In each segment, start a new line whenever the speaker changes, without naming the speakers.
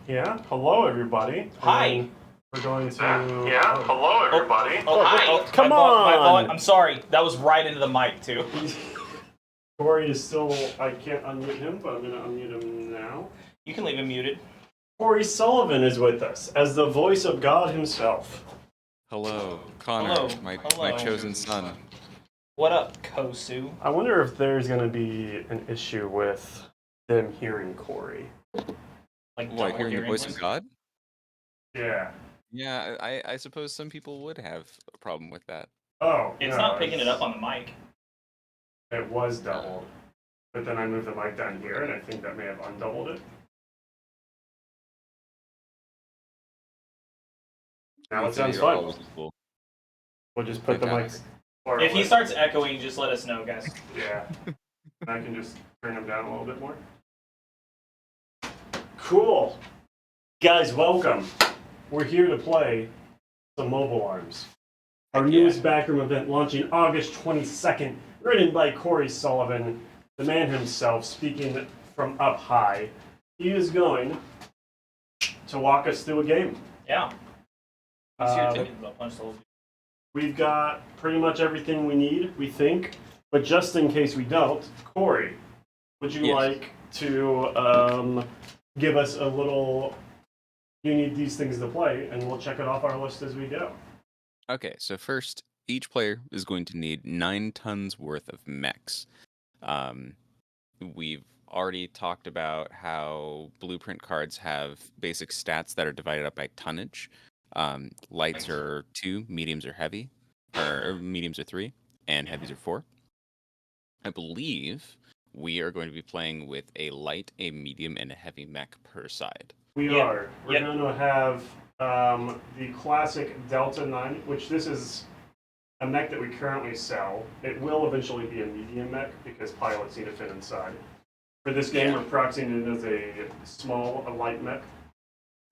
Yeah. Hello, everybody.
Hi.
And we're going to.
Hello, everybody.
Hi.
Come on.
I'm sorry. That was right into the mic, too.
Corey is still. I can't unmute him, but I'm going to unmute him now.
You can leave him muted.
Corey Sullivan is with us as the voice of God himself.
Hello, Connor, my chosen son.
What up, Kosu?
I wonder if there's going to be an issue with them hearing Corey.
Like
What, hearing the voice of God?
Yeah.
Yeah, I suppose some people would have a problem with that.
Oh.
It's not picking it up on the mic.
It was doubled. But then I moved the mic down here, and I think that may have undoubled it. Now it sounds fine.
Cool.
We'll just put the mics.
If he starts echoing, just let us know, guys.
Yeah. I can just turn him down a little bit more. Cool. Guys, welcome. We're here to play some Mobile Arms. Our newest backroom event launching August 22nd, written by Corey Sullivan, the man himself, speaking from up high. He is going to walk us through a game.
Yeah. What's your ticket? I'll punch the whole.
We've got pretty much everything we need, we think. But just in case we don't, Corey, would you like to give us a little, you need these things to play, and we'll check it off our list as we go.
Okay, so first, each player is going to need 9 tons worth of mechs. We've already talked about how blueprint cards have basic stats that are divided up by tonnage. Lights are 2, mediums are heavy, or mediums are 3, and heavies are 4. I believe we are going to be playing with a light, a medium, and a heavy mech per side.
We are. We're going to have the classic Delta 9, which this is a mech that we currently sell. It will eventually be a medium mech because pilots need to fit inside. For this game, we're proxying it as a light mech.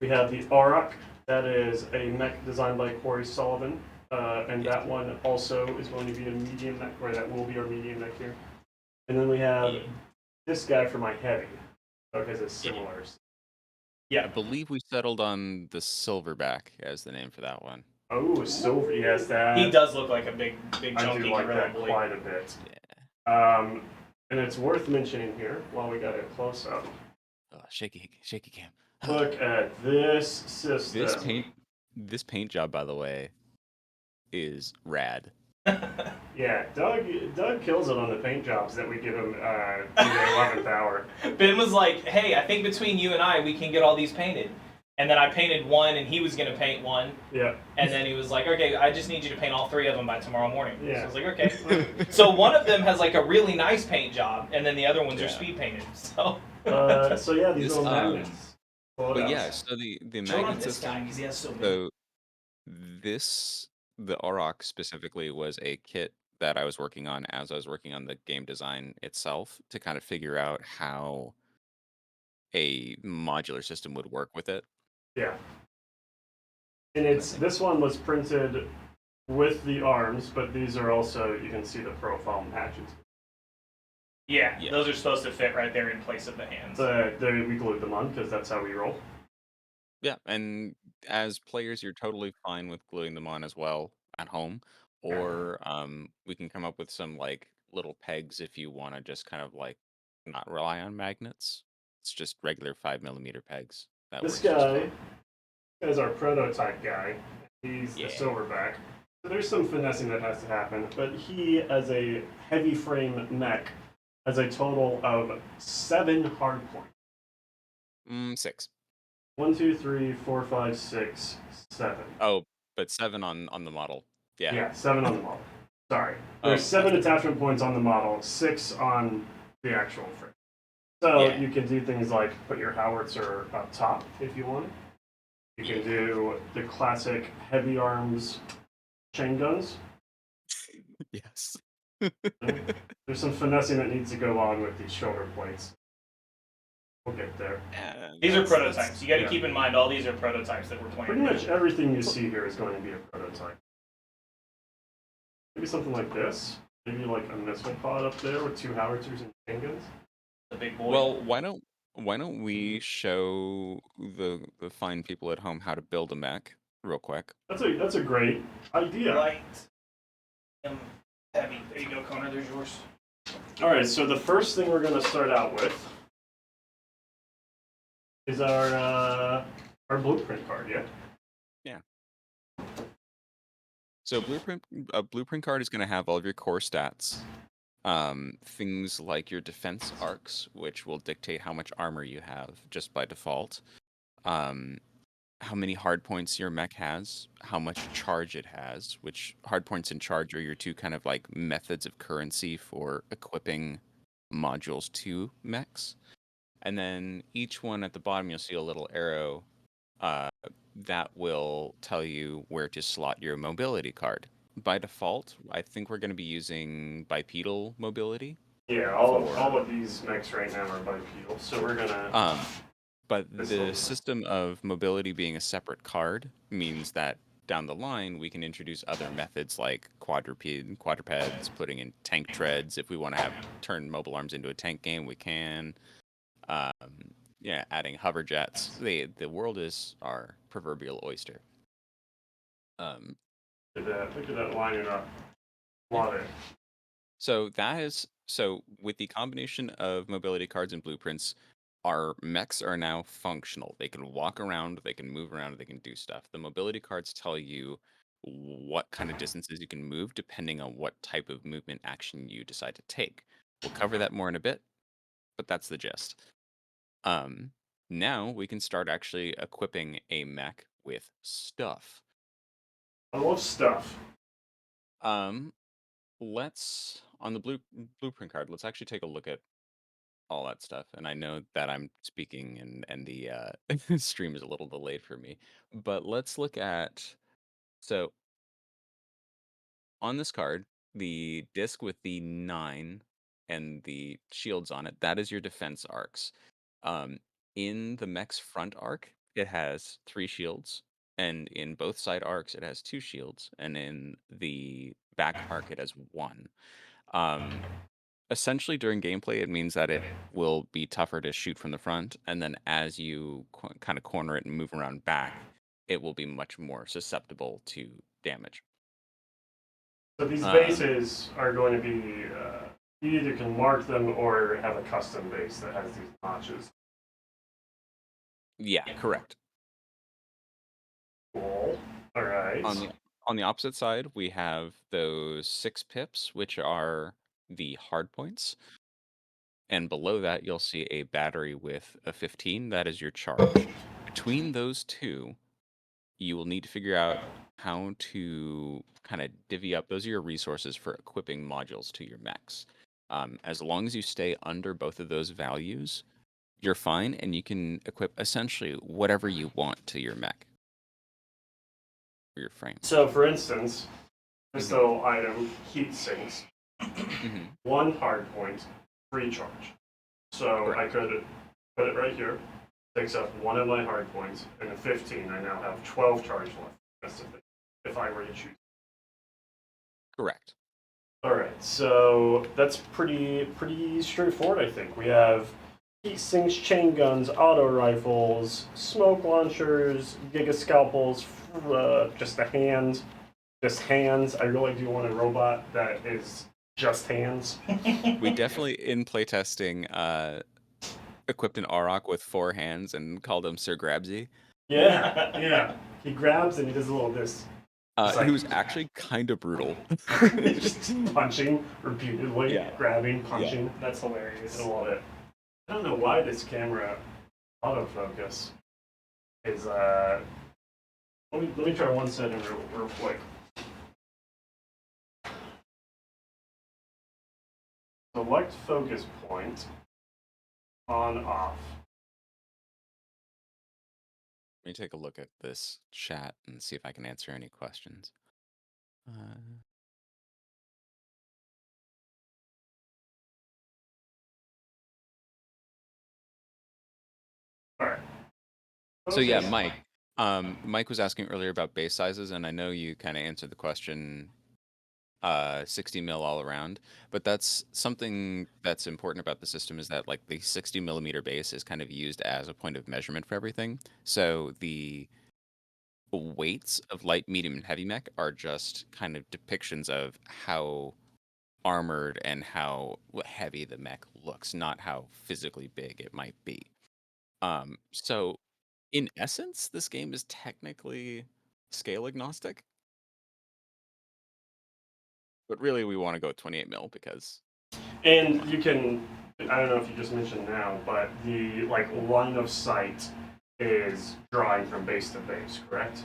We have the Auroch. That is a mech designed by Corey Sullivan. And that one also is going to be a medium mech, or that will be our medium mech here. And then we have this guy for my heavy. So has a similar.
Yeah, I believe we settled on the Silverback as the name for that one.
Oh, silver, yes, that.
He does look like a big chunky
I do like that
boy.
quite a bit.
Yeah.
And it's worth mentioning here, while we got it close up.
Oh, shaky cam.
Look at this system.
This paint job, by the way, is rad.
Yeah, Doug kills it on the paint jobs that we give him in the 11th hour.
Ben was like, hey, I think between you and I, we can get all these painted. And then I painted one, and he was going to paint one.
Yeah.
And then he was like, okay, I just need you to paint all 3 of them by tomorrow morning.
Yeah.
So I was like, okay. So one of them has like a really nice paint job, and then the other ones are speed painted. So
yeah, these little magnets.
But yeah, so the magnet system.
He has so many.
So the Auroch specifically was a kit that I was working on as I was working on the game design itself to kind of figure out how a modular system would work with it.
Yeah. And this one was printed with the arms, but these are also, you can see the profile matches.
Yeah, those are supposed to fit right there in place of the hands.
We glued them on because that's how we roll.
Yeah, and as players, you're totally fine with gluing them on as well at home, or we can come up with some like little pegs if you want to just kind of like not rely on magnets. It's just regular 5mm pegs.
This guy is our prototype guy. He's a silverback. So there's some finessing that has to happen, but he, as a heavy frame mech, has a total of 7 hard points.
6.
1, 2, 3, 4, 5, 6, 7.
Oh, but 7 on the model. Yeah.
Yeah, 7 on the model. Sorry. There's 7 attachment points on the model, 6 on the actual frame. So you can do things like put your howitzer up top if you want. You can do the classic heavy arms chain guns.
Yes.
There's some finessing that needs to go on with these shoulder plates. We'll get there.
These are prototypes. You got to keep in mind all these are prototypes that we're playing.
Pretty much everything you see here is going to be a prototype. Maybe something like this. Maybe like a missile pod up there with 2 howitzers and chain guns.
The big boy.
Well, why don't Why don't we show the fine people at home how to build a mech real quick?
That's a great idea.
Light. Heavy. There you go, Connor. There's yours.
All right, so the first thing we're going to start out with is our blueprint card. Yeah.
So a blueprint card is going to have all of your core stats. Things like your defense arcs, which will dictate how much armor you have just by default. How many hard points your mech has, how much charge it has, which hard points and charge are your two kind of like methods of currency for equipping modules to mechs. And then each one at the bottom, you'll see a little arrow uh, that will tell you where to slot your mobility card. By default, I think we're going to be using bipedal mobility.
Yeah, all of these mechs right now are bipedal, so we're gonna.
But the system of mobility being a separate card means that down the line we can introduce other methods like quadrupeds, putting in tank treads. If we want to have turn mobile arms into a tank game, we can. Um, yeah, adding hover jets. The world is our proverbial oyster.
Look at that lining up. Love it.
So with the combination of mobility cards and blueprints, our mechs are now functional. They can walk around, they can move around, they can do stuff. The mobility cards tell you what kind of distances you can move depending on what type of movement action you decide to take. We'll cover that more in a bit, but that's the gist. Now we can start actually equipping a mech with stuff.
I love stuff.
Um, let's on the blueprint card. Let's actually take a look at all that stuff. And I know that I'm speaking and the stream is a little delayed for me, but let's look at so on this card, the disc with the 9 and the shields on it, that is your defense arcs. Um, in the mech's front arc, it has 3 shields, and in both side arcs, it has 2 shields, and in the back arc, it has 1. Um, Essentially, during gameplay, it means that it will be tougher to shoot from the front, and then as you kind of corner it and move around back, it will be much more susceptible to damage.
So these
Um,
bases are going to be. You either can mark them or have a custom base that has these notches.
yeah, correct.
Cool. All right.
On the opposite side, we have those 6 pips, which are the hard points, and below that, you'll see a battery with a 15. That is your charge. Between those two, you will need to figure out how to kind of divvy up. Those are your resources for equipping modules to your mechs. As long as you stay under both of those values, you're fine, and you can equip essentially whatever you want to your mech or your frame.
So, for instance, this little item, heat sinks,
Mhm.
1 hard point, 3 charge. So
Correct.
I could put it right here, takes up 1 of my hard points, and a 15. I now have 12 charge left. That's the thing, if I were to choose.
Correct.
All right, so that's pretty straightforward. I think we have heat sinks, chain guns, auto rifles, smoke launchers, giga scalpels, just a hand, just hands. I really do want a robot that is just hands.
We definitely in playtesting equipped an Auroch with 4 hands and called him Sir Grabsy.
Yeah, yeah. He grabs and he does a little this.
He was actually kind of brutal.
Just punching repeatedly,
Yeah.
grabbing, punching.
That's hilarious.
I love it. I don't know why this camera autofocus is let me try one setting real quick. Select focus point on off.
Let me take a look at this chat and see if I can answer any questions.
All right.
So yeah, Mike. Mike was asking earlier about base sizes, and I know you kind of answered the question 60 mil all around. But that's something that's important about the system is that like the 60 millimeter base is kind of used as a point of measurement for everything. So the weights of light, medium, and heavy mech are just kind of depictions of how armored and how heavy the mech looks, not how physically big it might be. So in essence, this game is technically scale agnostic, but really we want to go 28 mil because
And you can, I don't know if you just mentioned now, but the like line of sight is drawing from base to base, correct?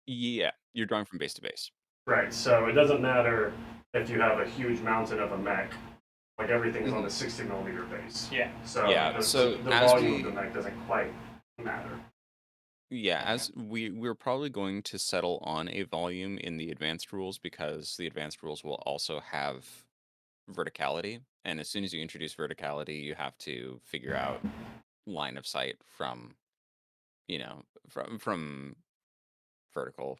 yeah, you're drawing from base to base.
Right. So it doesn't matter if you have a huge mountain of a mech. Like everything is on the 60 millimeter base.
Yeah.
So
Yeah,
the,
so
the
as
volume of
we
the mech doesn't quite matter.
Yeah, as we're probably going to settle on a volume in the advanced rules because the advanced rules will also have verticality, and as soon as you introduce verticality, you have to figure out line of sight from, from vertical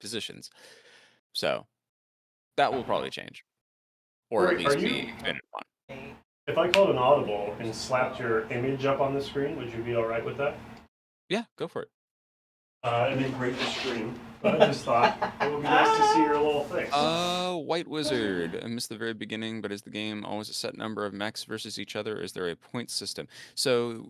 positions. So that will probably change, or at
Corey, are
least
you?
be expanded upon.
If I called an audible and slapped your image up on the screen, would you be all right with that?
Yeah, go for it.
And then break the screen. But I just thought it would be nice to see your little face.
White Wizard. I missed the very beginning, but is the game always a set number of mechs versus each other? Is there a point system? So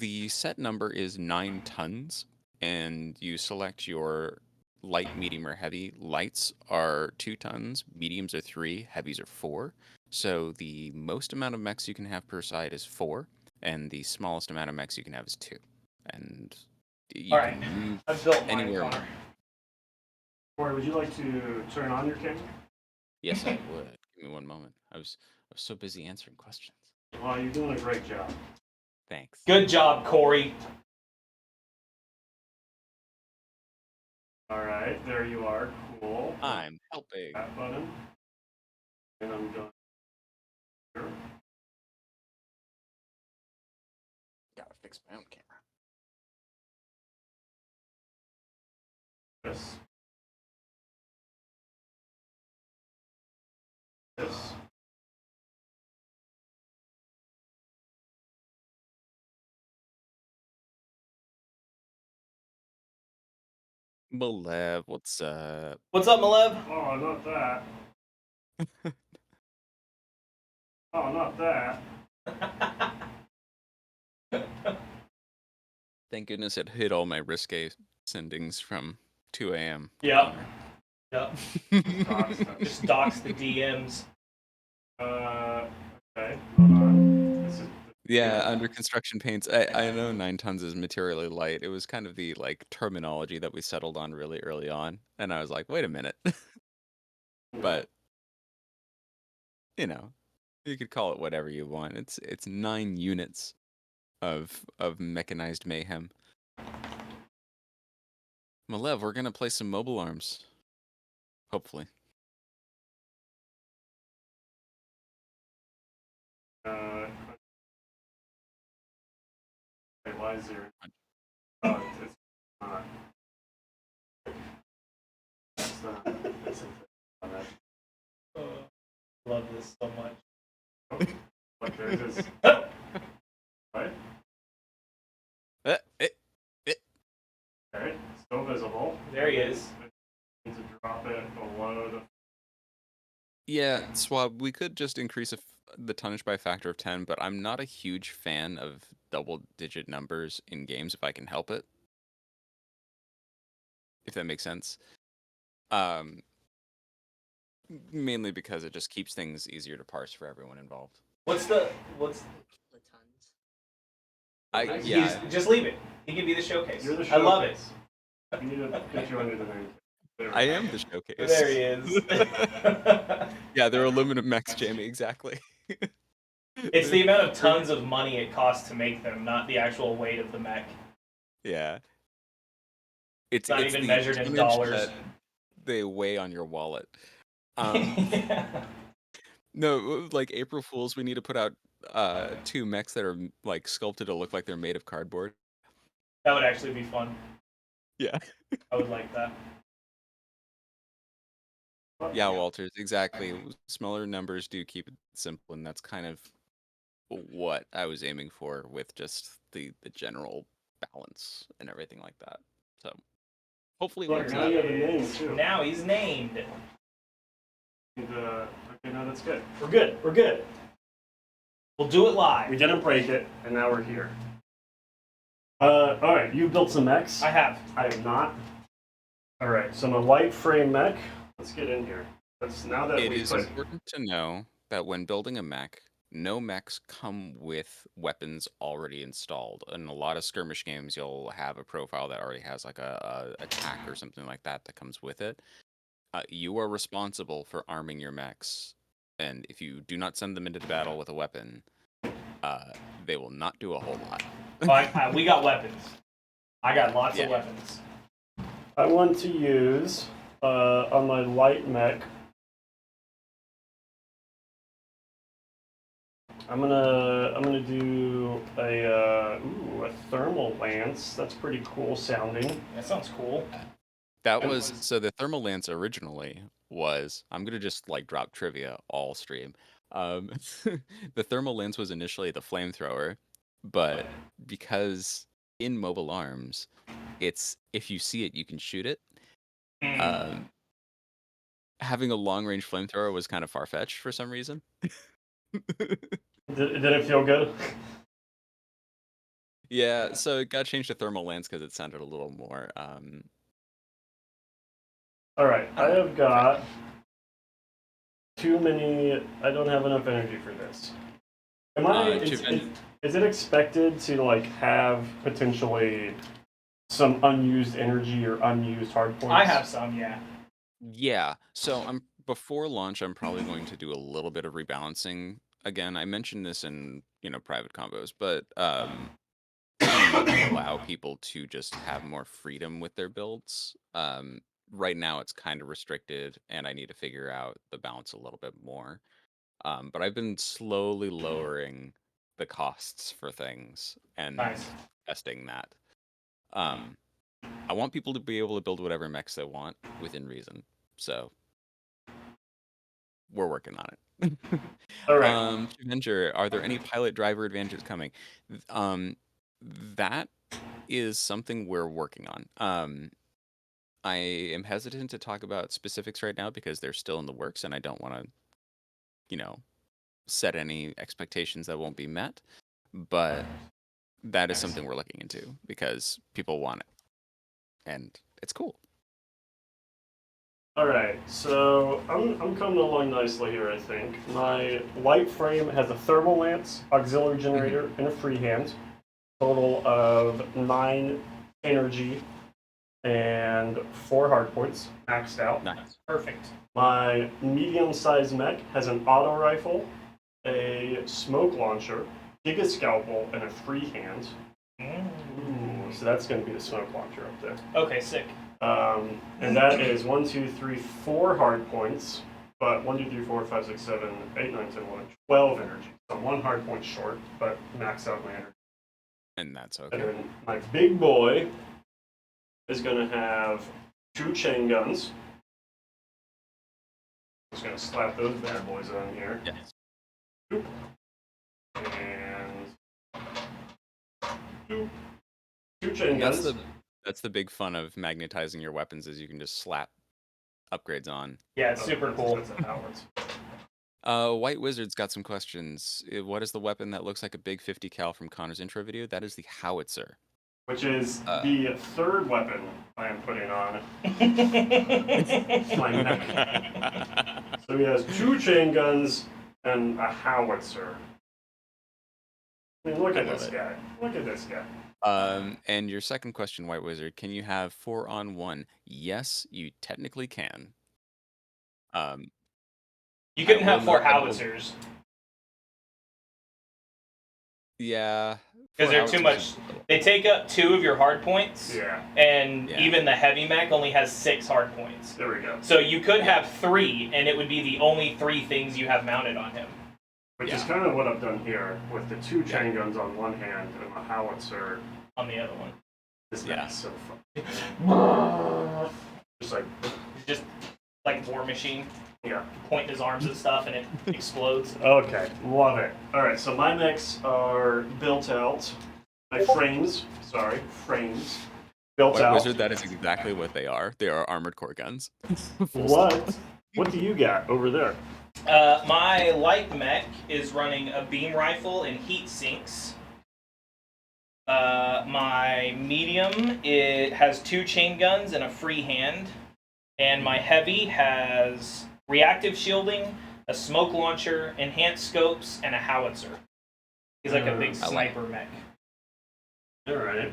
the set number is 9 tons, and you select your light, medium, or heavy. Lights are 2 tons, mediums are 3, heavies are 4. So the most amount of mechs you can have per side is 4, and the smallest amount of mechs you can have is 2. And you
All right.
can move
I've built mine,
anywhere.
Connor.
Corey, would you like to turn on your camera?
Yes, I would. Give me one moment. I was so busy answering questions.
Well, you're doing a great job.
Thanks.
Good job, Corey.
All right, there you are. Cool.
I'm helping.
That button. And I'm going here.
Gotta fix my own camera.
This. This.
Malev, what's up?
What's up, Malev?
Oh, not that. Oh, not that.
Thank goodness it hit all my risque sendings from 2 a.m.
Yep. Yep.
Docs them.
Just dox the DMs.
Okay. Hold on. This is.
Yeah, under construction paints. I know 9 tons is materially light. It was kind of the like terminology that we settled on really early on, and I was like, wait a minute. But you know, you could call it whatever you want. It's 9 units of mechanized mayhem. Malev, we're gonna play some mobile arms. Hopefully.
Okay, why is there? Oh, it's not. It's not. It's a,
Love this so much.
like there it is. Right? Okay, still visible.
There he is.
Need to drop it below the.
Yeah, Swab, we could just increase the tonnage by a factor of 10, but I'm not a huge fan of double-digit numbers in games if I can help it. If that makes sense. Mainly because it just keeps things easier to parse for everyone involved.
What's the
Yeah.
Just leave it. He can be the showcase.
You're the
I love it.
showcase. You need to get you under the name. There we
I
go.
am the showcase.
There he is.
Yeah, they're aluminum mechs, Jamie, exactly.
It's the amount of tons of money it costs to make them, not the actual weight of the mech.
Yeah.
It's not even
the
measured in
tonnage
dollars.
that they weigh on your wallet.
Yeah.
No, like April Fools, we need to put out 2 mechs that are like sculpted to look like they're made of cardboard.
That would actually be fun.
Yeah.
I would like that.
Yeah, Walters, exactly. Smaller numbers do keep it simple, and that's kind of what I was aiming for with just the general balance and everything like that. So hopefully it
Look,
works
now
out.
you have a name too.
Now he's named.
And, okay, no, that's good.
We're good. We're good. We'll do it live.
We didn't break it, and now we're here. All right, you built some mechs.
I have.
I have not. All right, so my light frame mech. Let's get in here. Now that
It
we
is
put.
important to know that when building a mech, no mechs come with weapons already installed. In a lot of skirmish games, you'll have a profile that already has like a attack or something like that that comes with it. You are responsible for arming your mechs, and if you do not send them into the battle with a weapon, they will not do a whole lot.
We got weapons. I got lots of
Yeah.
weapons.
I want to use on my light mech. I'm gonna do a thermal lance. That's pretty cool sounding.
That sounds cool.
That was so the thermal lance originally was I'm gonna just like drop trivia all stream. Um, the thermal lance was initially the flamethrower, but because in mobile arms, it's if you see it, you can shoot it. Having a long range flamethrower was kind of far fetched for some reason.
Did it feel good?
Yeah, so it got changed to thermal lance because it sounded a little more.
All right, I
don't know,
have got too many. I don't have enough energy for this. Am I? Is it expected to like have potentially some unused energy or unused hard points?
I have some, yeah.
Yeah, so before launch, I'm probably going to do a little bit of rebalancing. Again, I mentioned this in private combos, but to allow people to just have more freedom with their builds. Right now, it's kind of restricted, and I need to figure out the balance a little bit more. But I've been slowly lowering the costs for things and
Nice.
testing that. I want people to be able to build whatever mechs they want within reason. So we're working on it.
All right.
Avenger, are there any pilot driver advantages coming? That is something we're working on. I am hesitant to talk about specifics right now because they're still in the works, and I don't want to, set any expectations that won't be met. But that is something we're looking into because people want it, and it's cool.
All right, so I'm coming along nicely here. I think my light frame has a thermal lance, auxiliary generator, and a freehand. Total of 9 energy and 4 hard points, maxed out.
Nice.
Perfect.
My medium-sized mech has an auto rifle, a smoke launcher, giga scalpel, and a freehand. Ooh, so that's going to be the smoke launcher up there.
Okay, sick.
And that is 1, 2, 3, 4 hard points, but 1, 2, 3, 4, 5, 6, 7, 8, 9, 10, 11, 12 energy. So I'm 1 hard point short, but max out my energy.
And that's
And
okay.
then my big boy is going to have 2 chain guns. Just going to slap those bad boys on here.
Yes.
And 2 chain guns.
That's the big fun of magnetizing your weapons is you can just slap upgrades on.
Yeah, it's super cool.
That's how it works.
White Wizard's got some questions. What is the weapon that looks like a big 50 cal from Connor's intro video? That is the howitzer.
Which is the 3rd weapon I am putting on my neck. So he has 2 chain guns and a howitzer. I mean, look at this guy. Look at this guy.
And your second question, White Wizard, can you have 4-on-1? Yes, you technically can.
You couldn't have 4 howitzers.
Yeah.
Because they're too much. They take up 2 of your hard points.
Yeah.
And even the heavy mech only has 6 hard points.
There we go.
So you could have 3, and it would be the only 3 things you have mounted on him.
Which is kind of what I've done here with the 2 chain guns on one hand and the howitzer
on the other one.
This guy's so fun. Just like
just like War Machine.
Yeah.
Point his arms at stuff and it explodes.
Okay, love it. All right, so my mechs are built out. My frames, built
White
out.
Wizard, that is exactly what they are. They are armored core guns. Full stop.
What do you got over there?
My light mech is running a beam rifle and heat sinks. My medium, it has 2 chain guns and a free hand. And my heavy has reactive shielding, a smoke launcher, enhanced scopes, and a howitzer. He's like a big sniper mech.
All right.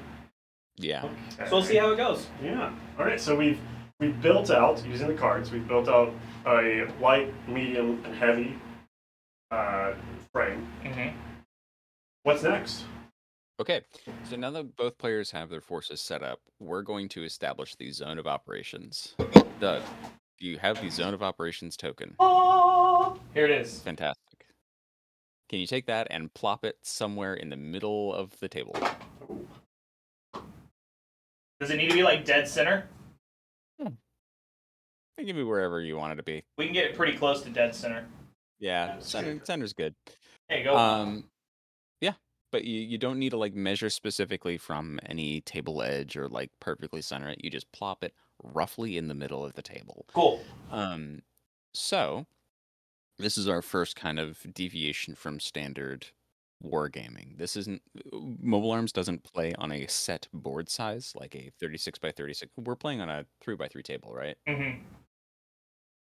Yeah.
Okay.
So we'll see how it goes.
Yeah. All right. So we've built out using the cards. We've built out a light, medium, and heavy frame.
Mm-hmm.
What's next?
Okay, so now that both players have their forces set up, we're going to establish the zone of operations. Doug, you have the zone of operations token.
Oh, here it is.
Fantastic. Can you take that and plop it somewhere in the middle of the table?
Does it need to be like dead center?
Give me wherever you want it to be.
We can get it pretty close to dead center.
Yeah, center's good.
There you go.
Yeah, but you don't need to like measure specifically from any table edge or like perfectly center it. You just plop it roughly in the middle of the table.
Cool.
So this is our first kind of deviation from standard wargaming. This isn't Mobile Arms doesn't play on a set board size like a 36 by 36. We're playing on a 3 by 3 table, right?
Mm-hmm.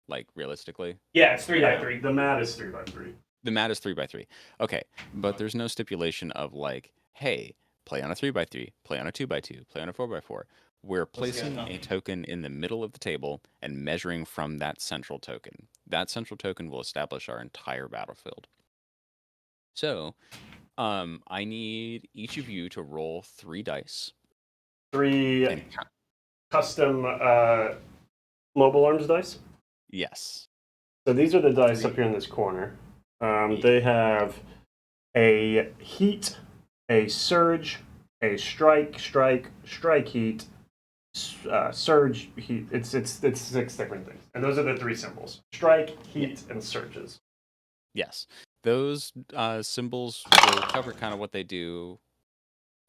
Like realistically.
Yeah, it's 3 by 3.
The mat is 3 by 3.
The mat is 3 by 3. Okay, but there's no stipulation of like, hey, play on a 3 by 3, play on a 2 by 2, play on a 4 by 4. We're placing a token in the middle of the table and measuring from that central token. That central token will establish our entire battlefield. So, I need each of you to roll 3 dice.
3
And
custom Mobile Arms dice.
yes.
So these are the dice up here in this corner. They have a heat, a surge, a strike heat, surge heat. It's 6 different things, and those are the 3 symbols: strike, heat, and surges.
Yes. Those symbols will cover kind of what they do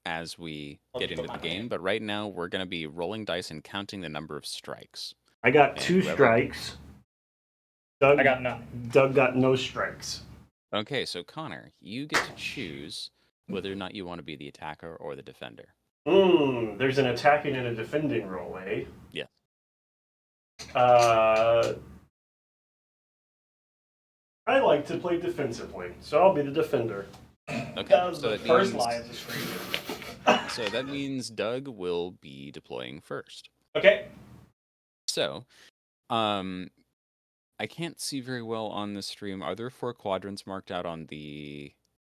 as we get into the game, but right now we're going to be rolling dice and counting the number of strikes.
I got 2 strikes. Doug,
I got none.
Doug got no strikes.
Okay, so Connor, you get to choose whether or not you want to be the attacker or the defender.
There's an attacking and a defending role, eh?
Yeah.
I like to play defensively, so I'll be the defender.
Okay,
That was
so
the
that
first
means,
lie of the stream.
So that means Doug will be deploying first.
Okay.
So, I can't see very well on the stream. Are there 4 quadrants marked out on the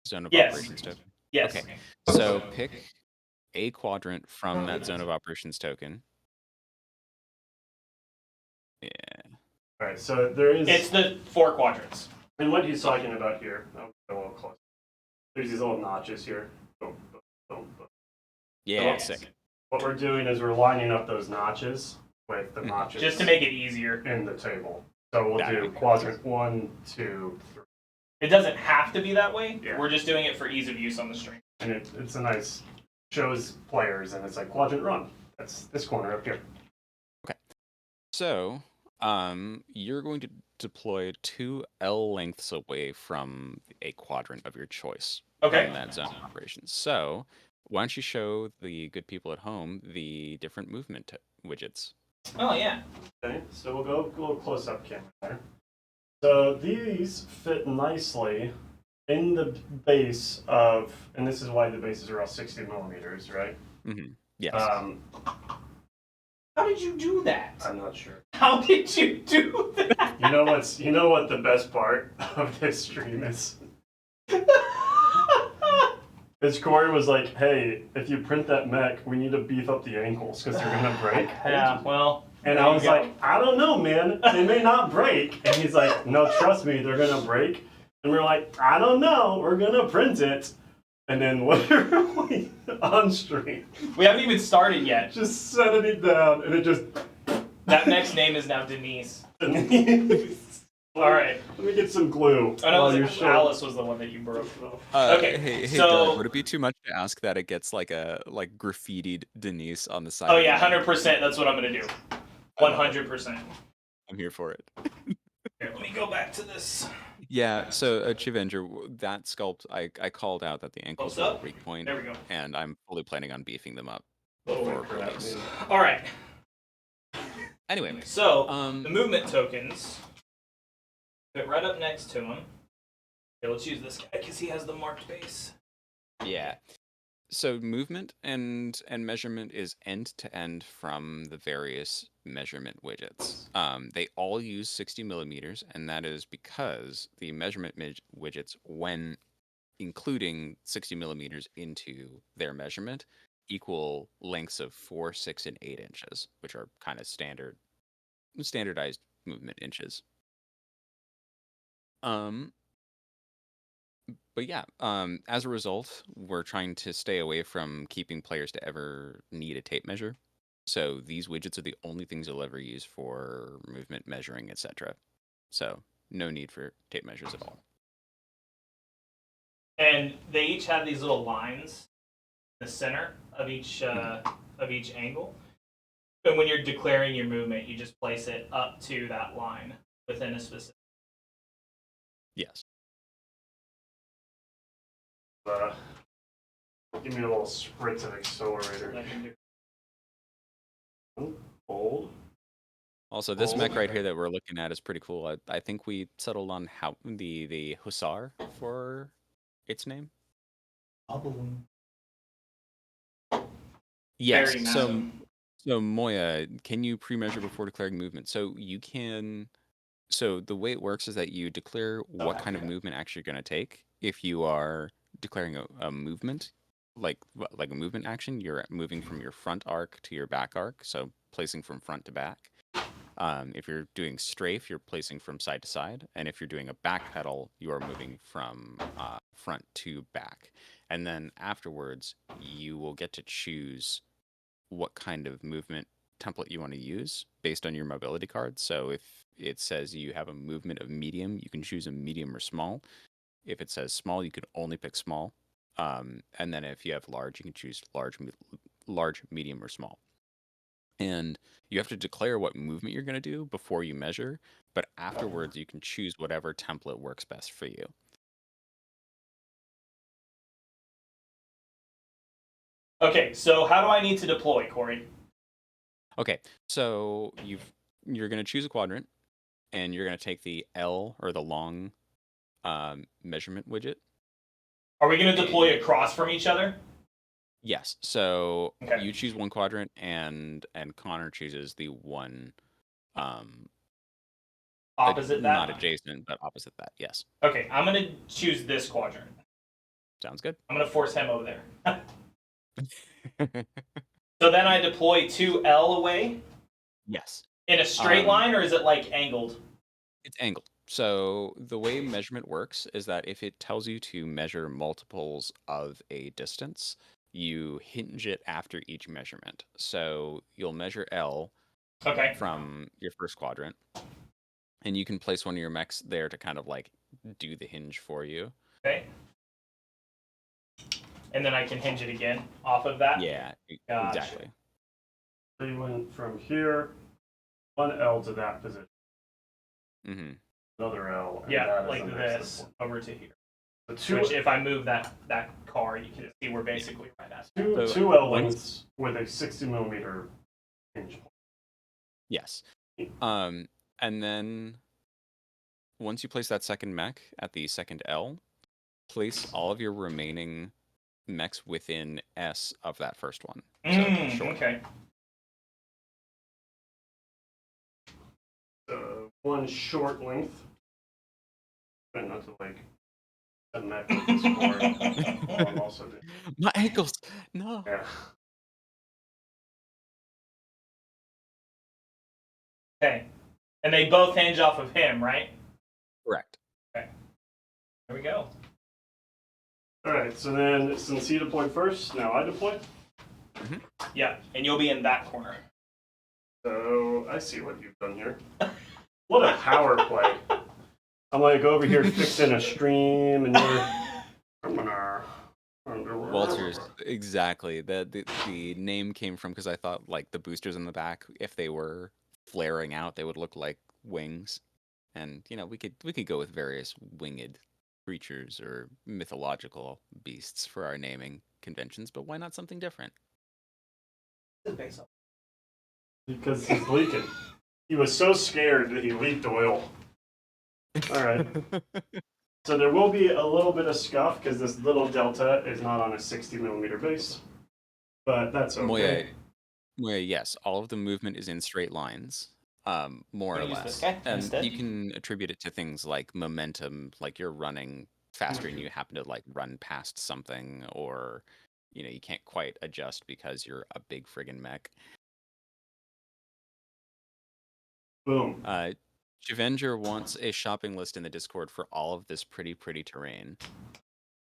zone of operations token?
Yes.
Okay, so pick a quadrant from that zone of operations token. Yeah.
All right, so there is.
It's the 4 quadrants.
And what he's talking about here, I'll go a little close. There's these little notches here. Boom, boom, boom, boom.
Yeah,
So
sick.
what we're doing is we're lining up those notches with the notches
Just to make it easier.
in the table. So we'll
That
do
makes
quadrant 1, 2, 3.
It doesn't have to be that way.
Yeah.
We're just doing it for ease of use on the stream.
And it's a nice, shows players, and it's like quadrant run. That's this corner up here.
Okay. So, you're going to deploy 2 L lengths away from a quadrant of your choice.
Okay.
From that zone of operations. So, why don't you show the good people at home the different movement widgets?
Oh, yeah.
Okay, so we'll go a little close up camera there. So these fit nicely in the base of, and this is why the bases are all 60 millimeters, right?
Mm-hmm. Yes.
How did you do that?
I'm not sure.
How did you do that?
You know what the best part of this stream is? His Corey was like, hey, if you print that mech, we need to beef up the ankles because they're going to break.
Yeah, well.
And I was like, I don't know, man. They may not break. And he's like, no, trust me, they're going to break. And we're like, I don't know. We're going to print it. And then literally on stream,
We haven't even started yet.
just setting it down. And it just...
That mech's name is now Denise. All right.
Let me get some glue.
I know
while you're showing.
Alice was the one that you broke. Okay,
Hey,
so
Doug, would it be too much to ask that it gets like graffitied Denise on the side?
oh
of
yeah,
the map?
100%. That's what I'm gonna do. 100%.
I'm here for it.
Here, let me go back to this.
Yeah, so Chivenger, that sculpt, I called out that the ankles
Close
were a
up?
weak point,
There we go.
and I'm fully planning on beefing them up
Oh,
before
crap,
release.
man.
All right.
Anyway,
So the movement tokens. Put right up next to him. Okay, let's use this guy because he has the marked base.
yeah. So movement and measurement is end to end from the various measurement widgets. They all use 60 millimeters, and that is because the measurement widgets, when including 60 millimeters into their measurement, equal lengths of 4, 6, and 8 inches, which are kind of standardized movement inches. But yeah, as a result, we're trying to stay away from keeping players to ever need a tape measure. So these widgets are the only things you'll ever use for movement measuring, etc. So no need for tape measures at all.
And they each have these little lines in the center of each angle. And when you're declaring your movement, you just place it up to that line within a specific.
Yes.
Give me a little spritz of accelerator. Hold.
Also, this mech right here that we're looking at is pretty cool. I think we settled on how the Hussar for its name. Yes.
Very
So
massive.
so Moya, can you pre-measure before declaring movement? So you can. So the way it works is that you declare what kind of movement actually you're going to take. If you are declaring a movement, like a movement action, you're moving from your front arc to your back arc, so placing from front to back. If you're doing strafe, you're placing from side to side, and if you're doing a back pedal, you are moving from front to back. And then afterwards, you will get to choose what kind of movement template you want to use based on your mobility card. So if it says you have a movement of medium, you can choose a medium or small. If it says small, you can only pick small. And then if you have large, you can choose large, medium, or small. And you have to declare what movement you're going to do before you measure, but afterwards you can choose whatever template works best for you.
Okay, so how do I need to deploy, Corey?
Okay, so you're going to choose a quadrant, and you're going to take the L or the long measurement widget.
Are we going to deploy across from each other?
Yes. So
Okay.
you choose one quadrant, and Connor chooses the one
Opposite that?
not adjacent, but opposite that. Yes.
Okay, I'm going to choose this quadrant.
Sounds good.
I'm going to force him over there. So then I deploy 2L away
Yes.
in a straight line, or is it like angled?
It's angled. So the way measurement works is that if it tells you to measure multiples of a distance, you hinge it after each measurement. So you'll measure L
Okay.
from your first quadrant, and you can place one of your mechs there to kind of like do the hinge for you.
Okay. And then I can hinge it again off of that?
Yeah,
Gotcha.
exactly.
So you went from here, one L to that position,
Mm-hmm.
another L. And
Yeah,
that is
like
the next
this
deployment.
over to here.
The two,
Which, if I move that car, you can see we're basically right at it.
two L lengths with a 60 millimeter hinge point.
Yes. And then once you place that second mech at the second L, place all of your remaining mechs within S of that first one. So short.
Okay.
One short length. Try not to like a mech with this cord while I'm also doing.
My ankles! No.
Yeah.
Okay. And they both hinge off of him, right?
Correct.
Okay. There we go.
Alright, so then since he deployed first, now I deploy.
Yeah, and you'll be in that corner.
So I see what you've done here. What power play. I'm like over here fixing a stream, and you're.
Walters, exactly. The name came from because I thought like the boosters in the back, if they were flaring out, they would look like wings, and we could go with various winged creatures or mythological beasts for our naming conventions, but why not something different?
Because he's leaking. He was so scared that he leaked oil. All right. So there will be a little bit of scuff because this little delta is not on a 60mm base, but that's okay.
Moya, yes, all of the movement is in straight lines, more or
Wanna use
less,
this guy
and
instead?
you can attribute it to things like momentum, like you're running faster and you happen to like run past something, or you can't quite adjust because you're a big friggin' mech.
Boom.
Javenger wants a shopping list in the Discord for all of this pretty terrain.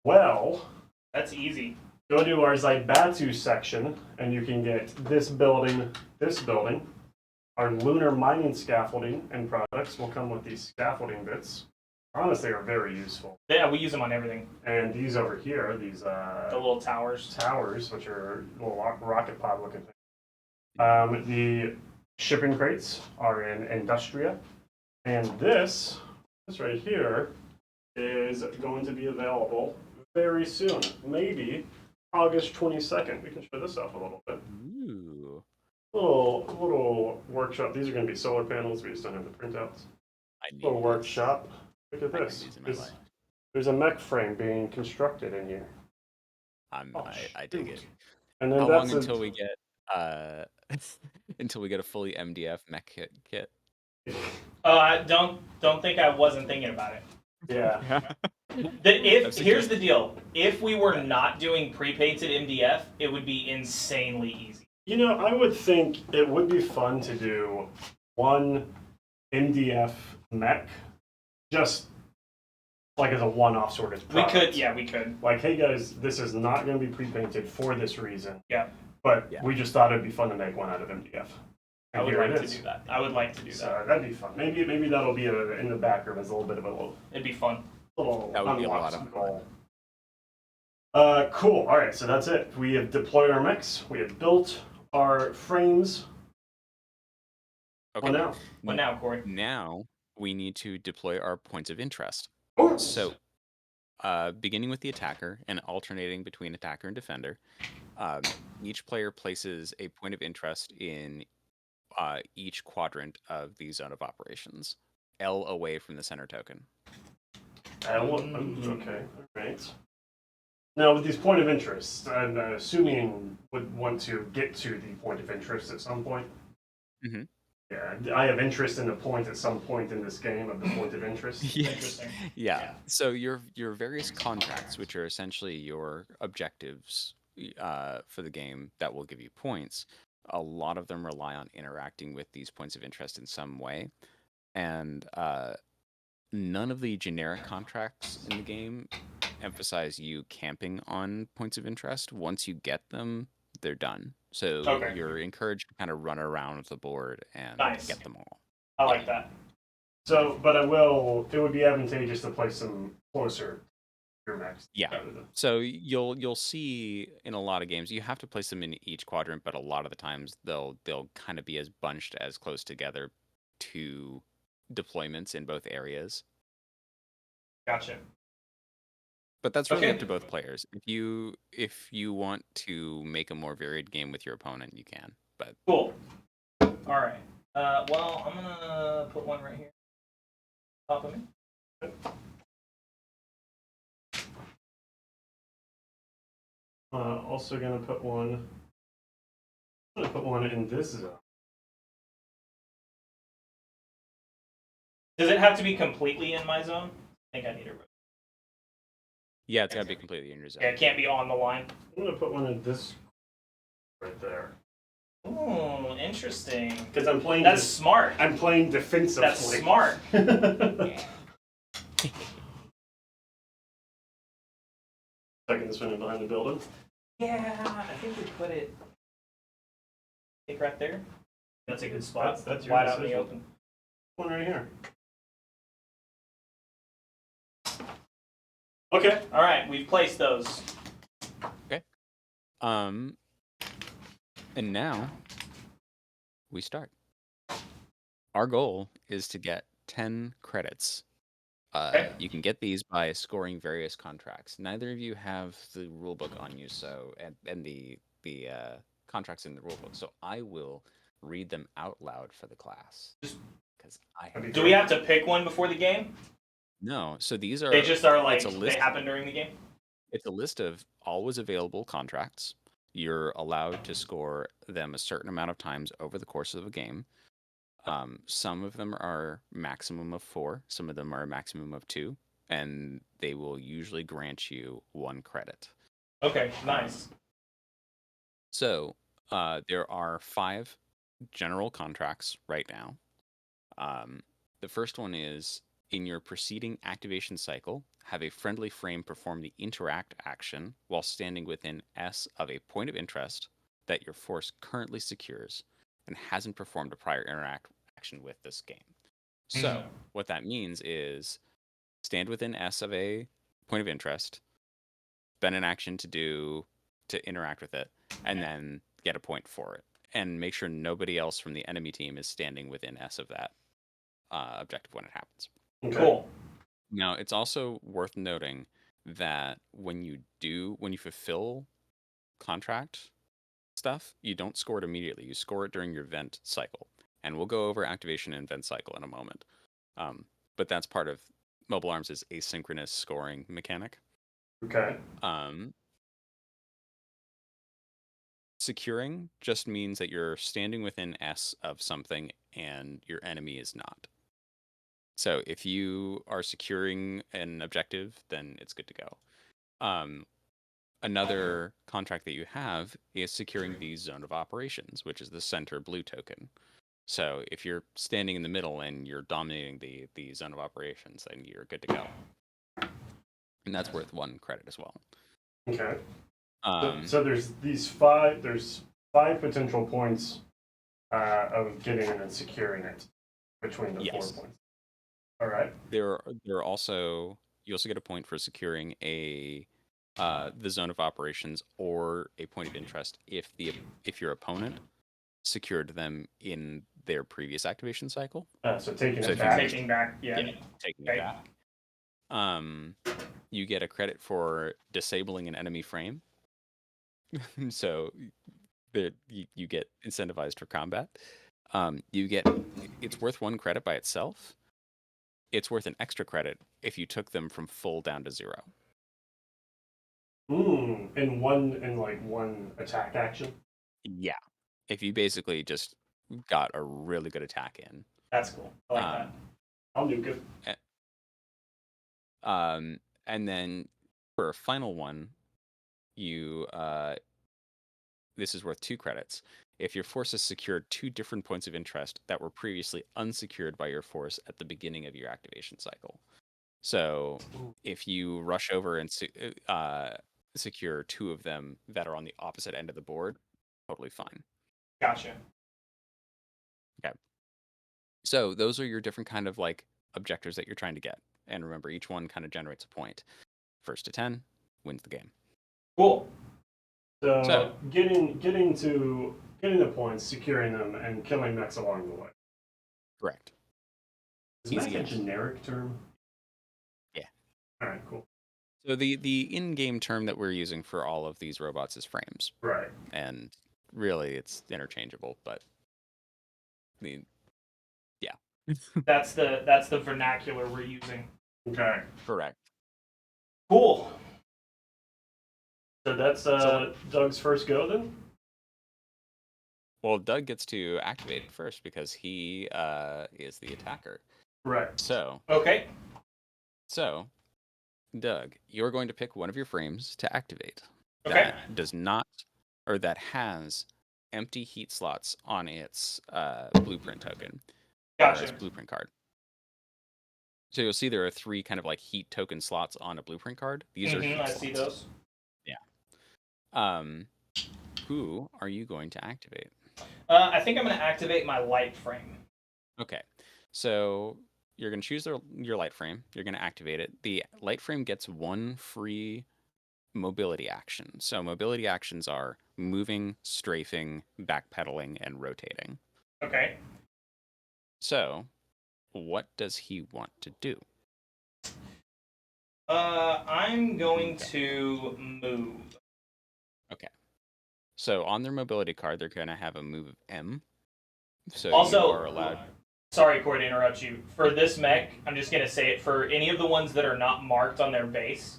Well,
That's easy.
go to our Zaibatsu section, and you can get this building, Our lunar mining scaffolding and products will come with these scaffolding bits. Honestly, are very useful.
Yeah, we use them on everything.
And these over here, these
The little towers.
towers, which are little rocket pod looking things. The shipping crates are in Industria. And this right here, is going to be available very soon. Maybe August 22nd. We can show this off a little bit.
Ooh.
Little workshop. These are going to be solar panels. We just don't have the printouts. Little workshop. Look at this. There's a mech frame being constructed in here.
I dig it.
And then
How long until we get until we get a fully MDF mech kit?
I don't think I wasn't thinking about it.
Yeah.
Here's the deal. If we were not doing pre-painted MDF, it would be insanely easy.
I would think it would be fun to do one MDF mech, just like as a one-off sort of product.
We could.
Like, hey guys, this is not going to be pre-painted for this reason.
Yeah.
But we just thought it'd be fun to make one out of MDF.
I would like to do that.
So that'd be fun. Maybe that'll be in the back room as a little bit of a little.
It'd be fun.
That would be a lot of fun.
Cool. All right, so that's it. We have deployed our mechs. We have built our frames.
Okay.
What now, Corey?
Now we need to deploy our points of interest.
Ooh.
So, beginning with the attacker and alternating between attacker and defender, each player places a point of interest in each quadrant of the zone of operations, L away from the center token.
Okay, all right. Now, with these point of interest, I'm assuming would want to get to the point of interest at some point.
Mm-hmm.
Yeah, I have interest in the point at some point in this game of the point of interest.
Interesting.
Yeah. So your various contracts, which are essentially your objectives for the game that will give you points, a lot of them rely on interacting with these points of interest in some way, and none of the generic contracts in the game emphasize you camping on points of interest. Once you get them, they're done. So you're encouraged to kind of run around the board and get them all.
I like that.
So, but it would be advantageous to place them closer to your mechs.
Yeah. So you'll see in a lot of games, you have to place them in each quadrant, but a lot of the times they'll kind of be as bunched as close together to deployments in both areas.
Gotcha.
But that's really up to both players. If you want to make a more varied game with your opponent, you can. But
cool. All right. Well, I'm gonna put one right here. Top of me.
Also gonna put one. I'm gonna put one in this zone.
Does it have to be completely in my zone? I think I need it.
Yeah, it's gotta be completely in your zone.
Yeah, it can't be on the line.
I'm gonna put one in this right there.
Oh, interesting.
Because I'm playing.
That's smart.
I'm playing defensively.
That's smart.
Tucking this one in behind the building.
Yeah, I think we put it. I think right there. That's a good spot.
That's your
wide out in the
decision.
open.
One right here. Okay.
All right, we've placed those.
And now we start. Our goal is to get 10 credits.
Okay.
You can get these by scoring various contracts. Neither of you have the rulebook on you, so and the contracts in the rulebook. So I will read them out loud for the class because I have.
Do we have to pick one before the game?
No, so these are.
They just are like
it's a
they
list.
happen during the game.
It's a list of always available contracts. You're allowed to score them a certain amount of times over the course of a game. Some of them are maximum of 4, some of them are a maximum of 2, and they will usually grant you 1 credit.
Okay, nice.
So there are 5 general contracts right now. The first one is in your preceding activation cycle, have a friendly frame perform the interact action while standing within S of a point of interest that your force currently secures and hasn't performed a prior interact action with this game. So, what that means is stand within S of a point of interest, spend an action to interact with it, and then get a point for it. And make sure nobody else from the enemy team is standing within S of that objective when it happens.
Okay.
Cool.
Now, it's also worth noting that when you fulfill contract stuff, you don't score it immediately. You score it during your vent cycle. And we'll go over activation and vent cycle in a moment. But that's part of Mobile Arms' asynchronous scoring mechanic.
Okay.
Securing just means that you're standing within S of something and your enemy is not. So if you are securing an objective, then it's good to go. Another contract that you have is securing the zone of operations, which is the center blue token. So if you're standing in the middle and you're dominating the zone of operations, then you're good to go. And that's worth 1 credit as well.
Okay. So there's there's 5 potential points of getting it and securing it between the 4 points. All right.
There are also you also get a point for securing the zone of operations or a point of interest if your opponent secured them in their previous activation cycle.
So taking
So
it
if you
back.
Taking back, yeah.
Taking
Okay.
it back. You get a credit for disabling an enemy frame. So you get incentivized for combat. It's worth 1 credit by itself. It's worth an extra credit if you took them from full down to 0.
In one attack action.
Yeah. If you basically just got a really good attack in.
That's cool. I like that.
I'll nuke it.
And then for a final one, you this is worth 2 credits. If your force has secured 2 different points of interest that were previously unsecured by your force at the beginning of your activation cycle. So if you rush over and secure 2 of them that are on the opposite end of the board, totally fine.
Gotcha.
Okay. So those are your different kind of like objectives that you're trying to get. And remember, each one kind of generates a point. First to 10 wins the game.
Cool. So getting the points, securing them, and killing mechs along the way.
Correct.
Is mech a generic term?
Yeah.
All right, cool.
So the in-game term that we're using for all of these robots is frames.
Right.
And really, it's interchangeable, but yeah.
That's the vernacular we're using.
Okay.
Correct.
Cool.
So that's Doug's first go then?
Well, Doug gets to activate it first because he is the attacker.
Right.
So, Doug, you're going to pick one of your frames to activate.
Okay.
That does not, or that has empty heat slots on its blueprint token.
Gotcha.
Or its blueprint card. So you'll see there are 3 kind of like heat token slots on a blueprint card. These are heat
I
slots.
see those.
Yeah. Who are you going to activate?
I think I'm going to activate my light frame.
Okay. So you're gonna choose your light frame. You're gonna activate it. The light frame gets one free mobility action. So mobility actions are moving, strafing, backpedaling, and rotating.
Okay.
So, what does he want to do?
I'm going to move.
Okay. So on their mobility card, they're gonna have a move of M. So
Also,
you are allowed.
Sorry, Corey, to interrupt you. For this mech, I'm just gonna say it. For any of the ones that are not marked on their base,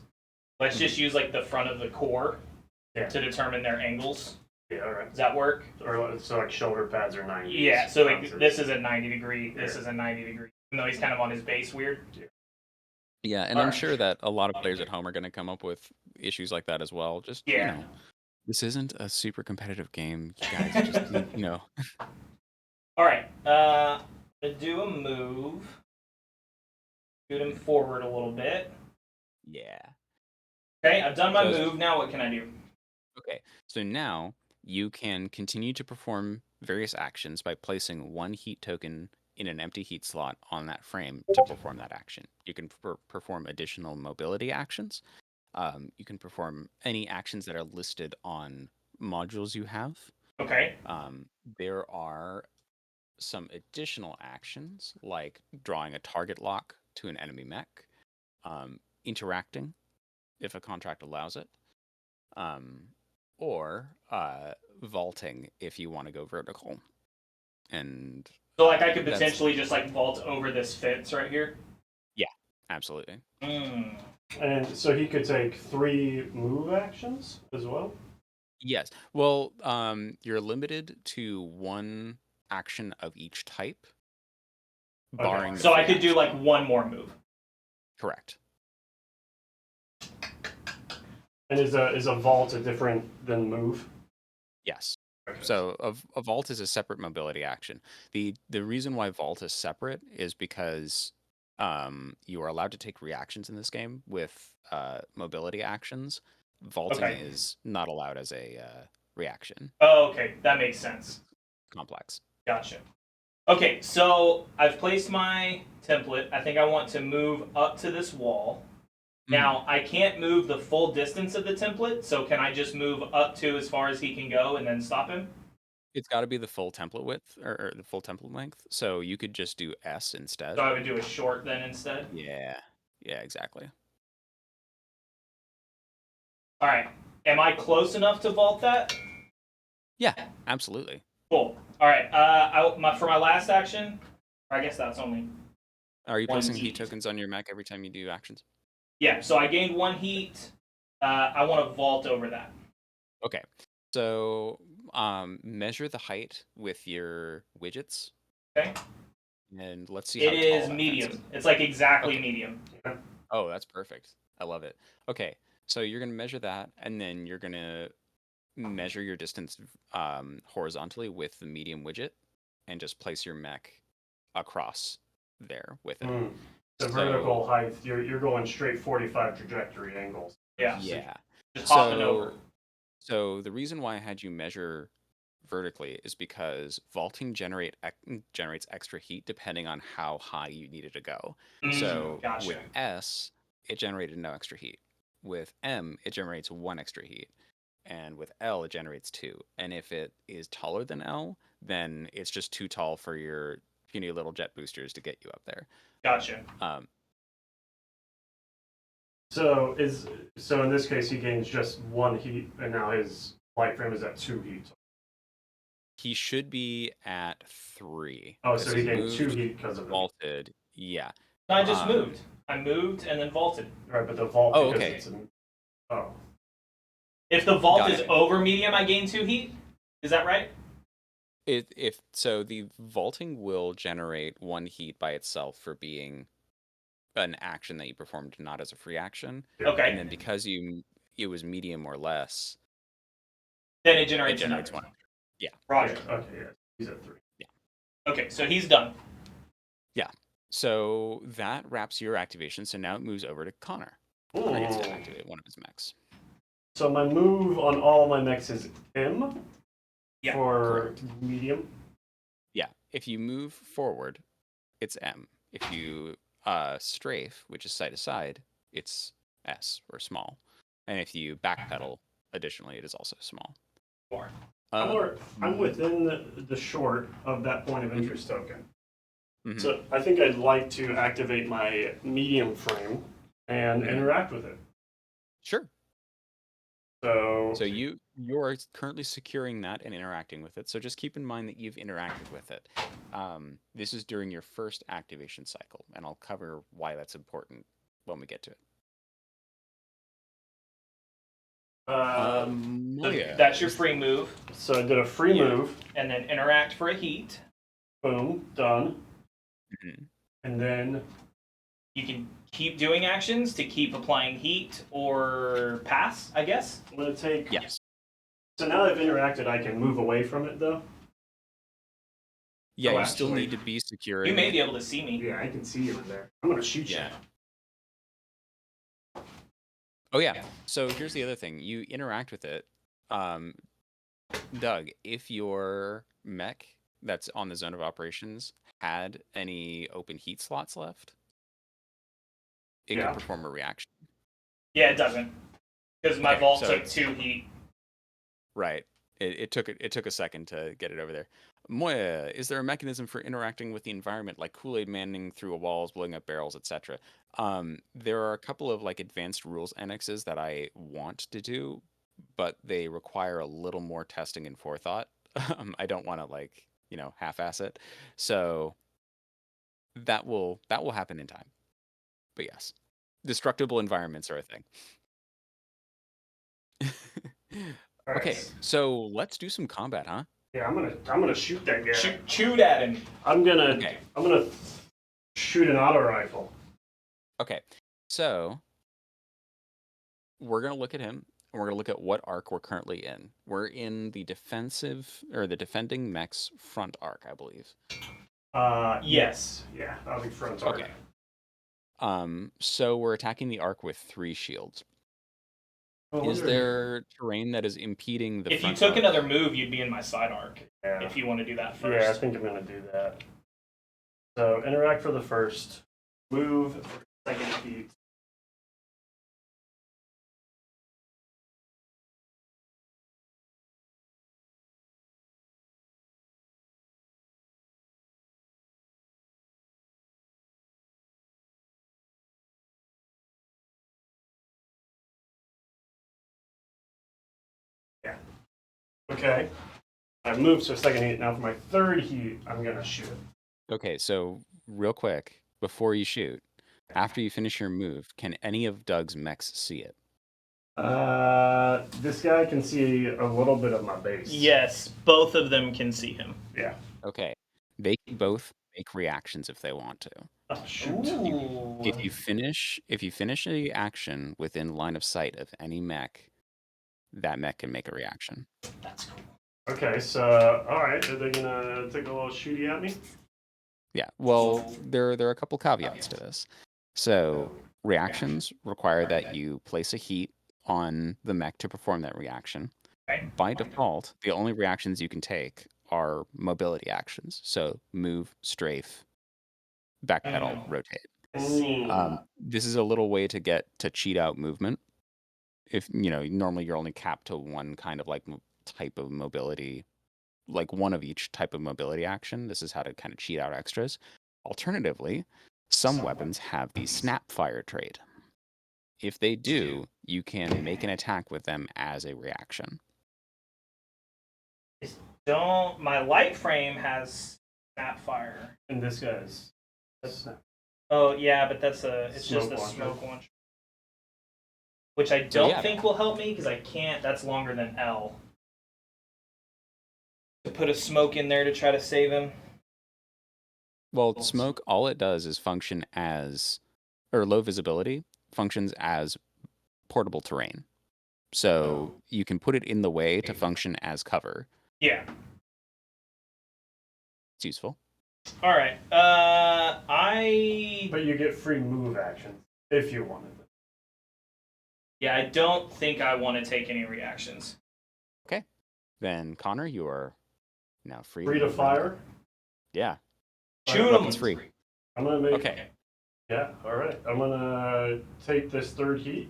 let's just use like the front of the core to determine their angles.
Yeah, all right.
Does that work?
Or so like shoulder pads are 90.
Yeah. So like this is a 90 degree. This is a 90 degree. Even though he's kind of on his base weird.
Yeah, and I'm sure that a lot of players at home are going to come up with issues like that as well. Just this isn't a super competitive game, you guys. Just
All right. Do a move. Scoot him forward a little bit.
Yeah.
Okay, I've done my move. Now what can I do?
Okay, so now you can continue to perform various actions by placing one heat token in an empty heat slot on that frame to perform that action. You can perform additional mobility actions. You can perform any actions that are listed on modules you have.
Okay.
There are some additional actions like drawing a target lock to an enemy mech, interacting if a contract allows it, or vaulting if you want to go vertical. And
so like I could potentially just like vault over this fence right here?
Yeah, absolutely.
And so he could take 3 move actions as well?
Yes. Well, you're limited to 1 action of each type. Barring
so I could do like 1 more move.
Correct.
And is a vault a different than move?
Yes. So a vault is a separate mobility action. The reason why vault is separate is because you are allowed to take reactions in this game with mobility actions. Vaulting is not allowed as a reaction.
Oh, okay. That makes sense.
Complex.
Gotcha. Okay, so I've placed my template. I think I want to move up to this wall. Now, I can't move the full distance of the template, so can I just move up to as far as he can go and then stop him?
It's got to be the full template width or the full template length. So you could just do S instead.
So I would do a short then instead?
Yeah. Yeah, exactly.
All right. Am I close enough to vault that?
Yeah, absolutely.
Cool. All right. For my last action, or I guess that's only.
Are you placing heat tokens on your mech every time you do actions?
Yeah. So I gained 1 heat. I want to vault over that.
Okay. So measure the height with your widgets.
Okay.
And let's see how tall
it is
that
medium.
fence is.
It's like exactly medium.
Oh, that's perfect. I love it. Okay. So you're going to measure that, and then you're going to measure your distance horizontally with the medium widget, and just place your mech across there with it.
The vertical height, you're going straight 45 trajectory angles.
Yeah.
Yeah.
Just hopping over.
So the reason why I had you measure vertically is because vaulting generates extra heat depending on how high you need it to go. So
Gotcha.
with S, it generated no extra heat. With M, it generates 1 extra heat. And with L, it generates 2. And if it is taller than L, then it's just too tall for your puny little jet boosters to get you up there.
Gotcha.
So in this case, he gains just 1 heat, and now his light frame is at 2 heat.
He should be at 3.
Oh, so he gained 2 heat because of it.
Vaulted. Yeah.
No, I just moved. I moved and then vaulted.
Right, but the vault.
Oh,
because
okay.
It's
If the vault is over medium, I gain 2 heat. Is that right?
If so, the vaulting will generate 1 heat by itself for being an action that you performed, not as a free action.
Okay.
And then because it was medium or less,
then it generates
1. Yeah.
Roger.
Okay, yeah. He's at 3.
Yeah.
Okay, so he's done.
Yeah. So that wraps your activation. So now it moves over to Connor.
Ooh.
Connor gets to activate one of his mechs.
So my move on all my mechs is M for
correct.
medium.
Yeah. If you move forward, it's M. If you strafe, which is side to side, it's S or small. And if you backpedal, additionally, it is also small.
More.
I'm within the short of that point of interest token.
Mhm.
So I think I'd like to activate my medium frame and interact with it.
Sure.
So
So you're currently securing that and interacting with it. So just keep in mind that you've interacted with it. This is during your first activation cycle, and I'll cover why that's important when we get to it. Maya.
That's your free move,
So I did a free move.
and then interact for a heat.
Boom, done.
Mhm.
And then
You can keep doing actions to keep applying heat or pass, I guess.
I'm gonna take.
Yes.
So now I've interacted, I can move away from it though.
Yeah,
Oh,
you still
actually-
need to be securing.
You may be able to see me.
Yeah, I can see you in there. I'm gonna shoot
Yeah.
you.
Oh yeah. So here's the other thing. You interact with it. Doug, if your mech that's on the zone of operations had any open heat slots left, it
Yeah.
could perform a reaction.
Yeah, it doesn't. Because my
Okay,
vault
so
took
it's-
2 heat.
Right. It took a second to get it over there. Moya, is there a mechanism for interacting with the environment, like Kool-Aid manning through walls, blowing up barrels, etc.? There are a couple of like advanced rules annexes that I want to do, but they require a little more testing and forethought. I don't want to like, half-ass it. So that will happen in time. But yes, destructible environments are a thing.
All right.
Okay, so let's do some combat, huh?
Yeah, I'm gonna shoot that guy.
Shoot at him.
I'm gonna
Okay.
shoot an auto rifle.
Okay, so we're going to look at him, and we're going to look at what arc we're currently in. We're in the defending mech's front arc, I believe.
Yes. Yeah, that'll be front arc.
Okay. So we're attacking the arc with 3 shields.
Oh,
Is there terrain that is impeding the
If you
front
took
arc?
another move, you'd be in my side arc.
Yeah.
If you want to do that
Yeah, I
first.
think I'm gonna do that. So interact for the first, move for the second heat. Yeah. Okay. I've moved to a second heat. Now for my third heat, I'm gonna shoot.
Okay, so real quick, before you shoot, after you finish your move, can any of Doug's mechs see it?
This guy can see a little bit of my base.
Yes, both of them can see him.
Yeah.
Okay. They can both make reactions if they want to.
Oh, shoot.
Ooh.
If you finish the action within line of sight of any mech, that mech can make a reaction.
That's cool.
Okay, so all right, are they gonna take a little shooty at me?
Yeah. Well, there are a couple caveats to this. So reactions require that you place a heat on the mech to perform that reaction.
Okay.
By default, the only reactions you can take are mobility actions. So move, strafe, backpedal, rotate. This is a little way to cheat out movement. If normally you're only capped to one kind of like type of mobility, like one of each type of mobility action. This is how to kind of cheat out extras. Alternatively, some weapons have the snap fire trait. If they do, you can make an attack with them as a reaction.
My light frame has snapfire.
And this guy's. Snap.
Oh yeah, but it's just a
Smoke
smoke launcher. Which I don't
yeah.
think will help me because I can't. That's longer than L. To put a smoke in there to try to save him.
Well, smoke, all it does is function as, or low visibility, functions as portable terrain. So you can put it in the way to function as cover.
Yeah.
It's useful.
All right.
But you get free move actions if you wanted them.
Yeah, I don't think I want to take any reactions.
Okay. Then Connor, you are now free.
Free to fire.
Yeah.
Shoot
Weapons
him.
free.
I'm gonna make.
Okay.
Yeah. All right. I'm gonna take this third heat.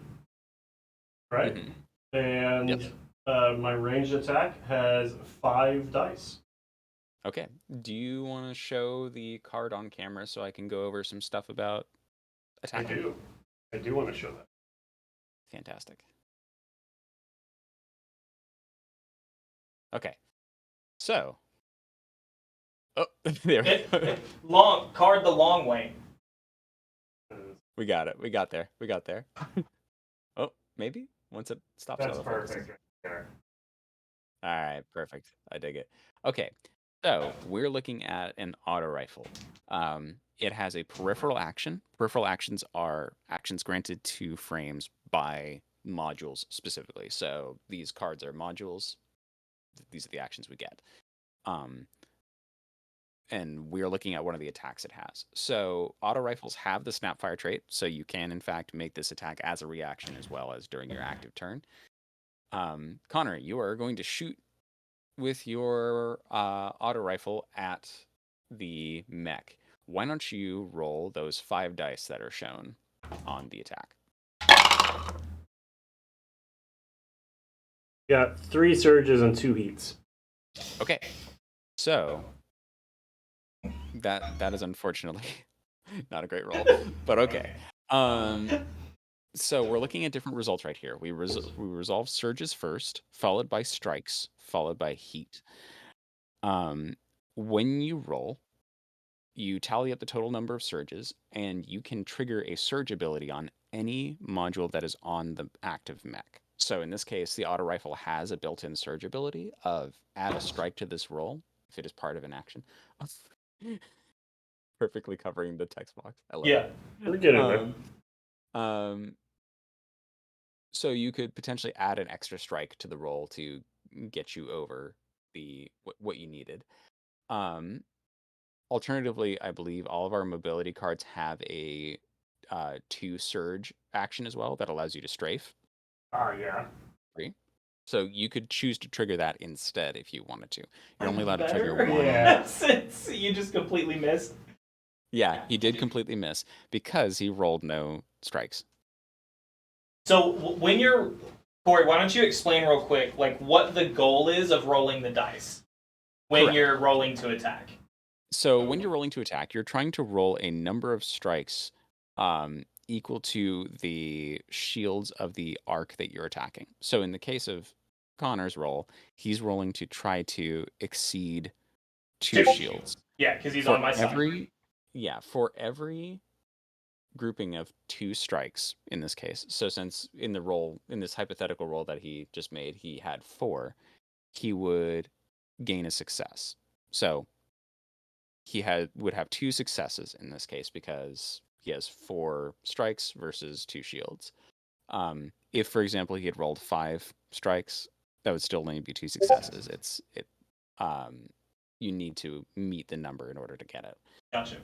Right.
Mhm.
And
Yep.
my ranged attack has 5 dice.
Okay. Do you want to show the card on camera so I can go over some stuff about
I
attacking?
do. I do want to show that.
Fantastic. Okay. So. Oh, there we go.
Long card the long way.
We got it. We got there. We got there. Oh, maybe once it stops
That's
autofocusing.
perfect right there.
All right, perfect. I dig it. Okay, so we're looking at an auto rifle. It has a peripheral action. Peripheral actions are actions granted to frames by modules specifically. So these cards are modules. These are the actions we get. Um, and we're looking at one of the attacks it has. So auto rifles have the snapfire trait, so you can in fact make this attack as a reaction as well as during your active turn. Connor, you are going to shoot with your auto rifle at the mech. Why don't you roll those 5 dice that are shown on the attack?
Got 3 surges and 2 heats.
Okay, so that is unfortunately not a great roll, but okay. So we're looking at different results right here. We resolve surges first, followed by strikes, followed by heat. When you roll, you tally up the total number of surges, and you can trigger a surge ability on any module that is on the active mech. So in this case, the auto rifle has a built-in surge ability of add a strike to this roll if it is part of an action. Perfectly covering the text box. I love it.
We're getting there.
Um, so you could potentially add an extra strike to the roll to get you over the what you needed. Alternatively, I believe all of our mobility cards have a 2 surge action as well that allows you to strafe.
Oh, yeah.
Free. So you could choose to trigger that instead if you wanted to. You're only
Like
allowed to trigger
better?
one.
Yeah.
Since you just completely missed.
Yeah, he did completely miss because he rolled no strikes.
So when you're Corey, why don't you explain real quick, like what the goal is of rolling the dice when
Correct.
you're rolling to attack?
So when you're rolling to attack, you're trying to roll a number of strikes equal to the shields of the arc that you're attacking. So in the case of Connor's roll, he's rolling to try to exceed 2 shields.
Yeah, because he's
For
on my side.
for every grouping of 2 strikes in this case. So since in this hypothetical roll that he just made, he had 4, he would gain a success. So would have 2 successes in this case because he has 4 strikes versus 2 shields. If, for example, he had rolled 5 strikes, that would still only be 2 successes. You need to meet the number in order to get it.
Gotcha.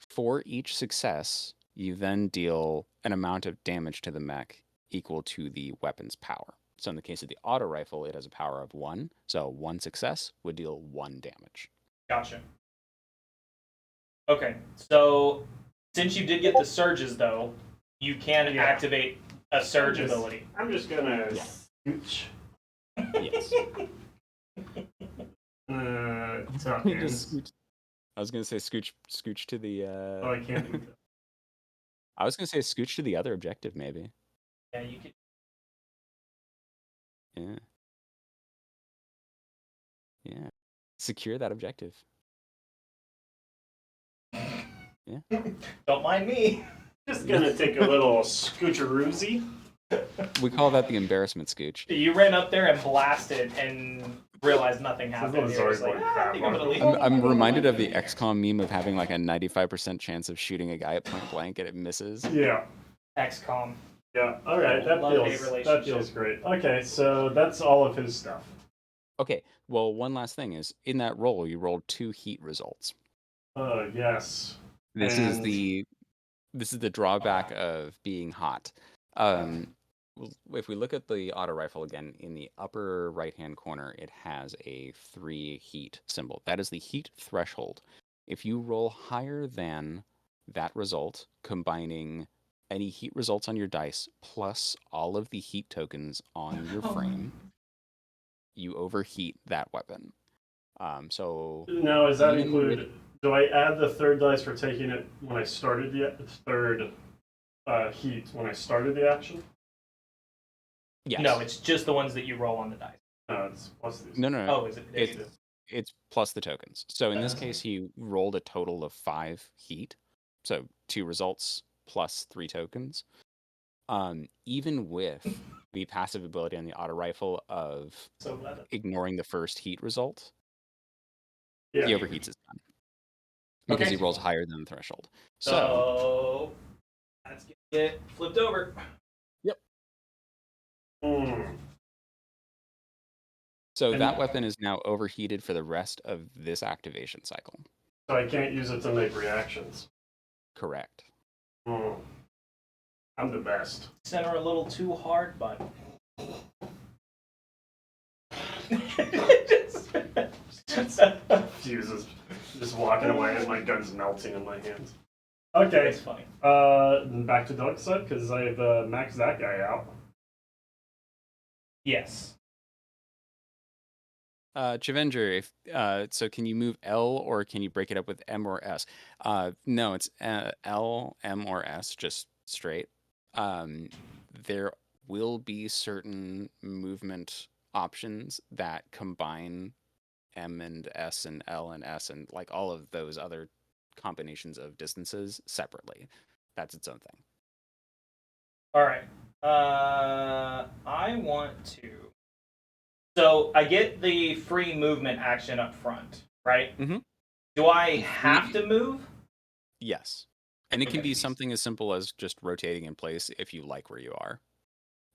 For each success, you then deal an amount of damage to the mech equal to the weapon's power. So in the case of the auto rifle, it has a power of 1. So 1 success would deal 1 damage.
Gotcha. Okay, so since you did get the surges, though, you can activate a surge ability.
I'm just gonna
Yeah.
scooch.
Yes.
Tuck in.
Just scooch. I was gonna say scooch to the.
Oh, I can't do that.
I was gonna say scooch to the other objective, maybe.
Yeah, you could.
Yeah. Yeah. Secure that objective. Yeah.
Don't mind me.
Just gonna take a little scoocheroozy.
We call that the embarrassment scooch.
You ran up there and blasted and realized nothing happened.
This is
You're just
always
like,
like
I think I'm gonna leave.
I'm reminded of the XCOM meme of having like a 95% chance of shooting a guy at point blank and it misses.
Yeah.
XCOM.
Yeah. All right. That
Love-hate
feels great. Okay, so that's all of his stuff.
Okay. Well, one last thing is in that roll you rolled 2 heat results.
Yes.
This is the drawback of being hot. If we look at the auto rifle again, in the upper right-hand corner, it has a 3 heat symbol. That is the heat threshold. If you roll higher than that result, combining any heat results on your dice plus all of the heat tokens on your frame, you overheat that weapon. So
Now, does that
even with-
include? Do I add the third dice for taking it when I started the third heat when I started the action?
yes.
No, it's just the ones that you roll on the dice.
No, it's plus these.
No.
Oh, is it?
It's plus the tokens. So in this case, he rolled a total of 5 heat. So 2 results plus 3 tokens. Even with the passive ability on the auto rifle of
So glad that-
ignoring the first heat result,
Yeah.
he overheats his gun. Because
Okay.
he rolls higher than the threshold.
So let's get it flipped over.
Hmm.
So
And-
that weapon is now overheated for the rest of this activation cycle.
So I can't use it to make reactions.
Correct.
Hmm. I'm the best.
Center a little too hard, but.
Fuses. Just walking away and my gun's melting in my hands. Okay.
That's funny.
Back to Doug's side because I've maxed that guy out.
Yes.
Chivenger, if so, can you move L or can you break it up with M or S? No, it's L, M, or S, just straight. There will be certain movement options that combine M and S and L and S and like all of those other combinations of distances separately. That's its own thing.
All right. I want to. So I get the free movement action up front, right?
Mhm.
Do I have to move?
Yes. And it can
Okay.
be something as simple as just rotating in place if you like where you are.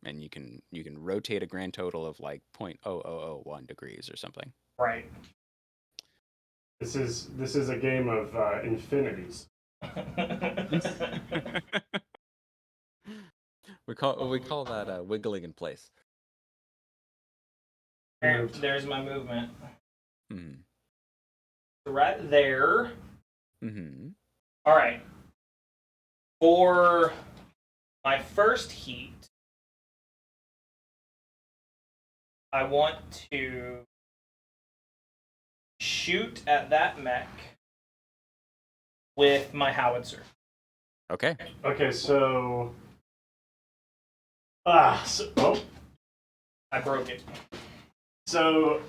And you can rotate a grand total of like 0.0001 degrees or something.
Right.
This is a game of infinities.
we call that wiggling in place.
There's my movement.
Mhm.
Right there.
Mhm.
All right. For my first heat, I want to shoot at that mech with my howitzer.
Okay.
Okay, so. Oh.
I broke it.
So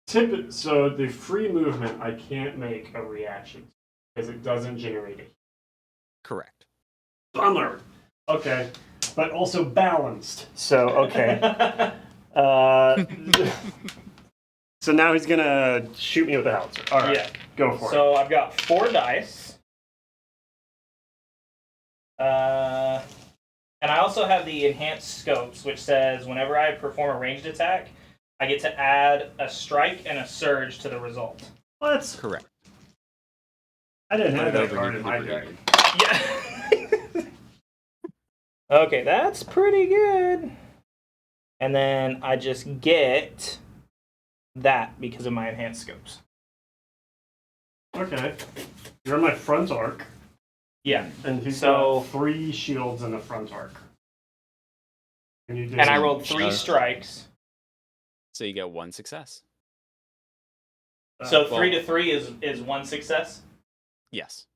the free movement I can't make a reaction because it doesn't generate it.
Correct.
Bummer. Okay, but also balanced. So okay. uh, so now he's gonna shoot me with a howitzer. All right,
Yeah.
go for it.
So I've got 4 dice. And I also have the enhanced scopes, which says whenever I perform a ranged attack, I get to add a strike and a surge to the result.
What?
Correct.
I didn't have that
Over
card
you
in my
super
deck.
easy.
Yeah. Okay, that's pretty good. And then I just get that because of my enhanced scopes.
Okay, you're in my front arc,
Yeah.
and he's
So-
got 3 shields in the front arc. And you did.
And I rolled 3
Sure.
strikes.
So you get 1 success.
So
well,
3 to 3 is 1 success.
Yes.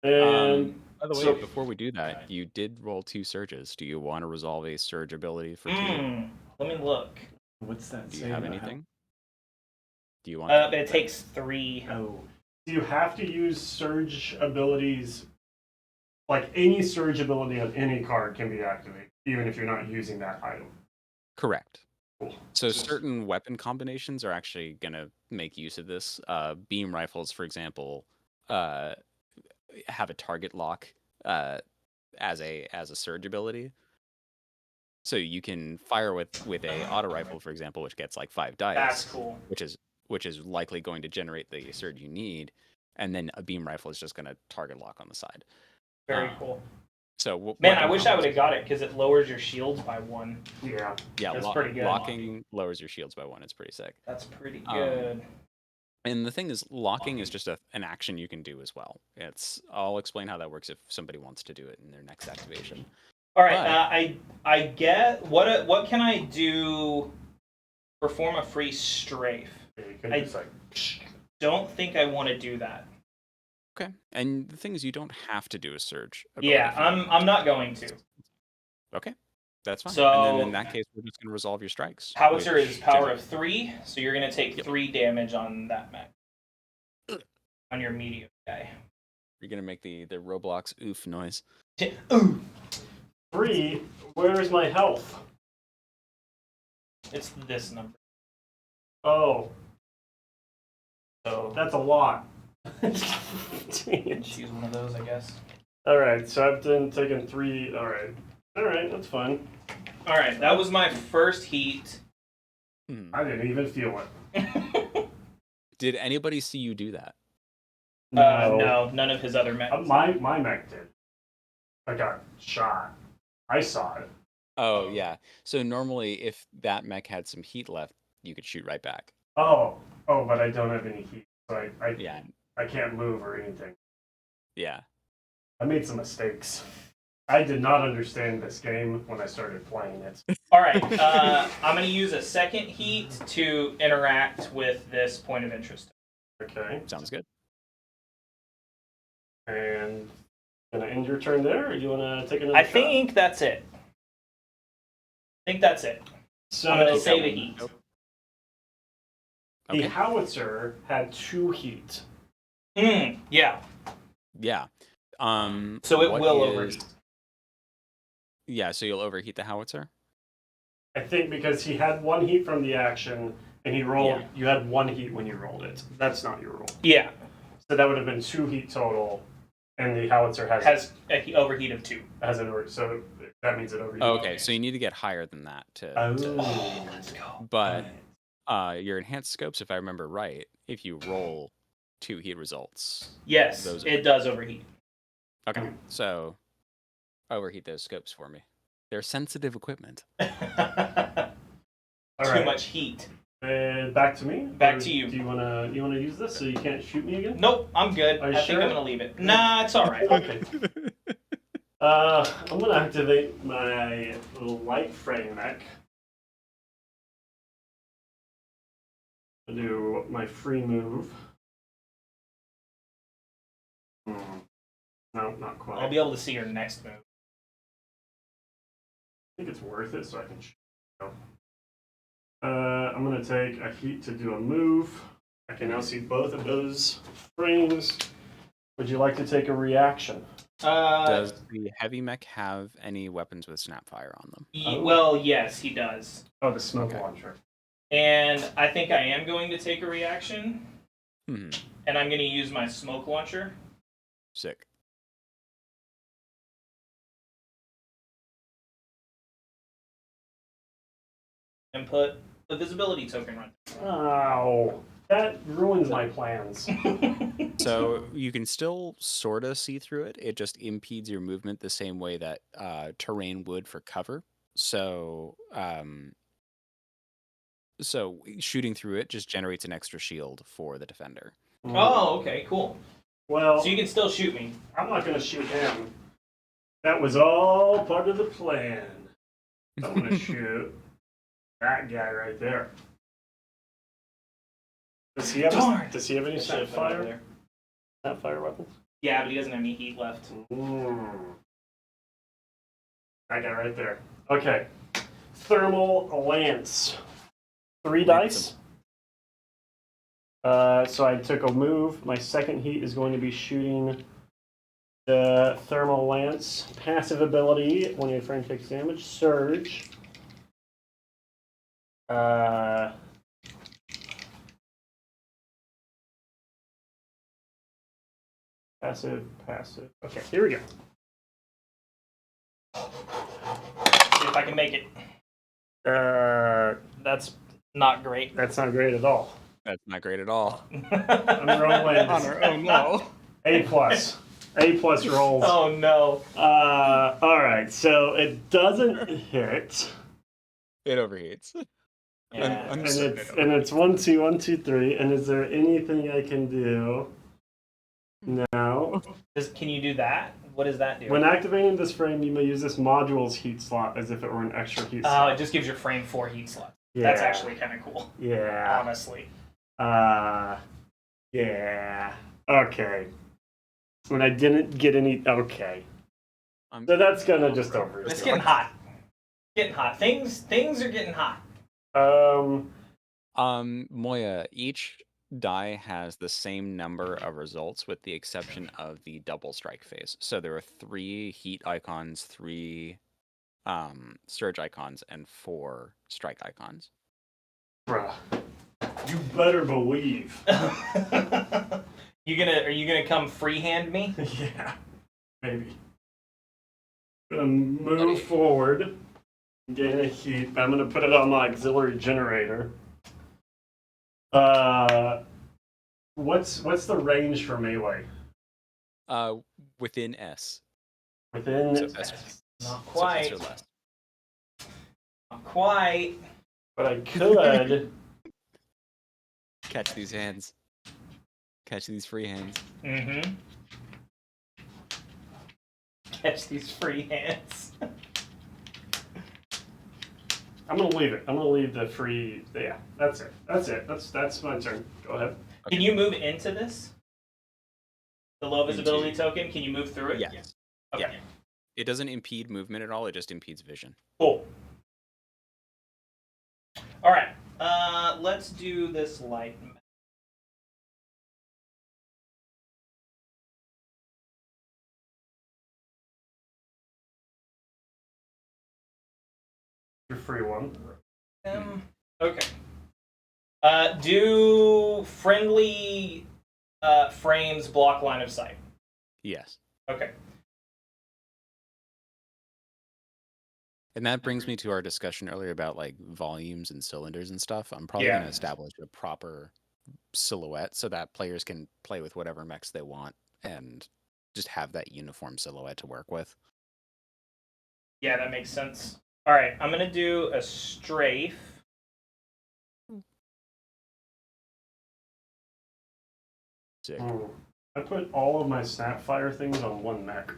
And
By the way,
so-
before we do that, you did roll 2 surges. Do you want to resolve a surge ability for 2?
Let me look.
what's that?
Do you
say
have
about
anything? Do you want?
It takes 3.
Oh. Do you have to use surge abilities? Like any surge ability on any card can be activated, even if you're not using that item.
Correct.
Cool.
So certain weapon combinations are actually going to make use of this. Beam rifles, for example, have a target lock as a surge ability. So you can fire with a auto rifle, for example, which gets like 5 dice.
That's cool.
Which is likely going to generate the surge you need, and then a beam rifle is just going to target lock on the side.
Very cool.
So
Man, I wish I would have got it because it lowers your shields by 1.
Yeah.
Yeah,
That's pretty good.
Locking lowers your shields by 1. It's pretty sick.
That's pretty
Um,
good.
And the thing is, locking is just an action you can do as well. I'll explain how that works if somebody wants to do it in their next activation.
All right.
But-
I get what can I do? Perform a free strafe.
You can
I-
just like,
Don't think I want to do that.
Okay. And the thing is, you don't have to do a surge. ability
Yeah,
if you don't
I'm
want
not going to.
Okay, that's fine.
So-
and then in that case, we're just going to resolve your strikes.
Howitzer
which
is power
gener-
of 3, so you're going to take
Yep.
3 damage on that mech. On your medium guy.
You're going to make the Roblox oof noise.
Ooh!
3, where's my health?
It's this number.
Oh,
So
that's a lot.
choose one of those, I guess.
Alright, so I've taken 3. Alright, that's fine.
All right, that was my first heat.
Hmm.
I didn't even feel it.
Did anybody see you do that?
No, none of his other mechs.
My mech did. I got shot. I saw it.
Oh, yeah. So normally, if that mech had some heat left, you could shoot right back.
Oh, but I don't have any heat, so
Yeah,
I can't move or anything.
yeah.
I made some mistakes. I did not understand this game when I started playing it.
All right, I'm going to use a second heat to interact with this point of interest.
Okay,
Sounds good.
and gonna end your turn there, or you wanna take another
I
shot?
think that's it.
So
I'm going to save a
one.
heat.
Nope.
the
Okay.
howitzer had 2 heat.
Yeah,
Yeah.
so it
what
will
is-
overheat.
Yeah, so you'll overheat the howitzer?
I think because he had 1 heat from the action, and he rolled.
Yeah.
You had 1 heat when you rolled it. That's not your roll.
Yeah,
So that would have been 2 heat total, and the howitzer
has an overheat of 2.
has an so that means it overheated.
Oh, okay, so you need to get higher than that to.
Oh,
Let's go.
But your enhanced scopes, if I remember right, if you roll 2 heat results.
Yes,
Those
it does overheat.
Okay, so overheat those scopes for me. They're sensitive equipment.
All
Too
right.
much heat.
Back to me.
Back
Or
to you.
Do you wanna use this so you can't shoot me again?
Nope, I'm good.
Are you
I think
sure?
I'm gonna leave it. Nah, it's all right.
Okay. I'm gonna activate my light frame mech. I'll do my free move. No, not quite.
I'll be able to see your next move.
I think it's worth it, so I can shoot. I'm gonna take a heat to do a move. I can now see both of those frames. Would you like to take a reaction?
Does the heavy mech have any weapons with snapfire on them?
Well, yes, he does.
Oh, the smoke
Okay.
launcher.
And I think I am going to take a reaction,
Hmm.
and I'm going to use my smoke launcher.
Sick.
And put the visibility token right
Ow. That ruins my plans.
there.
So you can still sort of see through it. It just impedes your movement the same way that terrain would for cover. So shooting through it just generates an extra shield for the defender.
Oh, okay, cool.
Well,
So you can still shoot me.
I'm not going to shoot him. That was all part of the plan. I'm going to shoot that guy right there. Does he have
Darn.
Does he have any
I should've put it over
snapfire?
there.
Snapfire weapons?
Yeah, but he doesn't have any heat left.
That guy right there. Okay. Thermal lance. 3
Lance
dice. So I took a move. My second heat is going to be shooting the thermal lance. Passive ability, when your friend takes damage. Surge. Passive. Okay, here we go.
See if I can make it. That's not great.
That's not great at all.
That's not great at all.
On your own way.
On our own no.
A plus. A plus rolls.
Oh no.
All right, so it doesn't hit.
It overheats.
Yeah.
And it's 1, 2, 1, 2, 3. And is there anything I can do? No.
Can you do that? What does that do?
When activating this frame, you may use this module's heat slot as if it were an extra heat
Oh,
slot.
it just gives your frame 4 heat slots.
Yeah.
That's actually kind of cool.
Yeah.
Honestly.
Yeah. Okay. When I didn't get any. Okay. So that's gonna just over.
It's getting hot. Getting hot. Things are getting hot.
Moya, each die has the same number of results with the exception of the double strike phase. So there are 3 heat icons, 3 surge icons, and 4 strike icons.
Bruh. You better believe.
Are you gonna come freehand me?
Yeah. Maybe. I'm gonna move forward. Gain a heat. I'm gonna put it on my auxiliary generator. What's the range for melee?
Within S.
Within
So
S.
Not
So
quite.
S or less.
Not quite.
But I could.
Catch these hands. Catch these free hands.
Mm-hmm. Catch these free hands.
I'm gonna leave it. I'm gonna leave the free. Yeah, that's it. That's my turn. Go ahead.
Okay.
Can you move into this? The low visibility token? Can you move through it?
Yes.
Okay.
Yeah. It doesn't impede movement at all. It just impedes vision.
Cool. All right. Let's do this light.
Your free one.
Okay. Do friendly frames block line of sight?
Yes.
Okay.
And that brings me to our discussion earlier about like volumes and cylinders and stuff. I'm probably
Yeah.
going to establish a proper silhouette so that players can play with whatever mechs they want and just have that uniform silhouette to work with.
Yeah, that makes sense. All right, I'm going to do a strafe.
Sick.
I put all of my Snapfire things on one mech.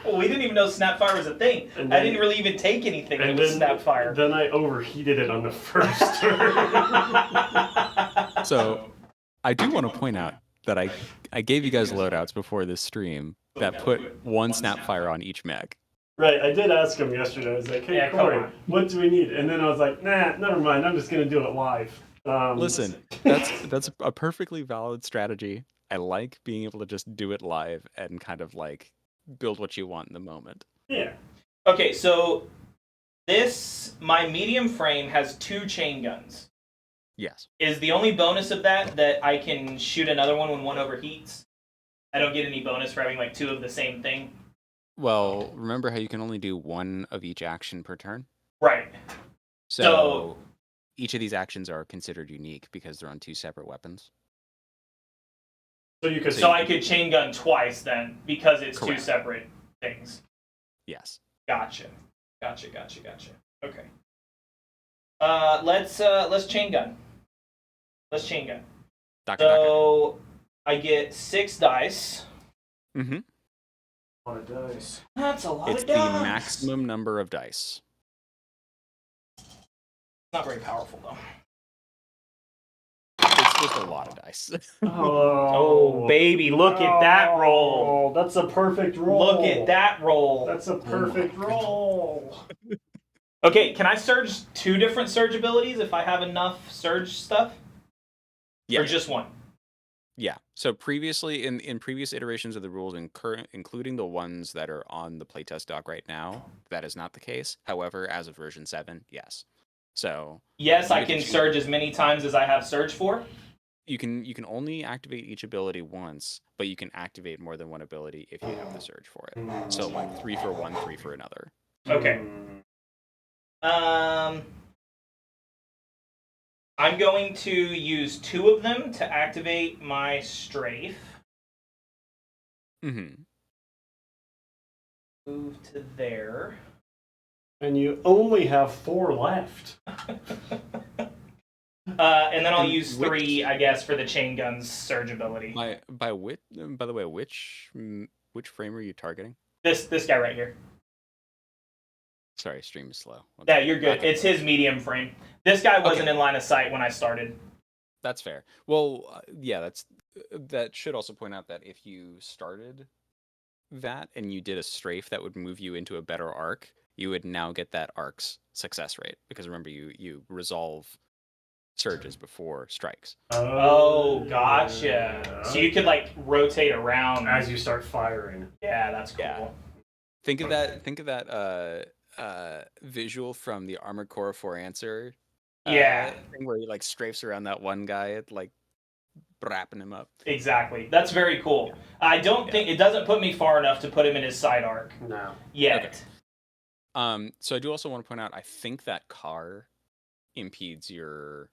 Well, we didn't even know Snapfire was a thing.
And
I
then-
didn't really even take anything that was Snapfire.
Then I overheated it on the first turn.
So I do want to point out that I gave you guys loadouts before this stream that put one Snapfire on each mech.
Right, I did ask him yesterday. I was like, hey,
Yeah, come
Corey,
on.
what do we need? And then I was like, nah, never mind. I'm just going to do it live.
Listen, that's a perfectly valid strategy. I like being able to just do it live and kind of like build what you want in the moment.
Yeah.
Okay, so my medium frame has 2 chain guns.
Yes.
Is the only bonus of that I can shoot another one when one overheats? I don't get any bonus for having like 2 of the same thing?
Well, remember how you can only do 1 of each action per turn?
Right.
So each of these actions are considered unique because they're on 2 separate weapons.
So
I could chain gun twice then because it's
Correct.
2 separate things.
Yes.
Gotcha. Okay. Let's chain gun.
Doctor.
So I get 6 dice.
Mm-hmm.
A lot of dice.
That's a lot
It's
of
the
dice.
maximum number of dice.
Not very powerful though.
It's just a lot of dice.
Oh, baby, look at that roll.
That's a perfect roll.
Look at that roll.
That's a perfect roll.
Okay, can I surge 2 different surge abilities if I have enough surge stuff?
Yeah.
Or just 1?
Yeah. So previously, in previous iterations of the rules, including the ones that are on the playtest doc right now, that is not the case. However, as of version 7, yes. So
Yes, I can surge as many times as I have surge for.
you can only activate each ability once, but you can activate more than one ability if you have the surge for it. So like 3 for one, 3 for another.
Okay. I'm going to use 2 of them to activate my strafe.
Mm-hmm.
Move to there.
And you only have 4 left.
And then I'll
And
use
which-
3, I guess, for the chain gun's surge ability.
By the way, which frame are you targeting?
This guy right here.
Sorry, stream is slow.
Yeah, you're good.
Okay.
It's his medium frame. This guy wasn't in line of sight when I started.
That's fair. Well, yeah, that should also point out that if you started that and you did a strafe that would move you into a better arc, you would now get that arc's success rate, because remember you resolve surges before strikes.
Oh, gotcha. So you could like rotate around
as you start firing.
Yeah, that's cool.
Yeah. Think of that visual from the Armored Core 4 answer.
Yeah.
Thing where he like strafes around that one guy, like wrapping him up.
Exactly. That's very cool. I don't think it doesn't put me far enough to put him in his side arc
No.
yet.
Okay. So I do also want to point out, I think that car impedes your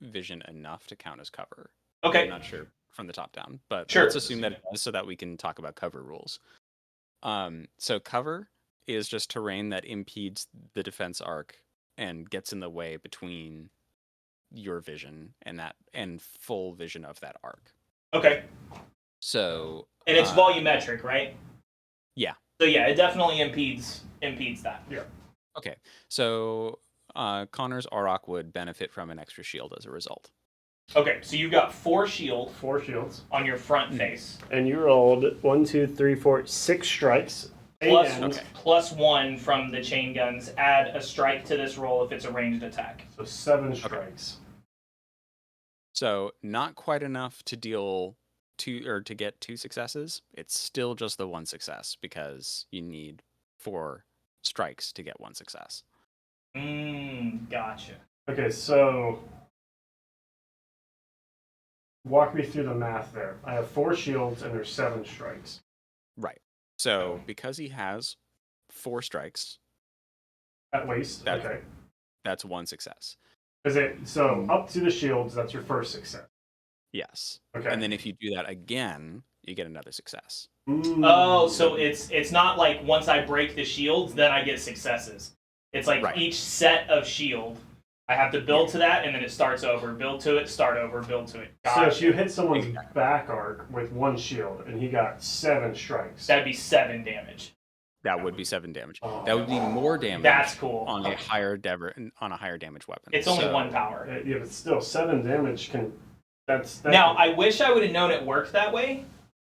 vision enough to count as cover.
Okay.
I'm not sure from the top down, but
Sure.
let's assume that it does so that we can talk about cover rules. So cover is just terrain that impedes the defense arc and gets in the way between your vision and full vision of that arc.
Okay.
So
And it's volumetric, right?
Yeah.
So yeah, it definitely impedes that.
Yeah.
Okay. So Connor's Auroch would benefit from an extra shield as a result.
Okay, so you've got 4 shield
4 shields.
on your front face.
And you rolled 1, 2, 3, 4, 6 strikes.
Plus 1 from the chain guns. Add a strike to this roll if it's a ranged attack.
So 7 strikes.
So not quite enough to deal to get 2 successes. It's still just the 1 success because you need 4 strikes to get 1 success.
Gotcha.
Okay, so walk me through the math there. I have 4 shields and there's 7 strikes.
Right. So because he has 4 strikes,
At least. Okay.
that's 1 success.
So up to the shields, that's your first success.
Yes.
Okay.
And then if you do that again, you get another success.
Oh, so it's not like once I break the shields, then I get successes. It's like
Right.
each set of shield, I have to build to that, and then it starts over. Build to it, start over, build to it.
So if you hit someone's back arc with 1 shield and he got 7 strikes.
That'd be 7 damage.
That would be 7 damage.
Oh.
That would be more damage.
That's cool.
On a higher damage weapon.
It's only
So-
1 power.
Yeah, but still, 7 damage can. That's
Now, I wish I would have known it worked that way.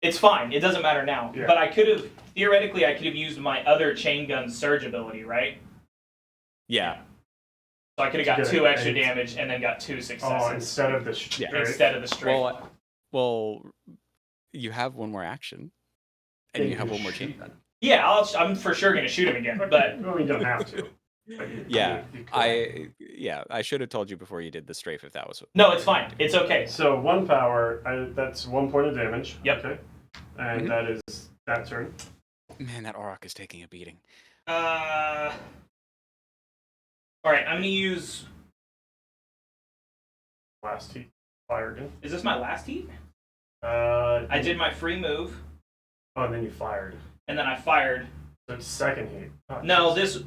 It's fine. It doesn't matter now.
Yeah.
But I could have, theoretically, I could have used my other chain gun surge ability, right?
Yeah.
So I could have got 2 extra damage and then got 2 successes.
Oh, instead of the
Instead of the straight.
Well, you have 1 more action, and you have 1 more chain gun.
Yeah, I'm for sure going to shoot him again, but...
Well, you don't have to.
Yeah, I should have told you before you did the strafe if that was.
No, it's fine. It's okay.
So 1 power, that's 1 point of damage.
Yep.
Okay. And that is that turn.
Man, that Auroch is taking a beating.
Alright, I'm going to use...
Last heat. Fire again.
Is this my last heat?
I
I did my free move,
Oh, and then you fired.
and then I fired.
So it's second heat. Oh,
No,
jeez.
this...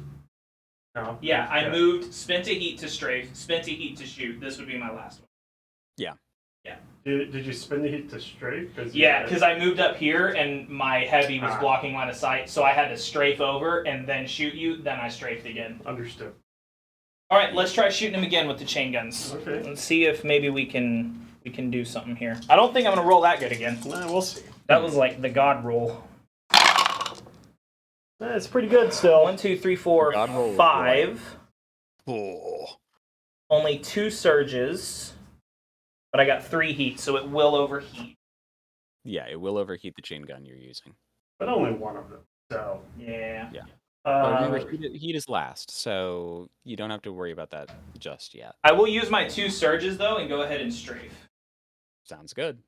No.
Yeah, I moved, spent a heat to strafe, spent a heat to shoot. This would be my last one.
Did you spin the heat to strafe?
Yeah, because I moved up here, and my heavy was
Ah.
blocking line of sight, so I had to strafe over and then shoot you, then I strafed again.
Understood.
Alright, let's try shooting him again with the chain guns.
Okay.
Let's see if maybe we can do something here. I don't think I'm gonna roll that good again.
Nah, we'll see.
That was like the god roll.
It's pretty good still.
1, 2, 3, 4,
God roll was
5.
Oh.
Only 2 surges, but I got 3 heat, so it will overheat.
Yeah, it will overheat the chain gun you're using.
But only 1 of them. So.
Yeah.
But remember, heat is last, so you don't have to worry about that just yet.
I will use my 2 surges though and go ahead and strafe.
Sounds good.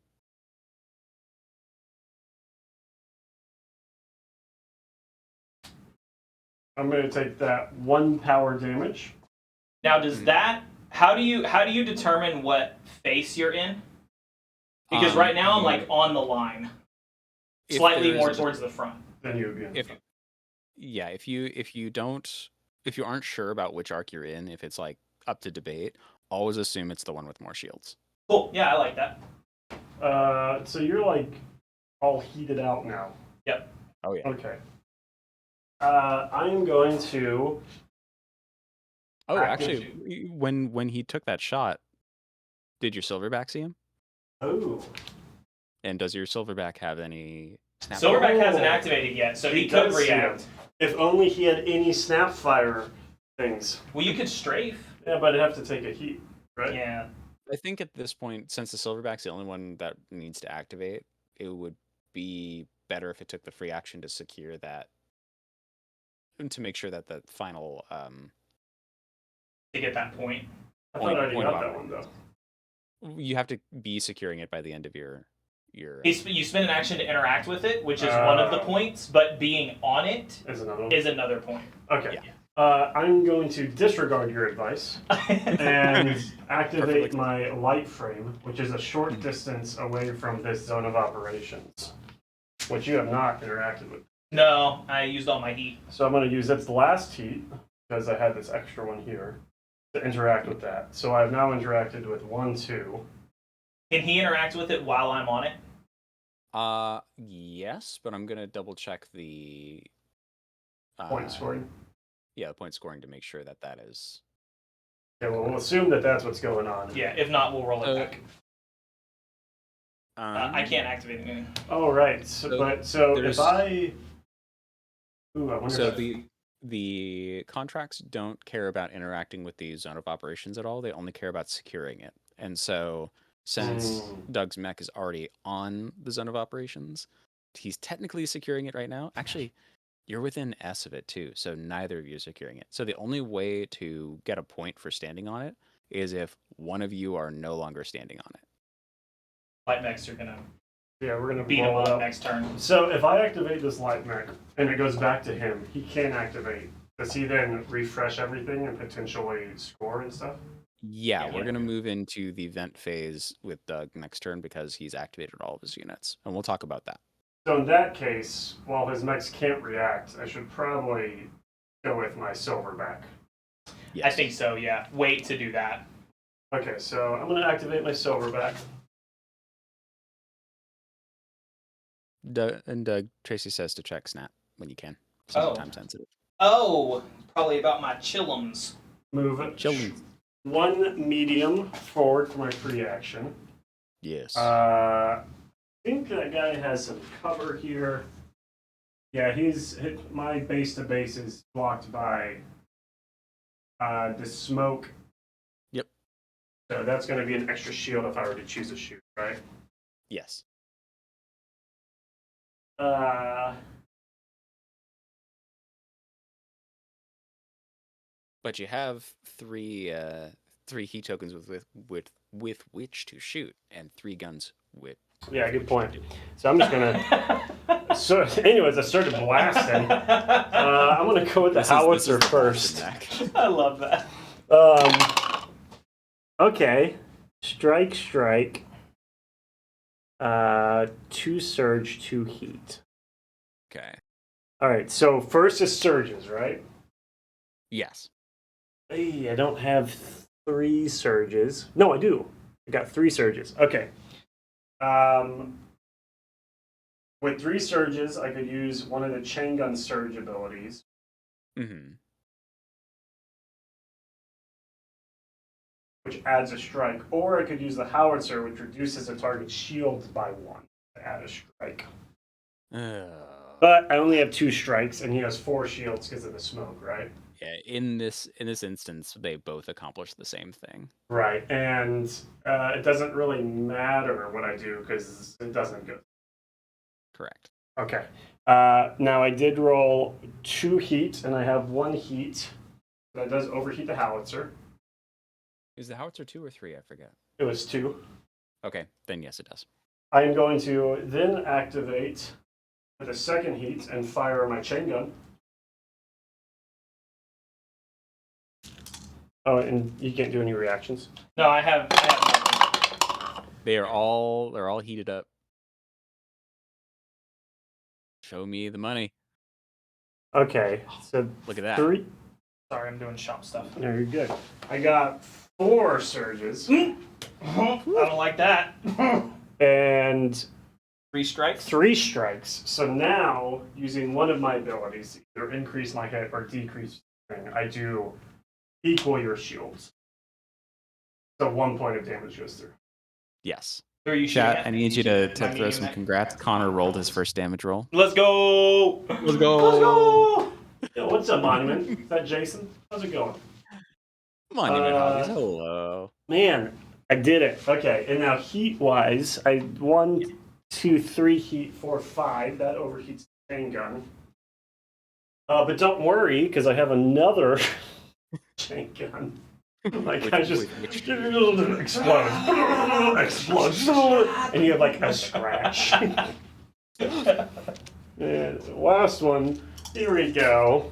I'm going to take that 1 power damage.
Now, does that? How do you determine what face you're in? Because right now I'm like on the line,
if
slightly
there
more
is a-
towards the front.
Then you would be in
If Yeah, if you aren't sure about which arc you're in, if it's like up to debate, always assume it's the one with more shields.
Cool. Yeah, I like that.
So you're like all heated out now.
Yep.
Oh yeah.
Okay. I am going to.
Oh,
active-
actually, when he took that shot, did your silverback see him?
Oh.
And does your silverback have any snap?
Silverback hasn't
Oh.
activated yet, so he could
does see
react.
him. If only he had any snap fire things.
Well, you could strafe.
Yeah, but I'd have to take a heat, right?
Yeah.
I think at this point, since the silverback's the only one that needs to activate, it would be better if it took the free action to secure that, and to make sure that the final
To get that point.
I thought I already
point
got
of
that one though.
you have to be securing it by the end of your
You spend an action to interact with it, which is one of the points, but being on it
Is another one.
is another point.
Okay.
Yeah.
I'm going to disregard your advice and activate
Perfectly.
my light frame, which is a short distance away from this zone of operations, which you have not interacted with.
No, I used all my heat.
So I'm going to use its last heat, because I had this extra one here, to interact with that. So I've now interacted with 1, 2.
Can he interact with it while I'm on it?
Yes, but I'm gonna double check the
Point scoring.
Yeah, the point scoring to make sure that that is.
Okay, well, we'll assume that that's what's going on.
Yeah, if not, we'll roll it back. I
Um,
can't activate it.
Oh, right. So
there's-
if I... Ooh, I wonder
So
if
the contracts don't care about interacting with the zone of operations at all. They only care about securing it. And so since Doug's mech is already on the zone of operations, he's technically securing it right now. Actually, you're within S of it too, so neither of you are securing it. So the only way to get a point for standing on it is if one of you are no longer standing on it.
Light mechs are gonna
yeah, we're going to
beat him
blow it
up
up.
next turn.
So if I activate this light mech and it goes back to him, he can activate. Does he then refresh everything and potentially score and stuff?
Yeah,
Yeah.
we're going to move into the event phase with Doug next turn because he's activated all of his units. And we'll talk about that.
So in that case, while his mechs can't react, I should probably go with my silverback.
Yes.
I think so, yeah. Wait to do that.
Okay, so I'm going to activate my silverback.
Doug, Tracy says to check snap when you can. It's not
Oh.
time sensitive.
Oh, probably about my chillums.
Move it.
Children.
1 medium forward for my free action.
Yes.
I think that guy has some cover here. Yeah, my base to base is blocked by the smoke.
Yep.
So that's going to be an extra shield if I were to choose to shoot, right?
Yes. But you have three heat tokens with which to shoot, and 3 guns with.
Yeah, good point. So I'm just gonna. So, anyways, I started blasting. I'm gonna go with the howitzer first.
I love that.
Okay. Strike. 2 surge, 2 heat.
Okay.
All right. So first is surges, right?
Yes.
Hey, I don't have 3 surges. No, I do. I got 3 surges. Okay. With 3 surges, I could use one of the chain gun surge abilities.
Mm-hmm.
Which adds a strike, or I could use the howitzer, which reduces a target's shields by 1 to add a strike. But I only have 2 strikes, and he has 4 shields because of the smoke, right?
Yeah. In this instance, they both accomplish the same thing.
Right, and it doesn't really matter what I do because it doesn't go.
Correct.
Okay. Now I did roll 2 heat, and I have 1 heat. That does overheat the howitzer.
Is the howitzer 2 or 3? I forget.
It was 2.
Okay, then yes, it does.
I am going to then activate with a 2nd heat and fire my chain gun. Oh, and you can't do any reactions.
No, I have nothing.
They're all heated up. Show me the money.
Okay, so
Look at that.
3.
Sorry, I'm doing shop stuff.
No, you're good. I got 4 surges
I don't like that.
and
3 strikes.
3 strikes. So now, using one of my abilities, either increase my hit or decrease thing, I do equal your shields. So 1 point of damage goes through.
Yes.
Who are you shooting
Chat,
at?
I need you to
My
throw
medium
some
mech?
congrats. Connor rolled his first damage roll.
Let's go!
Let's go.
Let's go!
Yo, what's up, Monument? Is that Jason? How's it going?
Monument Hobbies, hello.
Man, I did it. Okay, and now heat-wise, I 1, 2, 3 heat, 4, 5. That overheats the chain gun. But don't worry, because I have another chain gun. Like, I just explode, explode, and you have like a scratch. And last one. Here we go.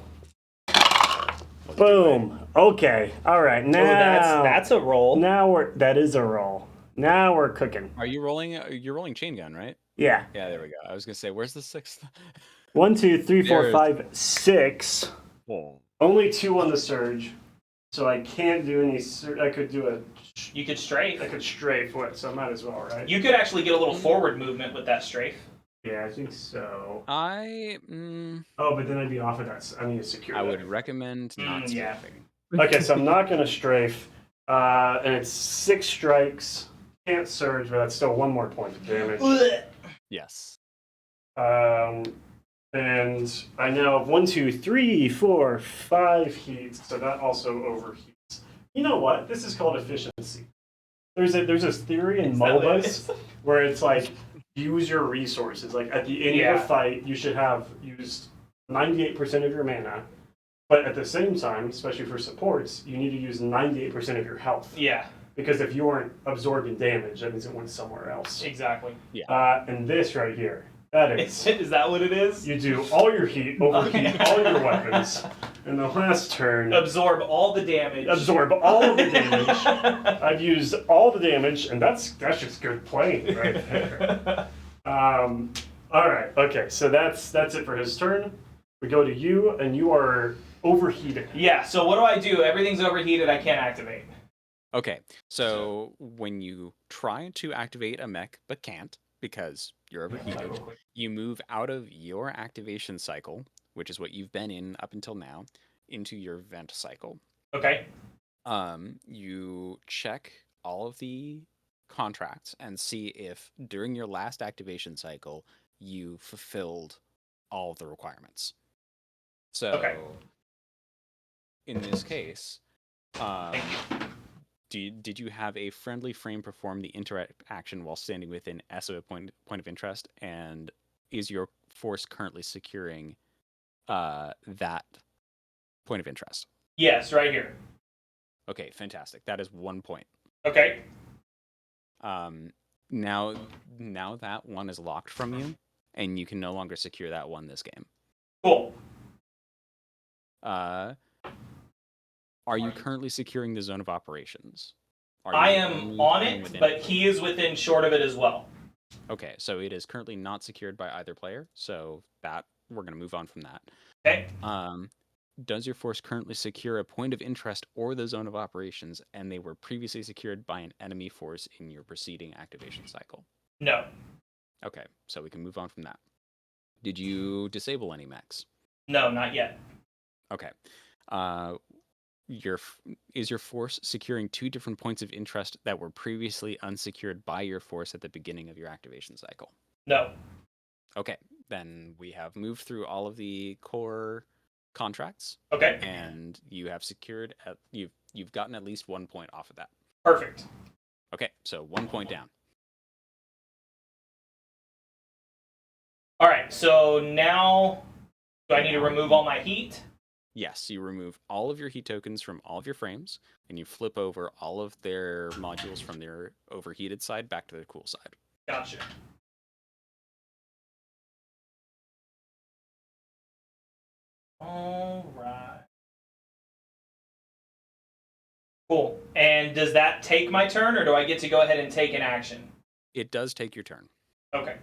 Boom. Okay. All right. Now
that's a roll.
Now that is a roll. Now we're cooking.
Are you rolling? You're rolling chain gun, right?
Yeah.
Yeah, there we go. I was gonna say, where's the 6th?
1, 2, 3, 4,
There's-
5, 6.
Whoa.
Only 2 on the surge, so I can't do any. I could do a.
You could strafe.
I could strafe it, so I might as well, right?
You could actually get a little forward movement with that strafe.
Yeah, I think so.
I
Oh, but then I'd be off of that. I need to secure.
I
that.
would recommend not
yeah.
strafing.
Okay, so I'm not gonna strafe, and it's 6 strikes. Can't surge, but that's still 1 more point of damage.
Yes.
And I now have 1, 2, 3, 4, 5 heats, so that also overheats. You know what? This is called efficiency. There's this theory in MOBAs where it's like use your resources. Like at the end of a fight, you should have used 98% of your mana, but at the same time, especially for supports, you need to use 98% of your health.
Yeah,
Because if you weren't absorbing damage, that means it went somewhere else.
exactly.
And this right here, that is.
Is that what it is?
You do all your heat, overheat all your weapons, and the last turn,
Absorb all the damage.
absorb all of the damage. I've used all the damage, and that's just good playing right there. All right, okay, so that's it for his turn. We go to you, and you are overheated.
Yeah, so what do I do? Everything's overheated, I can't activate.
Okay, so when you try to activate a mech but can't because you're overheated, you move out of your activation cycle, which is what you've been in up until now, into your vent cycle.
Okay.
You check all of the contracts and see if during your last activation cycle you fulfilled all of the requirements. So
Okay.
in this case,
Thank you.
did you have a friendly frame perform the interaction while standing within S of a point of interest? And is your force currently securing that point of interest?
Yes, right here.
Okay, fantastic. That is 1 point.
Okay.
Now that one is locked from you, and you can no longer secure that one this game.
Cool.
Are you currently securing the zone of operations?
I am on it, but he is within short of it as well.
Okay, so it is currently not secured by either player, so that we're going to move on from that.
Okay.
Does your force currently secure a point of interest or the zone of operations, and they were previously secured by an enemy force in your preceding activation cycle?
No.
Okay, so we can move on from that. Did you disable any mechs?
No, not yet.
Okay. Is your force securing 2 different points of interest that were previously unsecured by your force at the beginning of your activation cycle?
No.
Okay, then we have moved through all of the core contracts,
Okay.
and you have secured you've gotten at least 1 point off of that.
Perfect.
Okay, so 1 point down.
All right, so now do I need to remove all my heat?
Yes, you remove all of your heat tokens from all of your frames, and you flip over all of their modules from their overheated side back to the cool side.
Gotcha. All right. Cool. And does that take my turn, or do I get to go ahead and take an action?
It does take your turn.
Okay.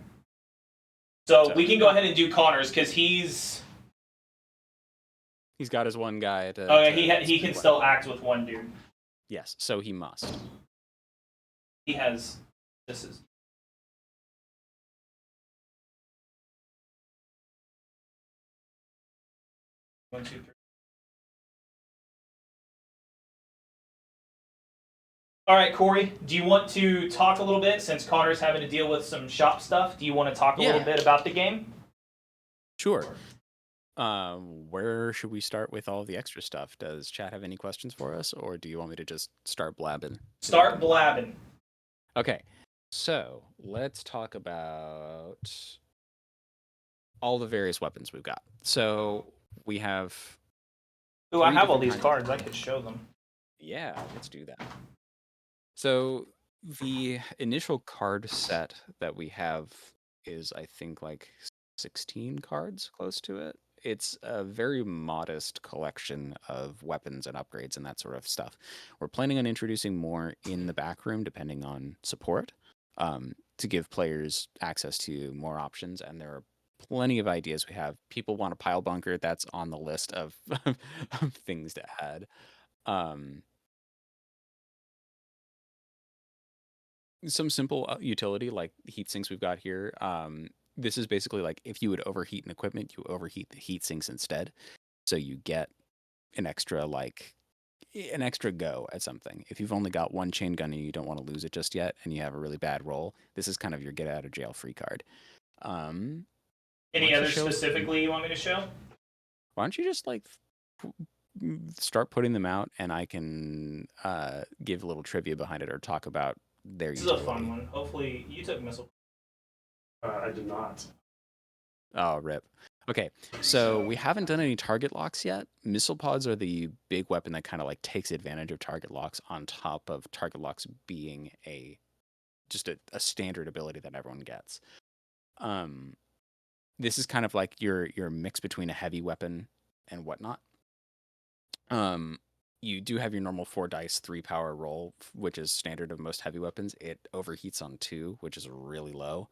So we can go ahead and do Connor's, because he's
He's got his one guy to.
Oh, yeah, he can still act with one dude.
Yes, so he must.
He has. This is. One, two, three. All right, Corey, do you want to talk a little bit since Connor's having to deal with some shop stuff? Do you want to talk a little bit about the game?
Sure. Where should we start with all the extra stuff? Does chat have any questions for us, or do you want me to just start blabbing?
Start blabbing.
Okay, so let's talk about all the various weapons we've got. So we have.
Ooh, I have all
different
these
kinds
cards. I could show them.
Yeah, let's do that. So the initial card set that we have is, I think, like 16 cards, close to it. It's a very modest collection of weapons and upgrades and that sort of stuff. We're planning on introducing more in the back room, depending on support, to give players access to more options. And there are plenty of ideas we have. People want a pile bunker. That's on the list of, of things to add. Some simple utility like heat sinks we've got here. This is basically like if you would overheat an equipment, you overheat the heat sinks instead. So you get an extra go at something. If you've only got one chain gun and you don't want to lose it just yet and you have a really bad roll, this is kind of your get out of jail free card.
Any others specifically you want me to show?
Why don't you just like start putting them out and I can give a little trivia behind it or talk about their utility.
This is a fun one. Hopefully you took missile.
I did not.
Oh, rip. Okay, so we haven't done any target locks yet. Missile pods are the big weapon that kind of like takes advantage of target locks on top of target locks being just a standard ability that everyone gets. This is kind of like your mix between a heavy weapon and whatnot. You do have your normal 4 dice, 3 power roll, which is standard of most heavy weapons. It overheats on 2, which is really low.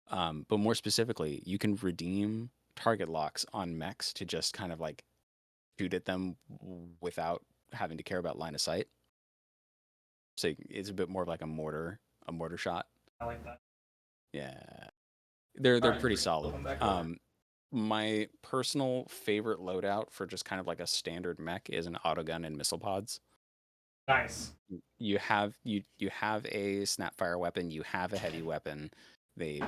But more specifically, you can redeem target locks on mechs to just kind of like shoot at them without having to care about line of sight. So it's a bit more of like a mortar shot.
I like that.
Yeah, they're pretty solid. My personal favorite loadout for just kind of like a standard mech is an autogun and missile pods.
Nice.
You have a snapfire weapon. You have a heavy weapon. They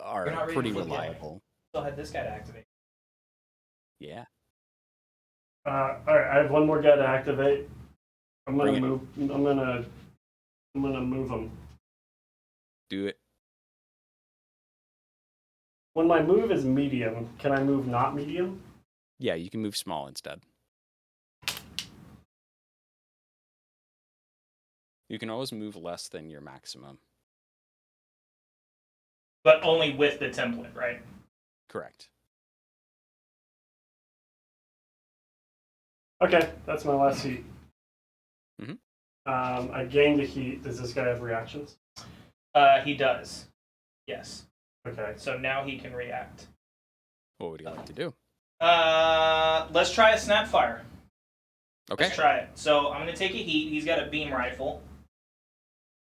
are pretty reliable.
Still had this guy to activate.
Yeah.
All right, I have one more guy to activate. I'm gonna move. I'm gonna move him.
Do it.
When my move is medium, can I move not medium?
Yeah, you can move small instead. You can always move less than your maximum.
But only with the template, right?
Correct.
Okay, that's my last heat.
Mm-hmm.
I gained a heat. Does this guy have reactions?
He does. Yes.
Okay.
So now he can react.
What would you like to do?
Let's try a snapfire.
Okay.
Let's try it. So I'm gonna take a heat. He's got a beam rifle.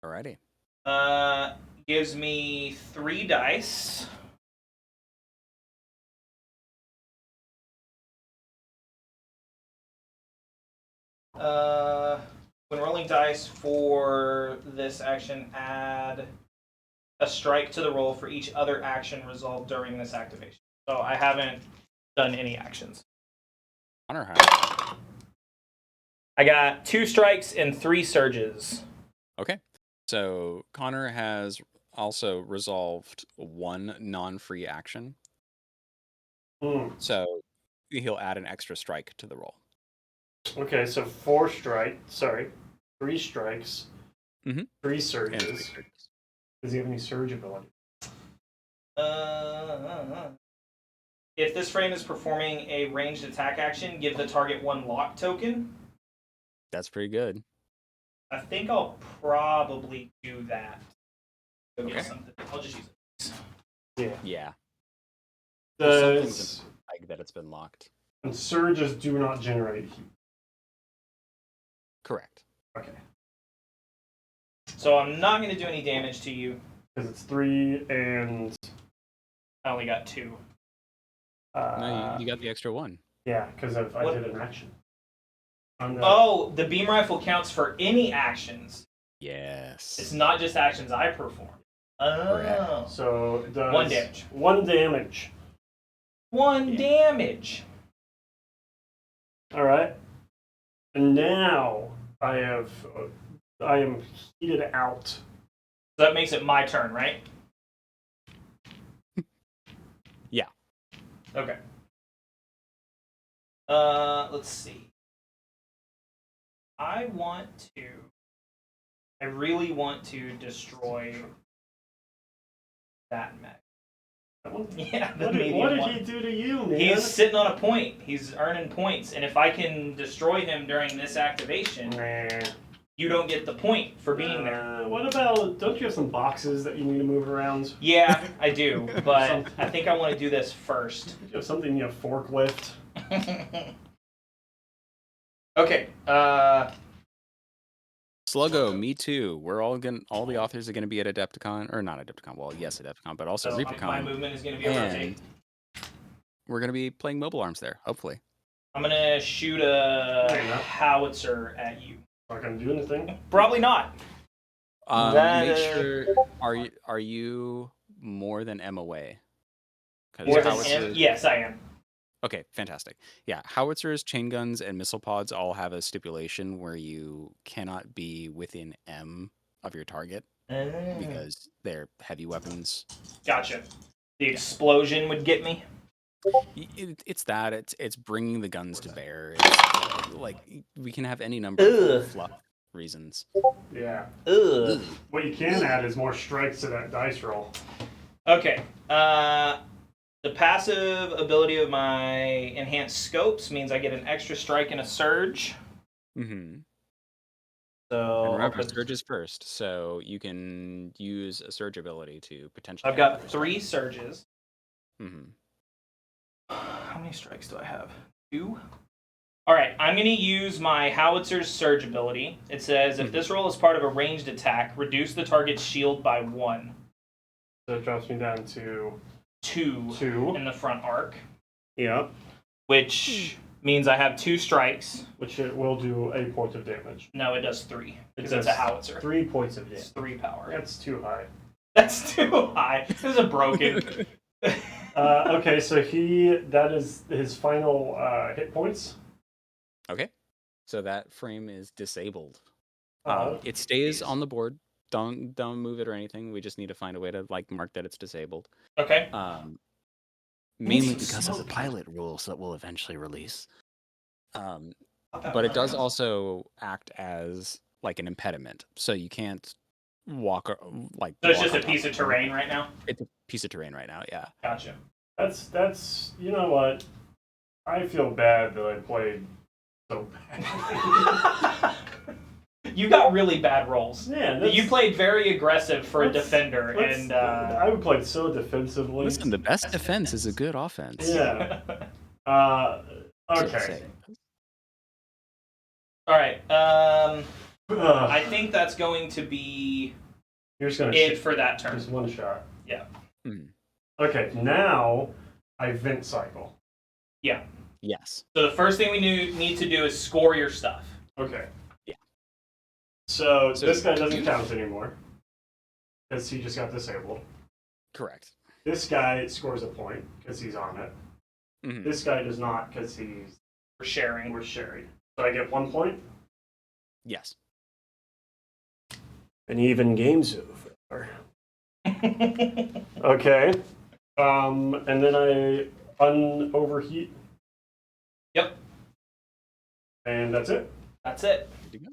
Alrighty.
Gives me 3 dice. When rolling dice for this action, add a strike to the roll for each other action resolved during this activation. So I haven't done any actions.
Connor has.
I got 2 strikes and 3 surges.
Okay. So Connor has also resolved 1 non-free action. So he'll add an extra strike to the roll.
Okay, so 3 strikes, 3 surges. Does he have any surge ability?
If this frame is performing a ranged attack action, give the target 1 lock token.
That's pretty good.
I think I'll probably do that. Go
Okay.
get something. I'll just use it.
Yeah.
Yeah.
Does
like that it's been locked.
And surges do not generate heat.
Correct.
Okay.
So I'm not going to do any damage to you.
Because it's 3 and...
I only got 2.
No, you got the extra 1.
Yeah, because I did an action.
Oh, the beam rifle counts for any actions.
Yes.
It's not just actions I perform. Oh.
Correct.
So it does
1 damage.
1 damage.
1 damage.
All right. And now I am heated out.
So that makes it my turn, right?
Yeah.
Okay. Let's see. I really want to destroy that mech. Yeah, the medium
What did
one.
he do to you, man?
He's sitting on a point. He's earning points, and if I can destroy him during this activation,
Nah.
you don't get the point for being there.
What about, don't you have some boxes that you need to move around?
Yeah, I do, but I think I want to do this first.
Do you have something, forklift?
Okay,
Sluggo, me too. We're all the authors are gonna be at Adepticon, or not Adepticon. Well, yes, Adepticon, but also
so
ReaperCon.
my movement is going to be a rotate.
We're gonna be playing mobile arms there, hopefully.
I'm going to shoot a howitzer at you.
Not gonna do anything?
Probably not.
Make sure. Are you more than M away?
More than M? Yes, I am.
Okay, fantastic. Yeah, howitzers, chain guns, and missile pods all have a stipulation where you cannot be within M of your target because they're heavy weapons.
Gotcha. The explosion would get me.
It's that. It's bringing the guns to bear. It's like we can have any number of fluff reasons.
Yeah.
Ugh.
What you can add is more strikes to that dice roll.
Okay. The passive ability of my enhanced scopes means I get an extra strike and a surge.
Mm-hmm.
So
And remember, surge is first, so you can use a surge ability to potentially.
I've got 3 surges.
Mm-hmm.
How many strikes do I have? 2? All right, I'm going to use my howitzer's surge ability. It says, if this roll is part of a ranged attack, reduce the target's shield by 1.
So it drops me down to
2 in the front arc.
Yep.
Which means I have 2 strikes.
Which it will do a point of damage.
No, it does 3. Because
It
it's a
does
howitzer.
3 points of
It's
damage.
3 power.
That's too high.
That's too high. This is a broken.
Okay, so that is his final hit points.
Okay, so that frame is disabled.
Oh.
It stays on the board. Don't move it or anything. We just need to find a way to mark that it's disabled.
Okay.
Mainly because of the pilot rules that we'll eventually release. But it does also act as like an impediment, so you can't walk like.
So it's
walk
just a
on
piece
top
of terrain right now?
It's a piece of terrain right now. Yeah.
Gotcha.
That's you know what? I feel bad that I played so bad.
You got really bad rolls.
Yeah,
you played very aggressive for a defender, and
I played so defensively.
Listen, the best defense is a good offense.
Yeah. Okay.
All right. I think that's going to be
You're just gonna
it for that turn.
Just one shot.
Yeah.
Okay, now I vent cycle.
Yeah.
Yes.
So the first thing we need to do is score your stuff.
Okay.
Yeah.
So this guy doesn't count anymore because he just got disabled.
Correct.
This guy scores a point because he's on it.
Mm-hmm.
This guy does not because
We're sharing.
we're sharing. So I get 1 point.
Yes.
An even game's over. Okay. And then I unoverheat.
Yep.
And that's it.
That's it.
Good to go.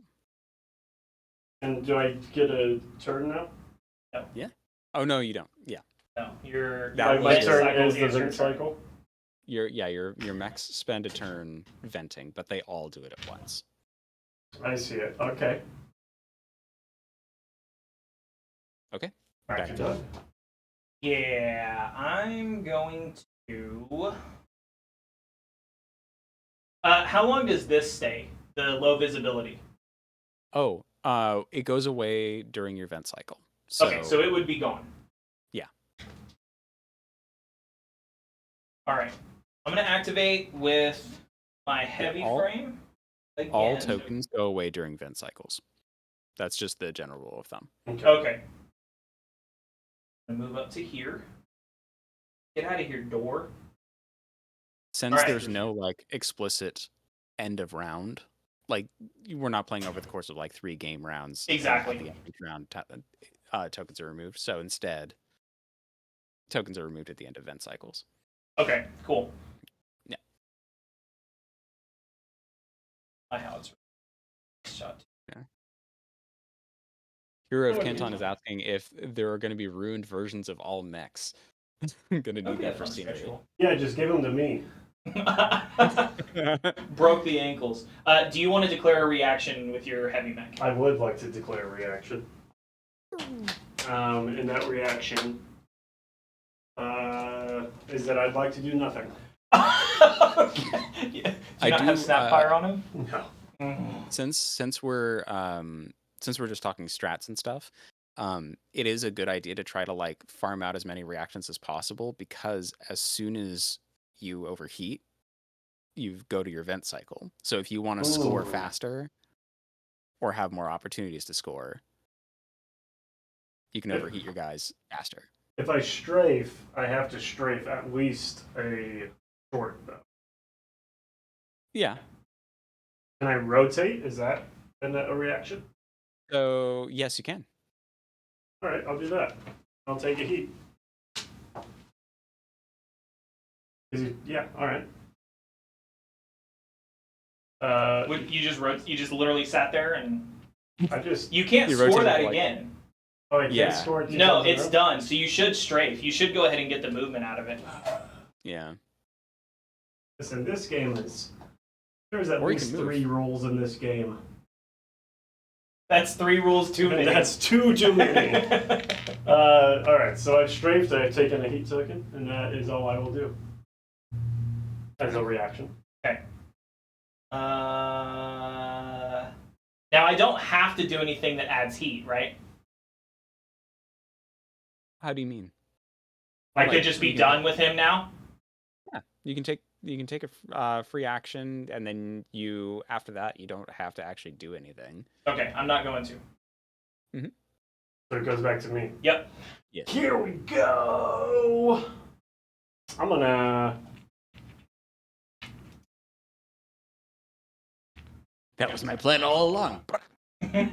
And do I get a turn now?
No.
Yeah. Oh no, you don't. Yeah.
No. Your
My
vent
turn
cycle
is the
your
vent
turn.
cycle.
Your mechs spend a turn venting, but they all do it at once.
I see it. Okay.
Okay.
Back to Doug.
Yeah, I'm going to How long does this stay? The low visibility.
Oh, it goes away during your vent cycle. So,
Okay, so it would be gone.
Yeah.
All right. I'm going to activate with my heavy frame. Again.
All tokens go away during vent cycles. That's just the general rule of thumb.
Okay. I'm going to move up to here. Get out of here, door.
Since there's no like explicit end of round, like we're not playing over the course of like 3 game rounds.
Exactly.
At the end of each round, tokens are removed. So instead, tokens are removed at the end of vent cycles.
Okay, cool.
Yeah.
My howitzer shot.
Yeah. Hero of Canton is asking if there are going to be ruined versions of all mechs. I'm going to need that for scenery.
Yeah, just give them to me.
Broke the ankles. Do you want to declare a reaction with your heavy mech?
I would like to declare a reaction. And that reaction is that I'd like to do nothing.
Okay. Yeah. Do you not have Snapfire on him?
No.
Mm-hmm.
Since we're just talking strats and stuff, it is a good idea to try to like farm out as many reactions as possible, because as soon as you overheat, you go to your vent cycle. So if you want to score faster or have more opportunities to score, you can overheat your guys faster.
If I strafe, I have to strafe at least a short though.
Yeah.
Can I rotate? Is that a reaction?
So yes, you can.
All right, I'll do that. I'll take a heat. Yeah, all right.
You just literally sat there and you can't
You
score
rotated
that
like-
again.
Oh, I can't
Yeah.
score it.
No, it's done. So you should strafe. You should go ahead and get the movement out of it.
Yeah.
Listen, this game there's at
Or you
least
can move.
3 rules in this game.
That's 3 rules too many.
That's 2 too many. All right, so I've strafed. I've taken a heat token, and that is all I will do. As a reaction.
Okay. Now I don't have to do anything that adds heat, right?
How do you mean?
I
Like,
could just be
you can-
done with him now?
Yeah, you can take a free action, and then after that you don't have to actually do anything.
Okay, I'm not going to.
So it goes back to me.
Yep.
Yes.
Here we go. I'm gonna.
That was my plan all along.
I'm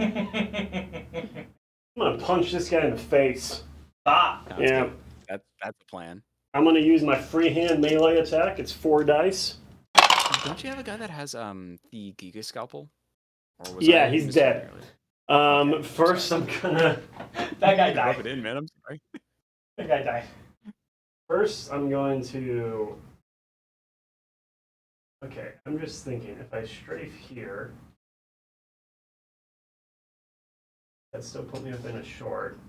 gonna punch this guy in the face.
Stop.
Sounds
Yeah.
good. That's the plan.
I'm gonna use my free hand melee attack. It's 4 dice.
Don't you have a guy that has the Giga Scalpel? Or
Yeah,
I
he's
mistaken
dead.
earlier?
First I'm gonna.
That guy
Rub
died.
it in, man. I'm sorry.
That guy died.
First I'm going to. Okay, I'm just thinking if I strafe here, that still put me within a short.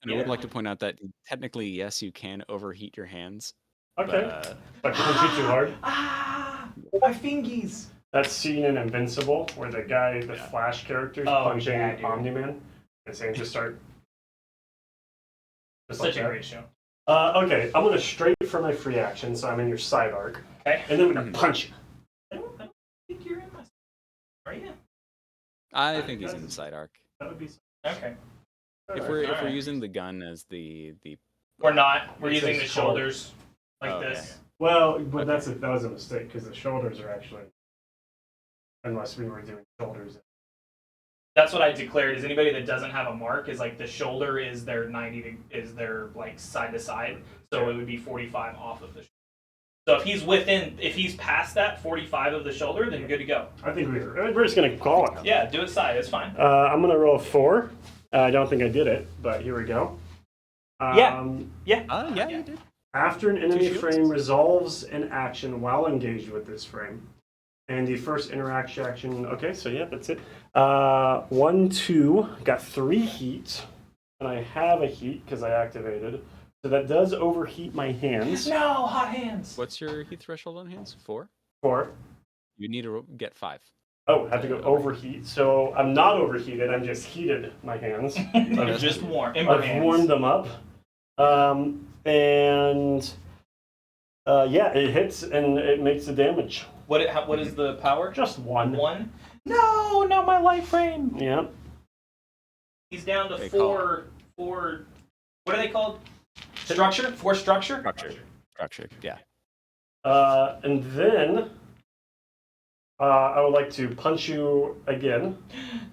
And I would like to point out that technically, yes, you can overheat your hands.
Okay.
But,
If I punch you too hard.
My fingies.
That's seen in Invincible, where the Flash character's punching
yeah, dude.
Omni-Man, and saying just start. Just
Such
like
a
that.
great show.
Okay, I'm gonna strafe for my free action, so I'm in your side arc,
Okay.
and then I'm gonna punch you.
I don't think you're in my. Are you?
I think he's in the side arc.
That would be.
Okay.
If we're
Alright.
using the gun as the
We're not. We're
It
using
says
the shoulders like
Oh,
this.
Well, but that was a mistake because the shoulders are actually, unless we were doing shoulders.
That's what I declared. Is anybody that doesn't have a mark is like the shoulder is their 90 is their like side to side, so it would be 45 off of the. So if he's past that 45 of the shoulder, then good to go.
I think we're just gonna call it.
Yeah, do it side. It's fine.
I'm gonna roll a 4. I don't think I did it, but here we go.
Yeah,
yeah, you did.
After an enemy
shields?
frame resolves an action while engaged with this frame, and the first interaction action. Okay, so yeah, that's it. 1, 2, got 3 heat, and I have a heat because I activated. So that does overheat my hands.
No, hot hands.
What's your heat threshold on hands? 4?
4.
You need to get 5.
Oh, I have to go overheat. So I'm not overheated. I'm just heated my hands.
They're just warm.
I've warmed them up. And yeah, it hits and it makes the damage.
What is the power?
Just 1.
1? No, not my life frame.
Yeah.
He's down to 4. What are they called? Structure? 4 structure?
Structure, yeah.
And then I would like to punch you again.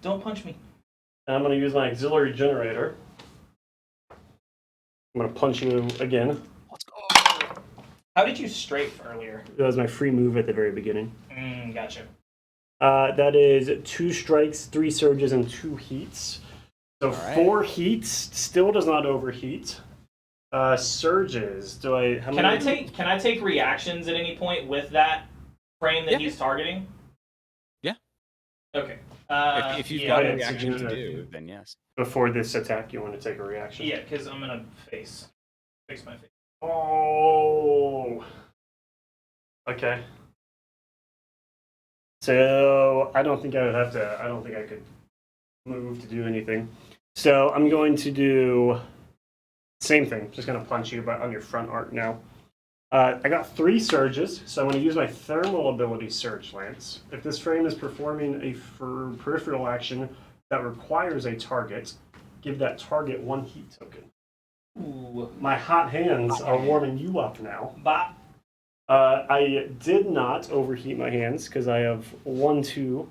Don't punch me.
And I'm going to use my auxiliary generator. I'm going to punch you again.
Let's go. How did you strafe earlier?
That was my free move at the very beginning.
Gotcha.
That is 2 strikes, 3 surges, and 2 heats. So
right.
4 heats still does not overheat. Surges. Do I?
Can I take reactions at any point with that frame that he's targeting?
Yeah.
Okay.
If you've got a reaction to do, then yes.
Before this attack, you want to take a reaction?
Yeah, because I'm gonna fix my face.
Oh. Okay. So I don't think I would have to. I don't think I could move to do anything. So I'm going to do same thing. Just gonna punch you, but on your front arc now. I got 3 surges, so I'm going to use my thermal ability, Surge Lance. If this frame is performing a peripheral action that requires a target, give that target 1 heat token.
Ooh.
My hot hands are warming you up now.
Bop.
I did not overheat my hands because I have 1, 2,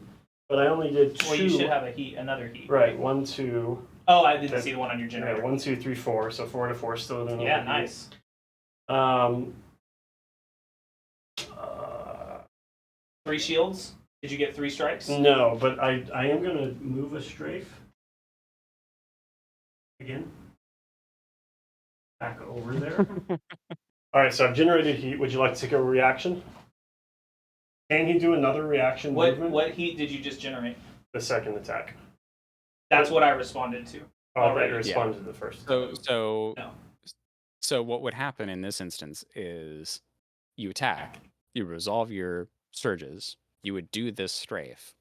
but I only did 2.
Well, you should have another heat.
Right, 1, 2.
Oh, I didn't see the one on your generator.
Yeah, 1, 2, 3, 4. So 4 to 4 still doing.
Yeah, nice. 3 shields? Did you get 3 strikes?
No, but I am going to move a strafe. Again. Back over there. Alright, so I've generated heat. Would you like to take a reaction? Can he do another reaction movement?
What heat did you just generate?
The second attack.
That's what I responded to.
Oh,
Already.
I responded to the first.
So
No.
what would happen in this instance is you attack, you resolve your surges, you would do this strafe,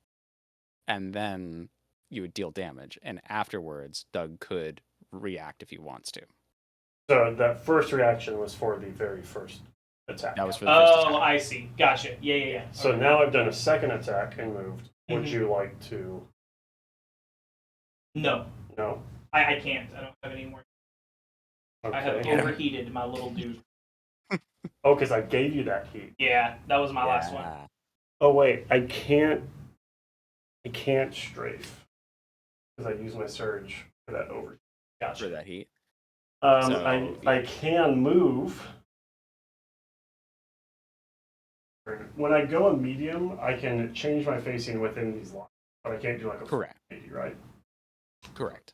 and then you would deal damage. And afterwards, Doug could react if he wants to.
So that first reaction was for the very first attack.
That was for the first attack.
Oh, I see. Gotcha. Yeah.
So
Okay.
now I've done a second attack and moved. Would you like to?
No.
No?
I can't. I don't have any more.
Okay.
I have overheated my little dude.
Oh, because I gave you that heat.
Yeah, that was my last one.
Yeah.
Oh wait, I can't strafe because I use my surge for that over.
For that heat.
I can move. When I go a medium, I can change my facing within these lines, but I can't do like a
Correct.
80, right?
Correct.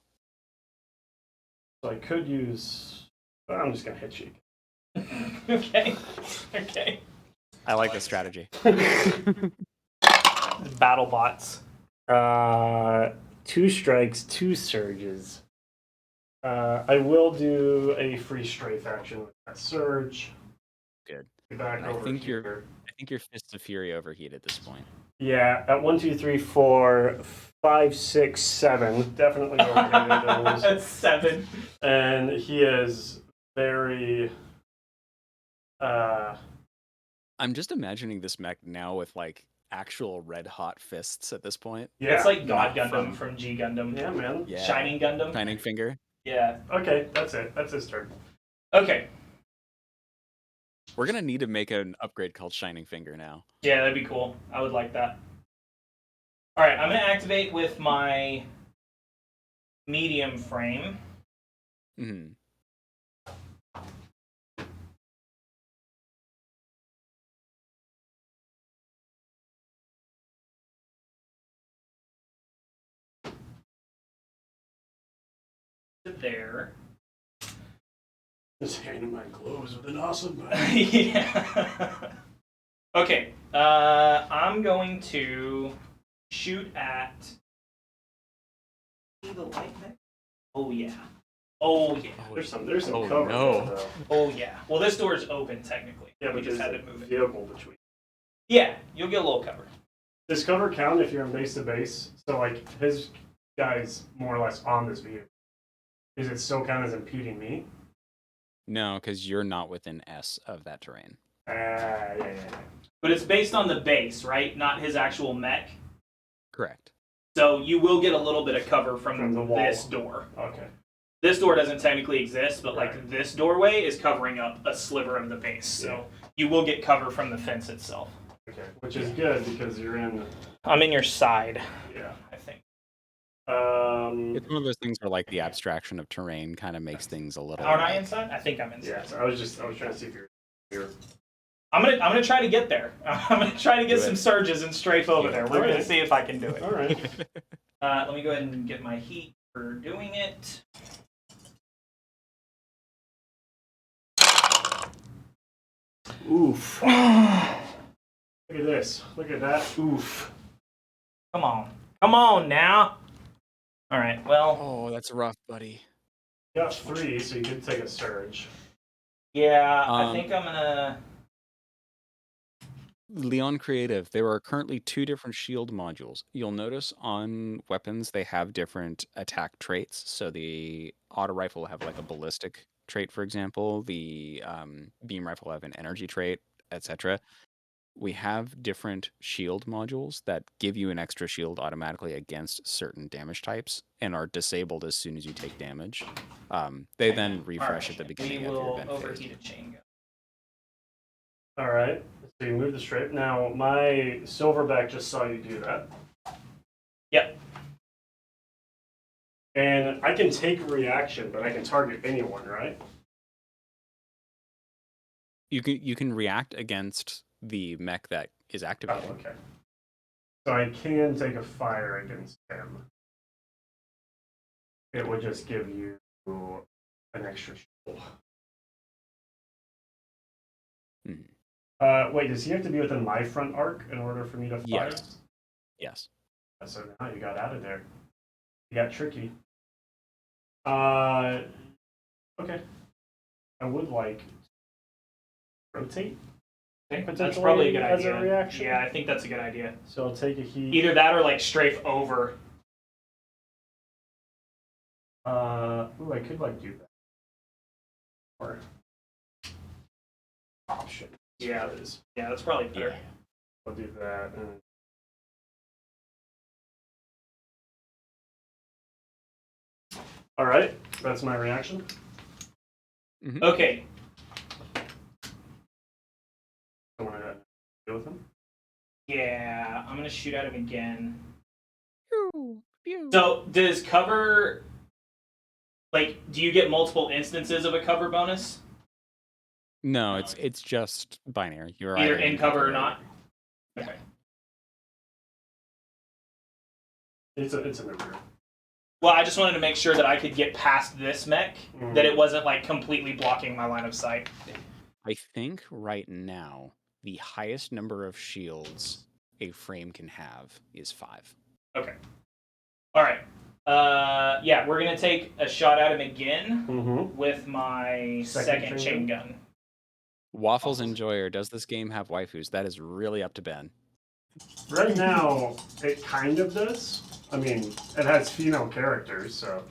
So I could use. I'm just gonna hit you.
Okay.
I like this strategy.
Battle bots.
2 strikes, 2 surges. I will do a free strafe action with that surge.
Good.
Back
I
over
think
here.
your Fists of Fury overheat at this point.
Yeah, at 1, 2, 3, 4, 5, 6, 7. Definitely overheated those.
7.
And he is very.
I'm just imagining this mech now with like actual red hot fists at this point.
Yeah.
It's like God Gundam from G Gundam.
Yeah, man.
Yeah.
Shining Gundam.
Shining Finger.
Yeah.
Okay, that's it. That's his turn.
Okay.
We're gonna need to make an upgrade called Shining Finger now.
Yeah, that'd be cool. I would like that. All right, I'm gonna activate with my medium frame.
Mm-hmm.
There.
Just handing my gloves with an awesome.
Yeah. Okay. I'm going to shoot at. See the light mech? Oh yeah. Oh yeah.
There's some
Oh,
cover
no.
there, though.
Oh yeah. Well, this door is open technically.
Yeah,
we
but
just
there's
had
a
to move it.
vehicle between.
Yeah, you'll get a little cover.
Does cover count if you're in base to base? So like his guy's more or less on this view. Is it still count as impeding me?
No, because you're not within S of that terrain.
Yeah.
But it's based on the base, right? Not his actual mech.
Correct.
So you will get a little bit of cover from
the wall.
this door.
Okay.
This door doesn't technically exist, but like
Right.
this doorway is covering up a sliver of the base. So you will get cover from the fence itself.
Okay. Which is good because you're in.
I'm in your side,
Yeah.
I think.
It's one of those things where like the abstraction of terrain kind of makes things a little.
Aren't I inside? I think I'm inside.
Yeah. So I was trying to see if you're here.
I'm gonna try to get there. I'm gonna try to get
Do
some
it.
surges and strafe over there. We're
Alright.
gonna see if I can do it.
All right.
Let me go ahead and get my heat for doing it. Oof.
Look at this. Look at that.
Oof. Come on now. All right. Well,
Oh, that's rough, buddy.
You got 3, so you could take a surge.
yeah. I think I'm gonna.
Leon Creative, there are currently 2 different shield modules. You'll notice on weapons they have different attack traits. So the auto rifle will have like a ballistic trait, for example. The beam rifle will have an energy trait, etc. We have different shield modules that give you an extra shield automatically against certain damage types and are disabled as soon as you take damage. They then refresh at the beginning of your
We will
event phase.
overheat a chain gun.
All right. So you move the strafe. Now, my silverback just saw you do that.
Yep.
And I can take a reaction, but I can target anyone, right?
You can react against the mech that is
Oh,
activated.
okay. So I can take a fire against him. It would just give you an extra shield.
Mhm.
Wait, does he have to be within my front arc in order for me to fire?
Yes. Yes.
So now you got out of there. You got tricky. Okay. I would like rotate.
That's
Potentially
probably a good
as
idea.
a reaction.
Yeah, I think that's a good idea.
So I'll take a heat.
Either that or like strafe over.
Ooh, I could like do that. Or option.
Yeah,
it is.
Yeah, that's probably better.
Yeah.
I'll do that. All right, that's my reaction.
Okay.
I want to deal with him.
Yeah, I'm gonna shoot at him again. So does cover, like, do you get multiple instances of a cover bonus?
No, it's just binary. You're
Either in cover or not?
Yeah.
Okay.
It's a number.
Well, I just wanted to make sure that I could get past this mech,
Mm.
that it wasn't like completely blocking my line of sight.
I think right now the highest number of shields a frame can have is 5.
Okay. All right. Yeah, we're gonna take a shot at him again
Mm-hmm.
with my second chain gun.
Waffles Enjoyer, does this game have waifus? That is really up to Ben.
Right now, it kind of does. I mean, it has female characters, so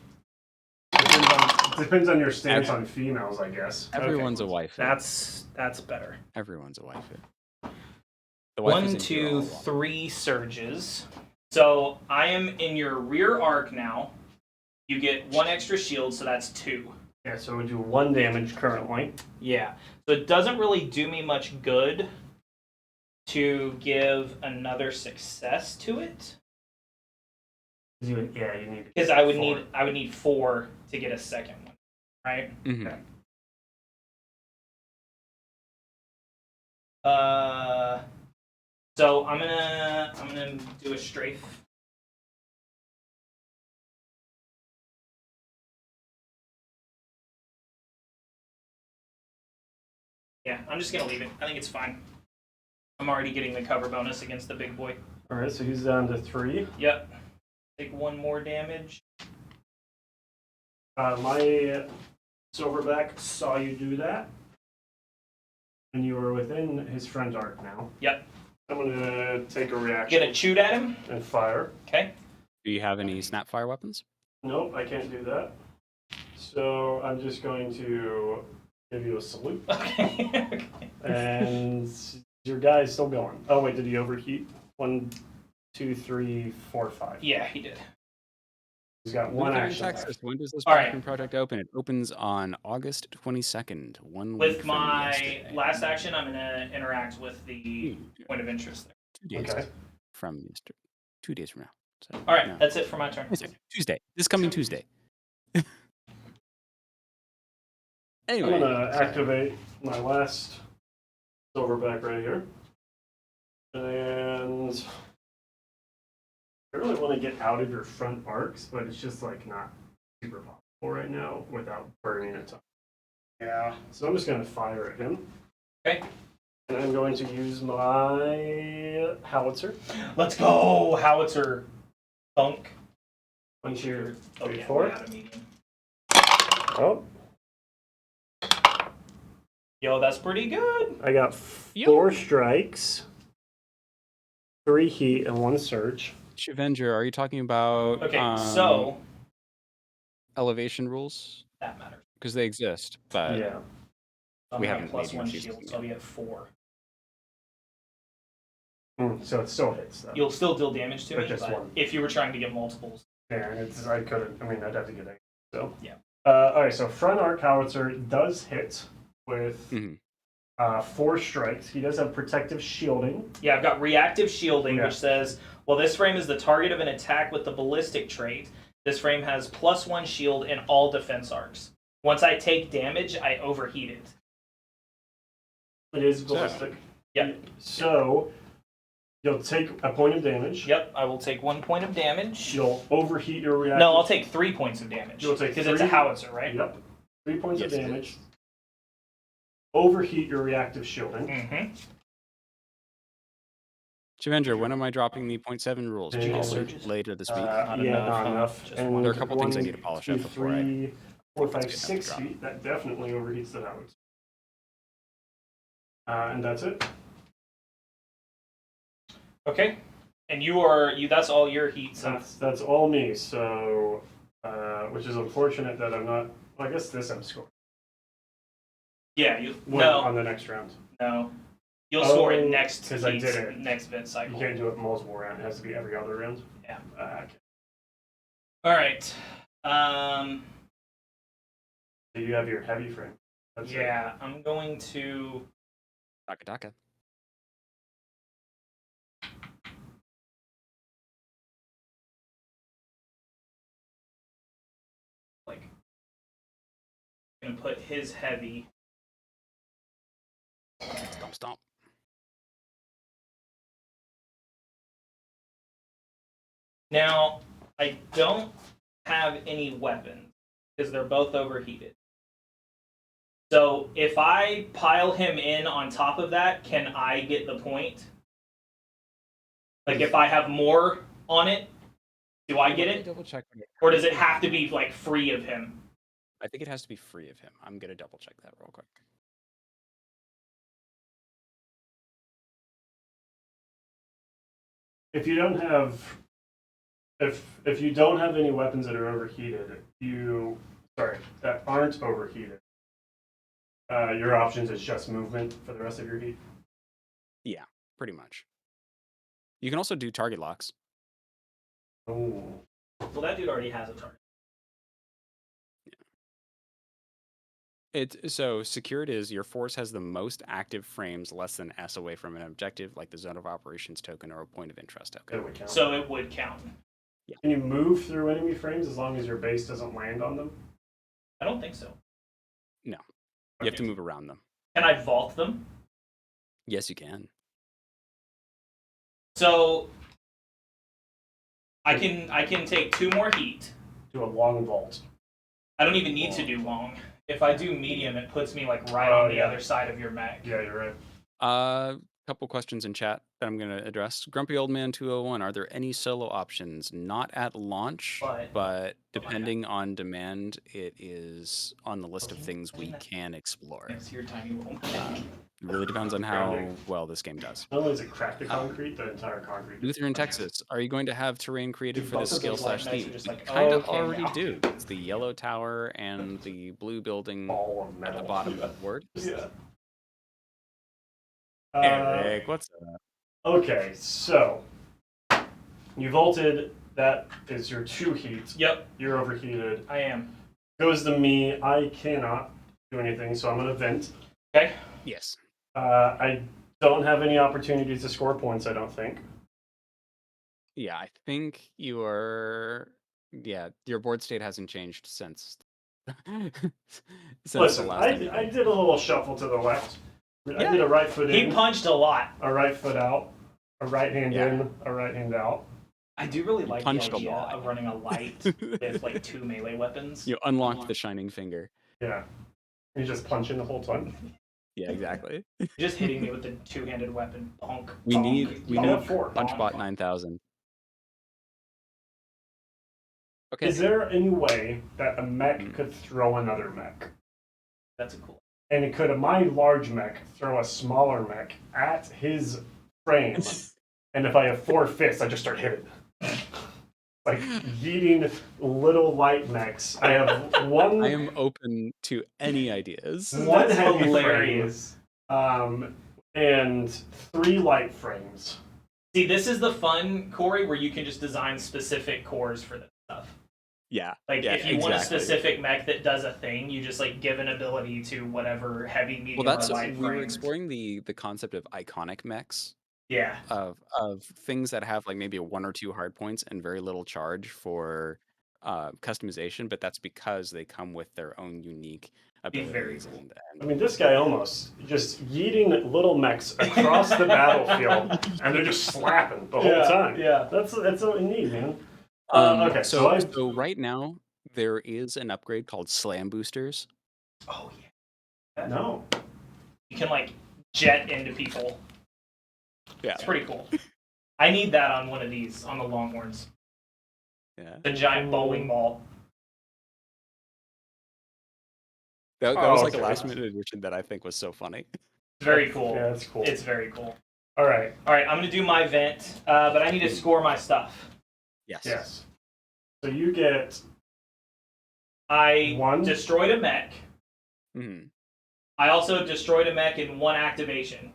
depends on your stance on females, I guess.
Everyone's a waifu.
That's better.
Everyone's a waifu. The waifus
1,
in here
2,
are all
3 surges. So I am in your rear arc now. You get 1 extra shield, so that's 2.
Yeah, so we do 1 damage currently.
Yeah. So it doesn't really do me much good to give another success to it,
You need.
because I would need 4 to get a second one, right?
Mhm.
Okay.
So I'm gonna do a strafe. Yeah, I'm just gonna leave it. I think it's fine. I'm already getting the cover bonus against the big boy.
All right, so he's down to 3.
Yep. Take 1 more damage.
My silverback saw you do that, and you were within his front arc now.
Yep.
I'm gonna take a reaction
Gonna shoot at him.
and fire.
Okay.
Do you have any snapfire weapons?
Nope, I can't do that. So I'm just going to give you a salute.
Okay.
And your guy's still going. Oh wait, did he overheat? 1, 2, 3, 4, 5.
Yeah, he did.
He's got one
Lutheran,
action
Texas.
left.
When does this
All right.
Blueprint project open? It opens on August 22nd. 1 week
With
from
my
yesterday.
last action, I'm gonna interact with the point of interest there.
2 days
Okay.
from yesterday. 2 days from now. So,
All right,
no.
that's it for my turn.
Tuesday. This coming Tuesday. Anyway.
I'm gonna activate my last silverback right here. And I really want to get out of your front arcs, but it's just like not super possible right now without burning a ton. Yeah. So I'm just gonna fire at him.
Okay.
And I'm going to use my howitzer.
Let's go, howitzer. Thunk.
1, 2,
Oh
3,
yeah,
4.
we're out of medium.
Oh,
Yo, that's pretty good.
I got 4 strikes, 3 heat, and 1 surge.
Avenger, are you talking about
Okay, so
elevation rules?
that matters.
Because they exist, but
Yeah.
I'm
we
at
haven't
plus
made
1
use of
shield,
them
so I'll be at 4.
So it still hits though.
You'll still deal damage to
But
me,
just
but
one.
if you were trying to get multiples.
Yeah, I couldn't. I mean, I'd have to get it. So
Yeah.
All right. So front arc howitzer does hit with
Mhm.
4 strikes. He does have protective shielding.
Yeah, I've got reactive shielding,
Yeah.
which says, well, this frame is the target of an attack with the ballistic trait. This frame has plus 1 shield in all defense arcs. Once I take damage, I overheat it.
It is ballistic.
Yep.
So you'll take a point of damage.
Yep, I will take 1 point of damage.
You'll overheat your reactive.
No, I'll take 3 points of damage.
You'll take
because it's a
3?
howitzer, right?
Yep. 3 points
Yes,
of
it
damage. Overheat your reactive shielding.
Mm-hmm.
Avenger, when am I dropping the 0.7 rules?
And
Probably
surges?
later this week.
Not
Yeah,
enough,
not
huh?
enough.
Just
And
one.
There are a couple things I
1,
need to polish
2,
up before I
3, 4,
think
5,
that's good enough
6
to drop.
feet. That definitely overheats the howitzer. And that's it.
Okay. And that's all your heat, so.
That's all me. So, which is unfortunate that I'm not. Well, I guess this I'm scoring.
Yeah, you.
On
No,
the next round.
no. You'll score it
Oh,
next
'cause I
heat,
did it.
next vent
You
cycle.
can't do it multiple rounds. It has to be every other round.
Yeah.
Okay.
All right.
So you have your heavy frame. That's it.
Yeah, I'm going to.
Taka taka.
Gonna put his heavy.
Stomp stomp.
Now, I don't have any weapons because they're both overheated. So if I pile him in on top of that, can I get the point? Like if I have more on it, do I get it?
Double check.
Or does it have to be like free of him?
I think it has to be free of him. I'm gonna double check that real quick.
If you don't have, if you don't have any weapons that are overheated, that aren't overheated, your options is just movement for the rest of your heat.
Yeah, pretty much. You can also do target locks.
Oh.
Well, that dude already has a target.
So secured is your force has the most active frames less than S away from an objective, like the zone of operations token or a point of interest token.
It would count.
So it would count.
Can you move through enemy frames as long as your base doesn't land on them?
I don't think so.
No, you have to move around them.
Can I vault them?
Yes, you can.
So I can take 2 more heat.
Do a long vault.
I don't even need to do long. If I do medium, it puts me like right
Oh,
on the
yeah.
other side of your mech.
Yeah, you're right.
Couple questions in chat that I'm going to address. Grumpy Old Man 201, are there any solo options? Not at launch, but depending on demand, it is on the list of things we can explore.
Next to your tiny little
It really depends on how
Grounding.
well this game does.
Not only does it crack the concrete, the entire concrete.
Lutheran, Texas, are you going to have terrain created
Dude,
for this
both of
scale
those light
slash
mechs
theme?
are just
We
like,
kind of
okay
already
now.
do. It's the yellow tower and the blue building
Ball of
at
metal.
the bottom of the board.
Yeah.
Eric, what's up?
Okay, so you vaulted. That is your 2 heat.
Yep,
You're overheated.
I am.
Goes to me. I cannot do anything, so I'm gonna vent.
Okay.
Yes.
I don't have any opportunities to score points. I don't think.
Yeah, I think you are. Yeah, your board state hasn't changed since. since
Listen,
the last time you
I
played.
did a little shuffle to the left. I
Yeah.
did a right foot
He
in,
punched a lot.
a right foot out, a right hand
Yeah.
in, a right hand out.
I do really like the
punched a
idea
lot.
of running a light with like 2 melee weapons.
You unlocked the shining finger.
Yeah. He's just punching the whole time.
Yeah, exactly.
You're just hitting me with the 2-handed weapon. Bonk.
We
bonk,
need
You have
bonk,
4.
Punchbot
bonk.
9000. Okay.
Is there any way that a mech could throw another mech?
That's a cool.
And could my large mech throw a smaller mech at his frame? And if I have 4 fists, I just start hitting. Like yeeting little light mechs. I have one.
I am open to any ideas.
One
That's
heavy
hilarious.
And 3 light frames.
See, this is the fun, Corey, where you can just design specific cores for this stuff.
Yeah.
Like,
yeah,
if you want a
exactly.
specific mech that does a thing, you just, like, give an ability to whatever heavy, medium,
Well, that's
or light
we were
frames.
exploring the concept of iconic mechs.
Yeah.
Of things that have like maybe a 1 or 2 hard points and very little charge for customization, but that's because they come with their own unique
Be very
abilities.
cool.
I mean, this guy almost just yeeting little mechs across the battlefield, and they're just slapping the whole time.
Yeah.
That's what we need, man. Okay,
so right now there is an upgrade called Slam Boosters.
Oh, yeah.
No.
You can, like, jet into people.
Yeah.
It's pretty cool. I need that on one of these, on the Longhorns.
Yeah.
The giant bowling ball.
That was like
okay.
a last minute addition that I think was so funny.
It's very cool.
Yeah, that's cool.
It's very cool.
All right.
All right, I'm going to do my vent, but I need to score my stuff.
Yes.
Yes. So you get
I
1.
destroyed a mech.
Mhm.
I also destroyed a mech in 1 activation.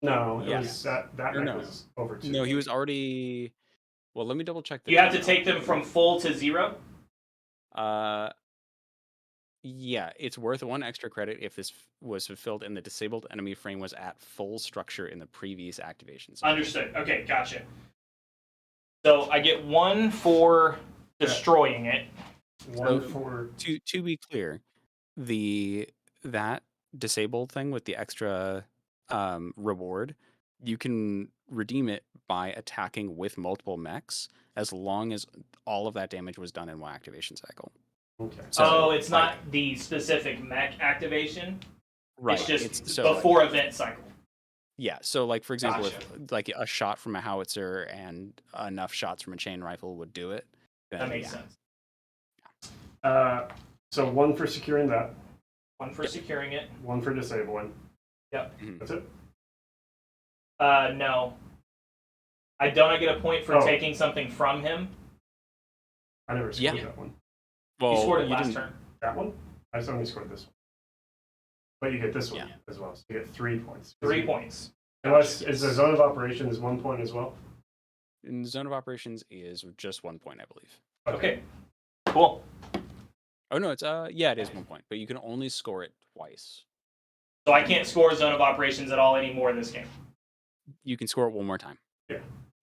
No, it
Yeah.
was that
No,
mech
no.
was over 2.
No, he was already. Well, let me double check.
You have to take them from full to 0.
Yeah, it's worth 1 extra credit if this was fulfilled and the disabled enemy frame was at full structure in the previous activation. cycle.
Understood. Okay, gotcha. So I get 1 for destroying it.
1
So-
for.
To be clear, that disabled thing with the extra reward, you can redeem it by attacking with multiple mechs as long as all of that damage was done in 1 activation cycle.
Okay.
So it's
like-
not the specific mech activation.
Right.
It's just
so,
before event cycle.
yeah. So like for example,
Gotcha.
if like a shot from a howitzer and enough shots from a chain rifle would do it.
That
then
makes
yeah.
sense.
So 1 for securing that,
1 for securing it.
1 for disabling.
Yep.
Mhm.
That's it.
No. I get a point for
Oh.
taking something from him.
I never scored
Yeah.
that one.
Well,
You scored it
you
last
didn't-
turn.
That one? I just only scored this one. But you get this one
Yeah.
as well. So you get 3 points.
3 points.
Unless is the zone of operations 1 point as well?
In the zone of operations is just 1 point, I believe.
Okay. Cool.
Oh no, it's yeah, it is 1 point, but you can only score it twice.
So I can't score zone of operations at all anymore in this game.
You can score it 1 more time.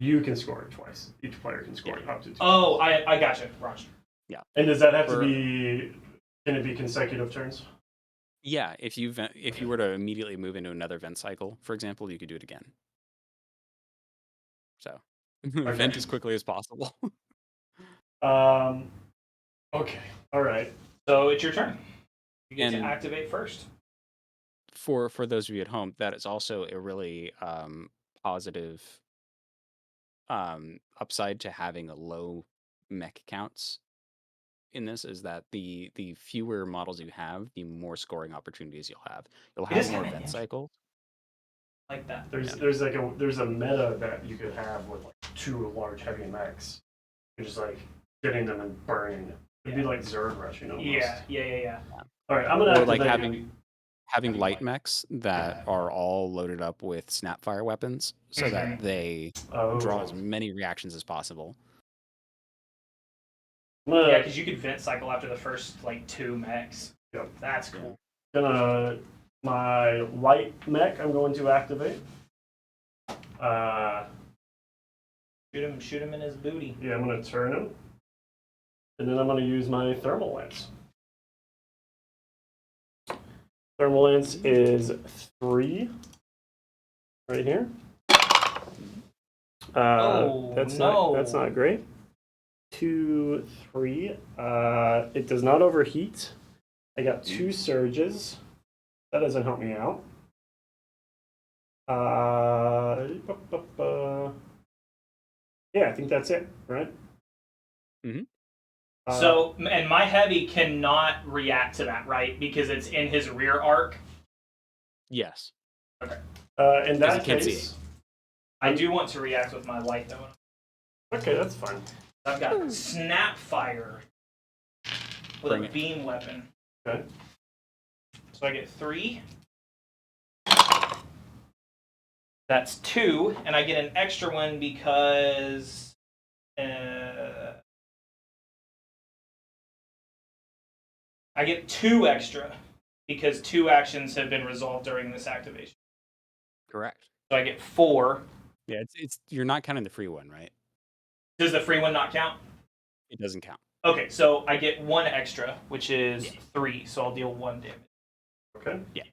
You can score it twice. Each player can score it up to 2.
Oh, I gotcha, Roger.
And does that have to
For-
be? Can it be consecutive turns?
Yeah, if you were to immediately move into another vent cycle, for example, you could do it again. So vent as quickly as possible.
Okay. All right.
So it's your turn. You get to
And-
activate first.
For those of you at home, that is also a really positive upside to having a low mech counts
in this is that the fewer models you have, the more scoring opportunities you'll have. You'll
It is
have more
kinda
event
niche.
cycles.
Like that.
There's a meta that you could have with like 2 large heavy mechs. You're just like getting them and burning it. It'd be like Zerg rushing almost.
Yeah.
All right, I'm gonna
Or like
activate
having light mechs that are all loaded up with snapfire weapons, so that they draw as many reactions as possible.
Yeah, because you could vent cycle after the first like 2 mechs.
Yep.
That's cool.
My light mech I'm going to activate.
Shoot him in his booty.
Yeah, I'm going to turn him. And then I'm going to use my thermal lance. Thermal lance is 3 right here. That's not great. 2, 3. It does not overheat. I got 2 surges. That doesn't help me out. Yeah, I think that's it, right?
Mm-hmm.
So, and my heavy cannot react to that, right? Because it's in his rear arc.
Yes.
Okay.
In that case,
I do want to react with my light though.
Okay, that's fine.
I've got snap fire with a beam weapon.
Okay.
So I get 3. That's 2, and I get an extra one because I get 2 extra because 2 actions have been resolved during this activation.
Correct.
So I get 4.
Yeah, it's you're not counting the free one, right?
Does the free one not count?
It doesn't count.
Okay, so I get 1 extra, which is 3. So I'll deal 1 damage.
Okay.
Yeah.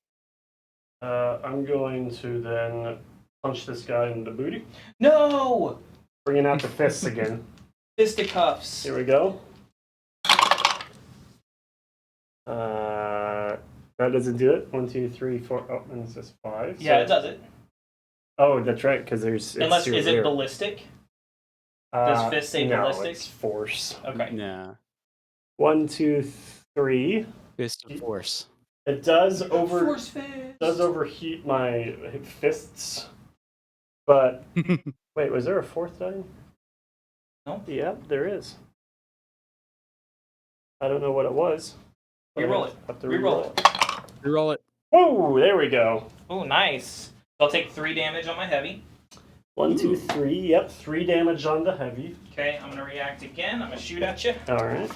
I'm going to then punch this guy in the booty.
No!
Bringing out the fists again.
Fisticuffs.
Here we go. That doesn't do it. 1, 2, 3, 4. Oh, and it says 5.
Yeah, it does it.
Oh, that's right, because there's.
Unless, is it ballistic? Does fist say ballistic?
No, it's force.
Okay.
Nah.
1, 2, 3.
Fist of force.
It does
Force fist.
does overheat my fists, but wait, was there a 4th die?
No.
Yeah, there is. I don't know what it was.
Reroll it.
Have to
Reroll it.
Reroll it.
Whoa! There we go.
Oh, nice. So I'll take 3 damage on my heavy.
1, 2, 3. Yep, 3 damage on the heavy.
Okay, I'm gonna react again. I'm gonna shoot at you.
All right.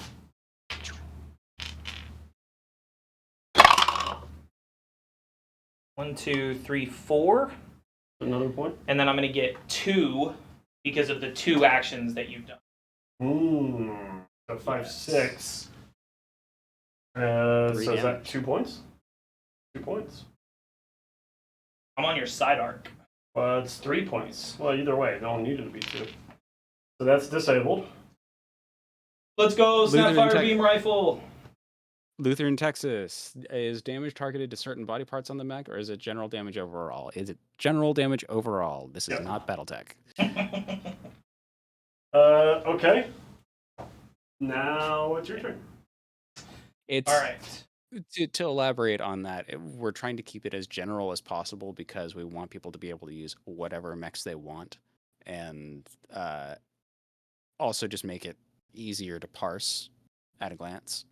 One, 2, 3, 4.
Another point.
And then I'm going to get 2 because of the 2 actions that you've done.
So 5,
Yes.
6. So is that
damage.
2 points? 2 points.
I'm on your side arc.
Well, it's 3 points. Well, either way, no one needed to be 2. So that's disabled.
Let's go,
Lutheran
Snapfire
Tech-
Beam Rifle.
Lutheran, Texas. Is damage targeted to certain body parts on the mech, or is it general damage overall? Is it general damage overall? This is not BattleTech.
Okay. Now it's your turn.
It's
All right.
to elaborate on that. We're trying to keep it as general as possible because we want people to be able to use whatever mechs they want, and also just make it easier to parse at a glance.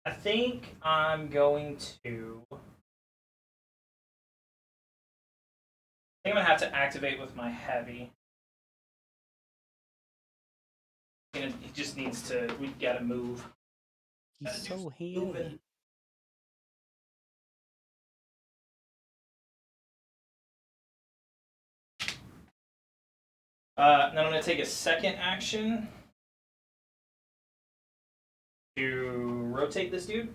I think I'm going to. I think I'm gonna have to activate with my heavy. He just needs to. We gotta move.
He's so
Moving.
handy.
Then I'm gonna take a second action to rotate this dude.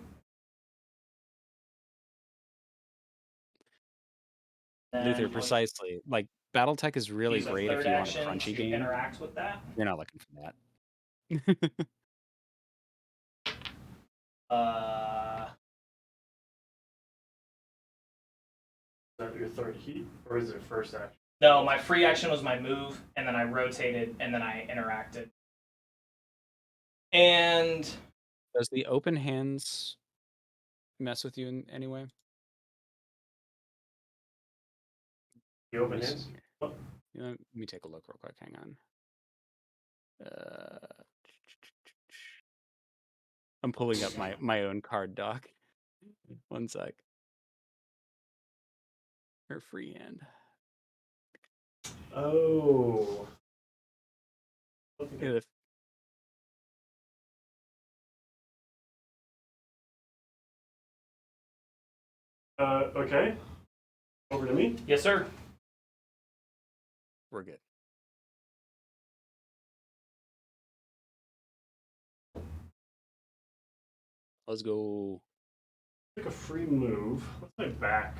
Luther,
Then
precisely. Like, BattleTech is really
use a
great if
third
you want a
action
crunchy
to
game.
interact with that.
You're not looking for that.
your third heat, or is it first action?
No, my free action was my move, and then I rotated, and then I interacted. And
Does the open hands mess with you in any way?
The open
Let me
hands?
see.
What?
Let me take a look real quick. Hang on. I'm pulling up my own card doc. One sec. Or free hand.
Oh.
Yeah,
Okay. Over to me.
yes, sir.
we're good. Let's go.
Take a free move. What's my back?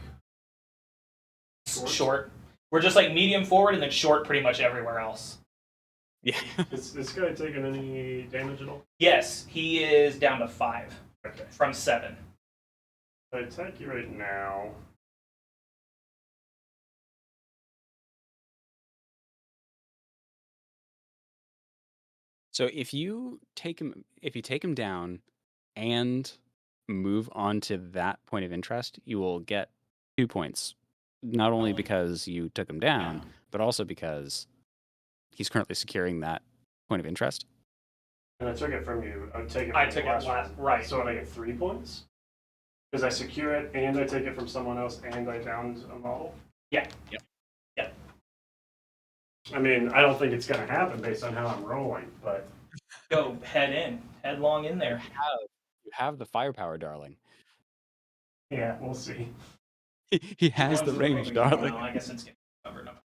Short. We're just like medium forward and then short pretty much everywhere else.
Yeah.
Is this guy taking any damage at all?
Yes, he is down to 5
Okay.
from 7.
I attack you right now.
So if you take him down and move on to that point of interest, you will get 2 points. Not only because you took him down, but also because he's currently securing that point of interest.
And I took it from you. I took it
it last right.
So I get 3 points? Because I secure it and I take it from someone else and I downed a model?
Yeah.
Yep.
Yep.
I mean, I don't think it's going to happen based on how I'm rolling, but...
Go headlong in there.
You have the firepower, darling.
Yeah, we'll see.
He has the range, darling.
No, I guess it's getting covered up.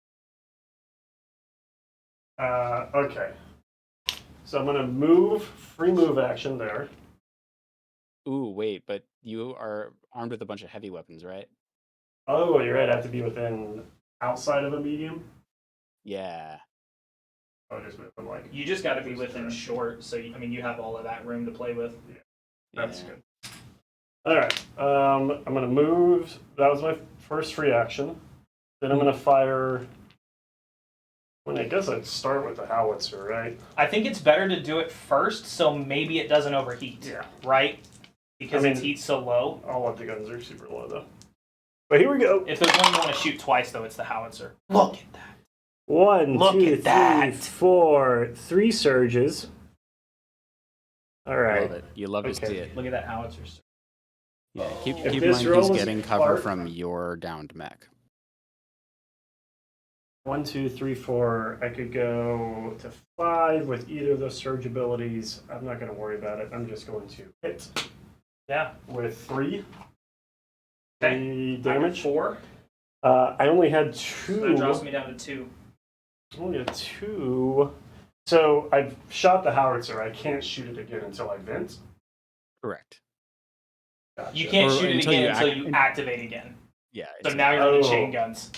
Okay. So I'm going to move, free move action there.
Ooh, wait, but you are armed with a bunch of heavy weapons, right?
Oh, you're right. I have to be within, outside of a medium?
Yeah.
Oh, just within, like...
You just got to be within short, so I mean, you have all of that room to play with.
That's
Yeah.
good. All right. I'm going to move. That was my first free action. Then I'm going to fire... Well, I guess I'd start with the howitzer, right?
I think it's better to do it first, so maybe it doesn't overheat.
Yeah.
Right? Because
I
its
mean-
heat's so low.
All of the guns are super low, though. But here we go.
If there's one you want to shoot twice, though, it's the howitzer. Look at that.
1,
Look
2,
at that.
3, 4, 3 surges. All right.
Love it. You love to
Okay.
see it.
Look at that howitzer.
Yeah, keep
If
in
this
mind
rolls
he's getting cover
apart-
from your downed mech.
1, 2, 3, 4. I could go to 5 with either of those surge abilities. I'm not going to worry about it. I'm just going to hit
Yeah.
with 3.
Okay.
3 damage.
4.
I only had
So that drops
2.
me down to 2.
Only had 2. So I've shot the howitzer. I can't shoot it again until I vent.
Correct.
Gotcha.
You can't
Or
shoot it
until
again
you
until
act-
you activate again.
Yeah.
So
it's-
now you're on the
Oh.
chain guns.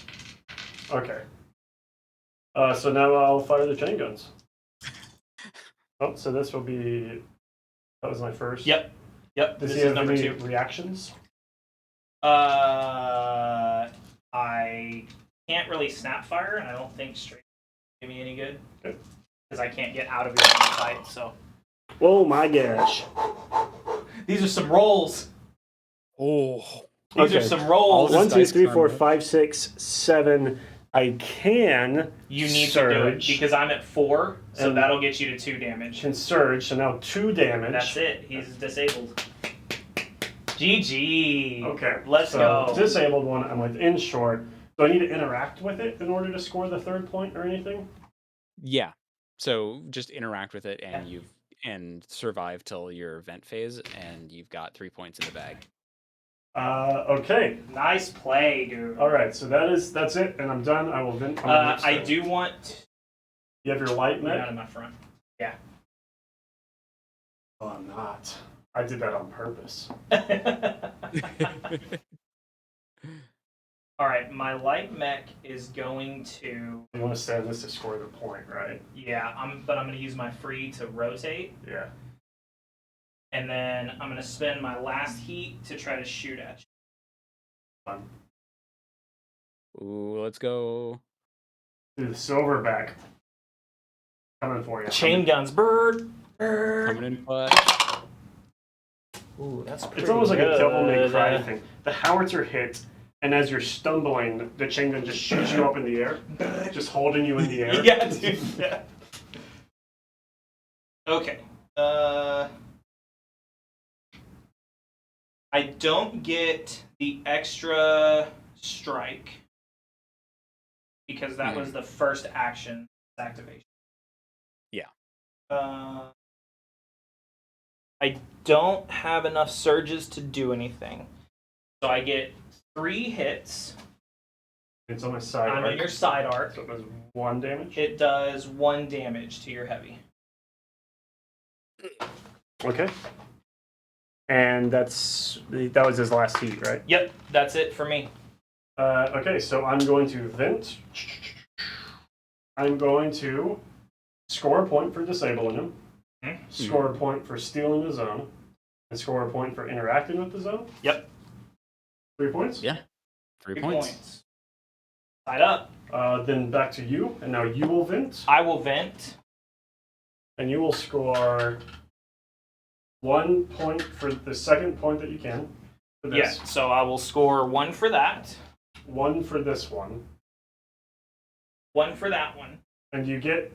Okay. So now I'll fire the chain guns. Oh, so this will be. That was my first.
Yep.
Does
This
he
is
have
number
any
2.
reactions?
I can't really snap fire, and I don't think straight give me any good.
Okay.
Because I can't get out of your fight, so.
Oh my gosh.
These are some rolls.
Oh.
These are
Okay.
some rolls.
All
1, 2,
dice
3, 4,
karma.
5, 6, 7. I can.
You need to do it
surge.
because I'm at 4, so
And-
that'll get you to 2 damage.
Can surge, so now 2 damage.
That's it. He's disabled. GG.
Okay.
Let's
so
go.
Disabled one, I'm within short. Do I need to interact with it in order to score the 3rd point or anything?
Yeah. So just interact with it, and
Yeah.
and survive till your vent phase, and you've got 3 points in the bag.
Okay.
Nice play, dude.
All right. So that's it, and I'm done. I will vent. On the next
I
turn.
do want
You have your light
to out
mech?
of my front.
Oh, I'm not. I did that on purpose.
All right, my light mech is going to.
You want to stand this to score the point, right?
Yeah, but I'm going to use my free to rotate,
Yeah.
and then I'm going to spend my last heat to try to shoot at you.
Fun.
Ooh, let's go.
Do the silverback. Coming for you.
Chain guns, bird.
Coming in clutch.
Ooh, that's pretty
It's almost like a devil may
good.
cry thing. The howitzer hits, and as you're stumbling, the chain gun just shoots you up in the air, just holding you in the air.
Yeah, dude. Yeah. Okay. I don't get the extra strike because that was the first action activation.
Yeah.
I don't have enough surges to do anything. So I get 3 hits.
It's on my side
I'm
arc.
on your side arc.
So it does 1 damage.
It does 1 damage to your heavy.
Okay. And that was his last heat, right?
Yep, that's it for me.
Okay, so I'm going to vent. I'm going to score a point for disabling him, score a point for stealing the zone, and score a point for interacting with the zone.
Yep.
3 points?
Yeah. 3 points.
Side up.
Then back to you, and now you will vent,
I will vent.
and you will score 1 point for the second point that you can. For this.
Yeah, so I will score 1 for that,
1 for this one.
1 for that one.
And you get,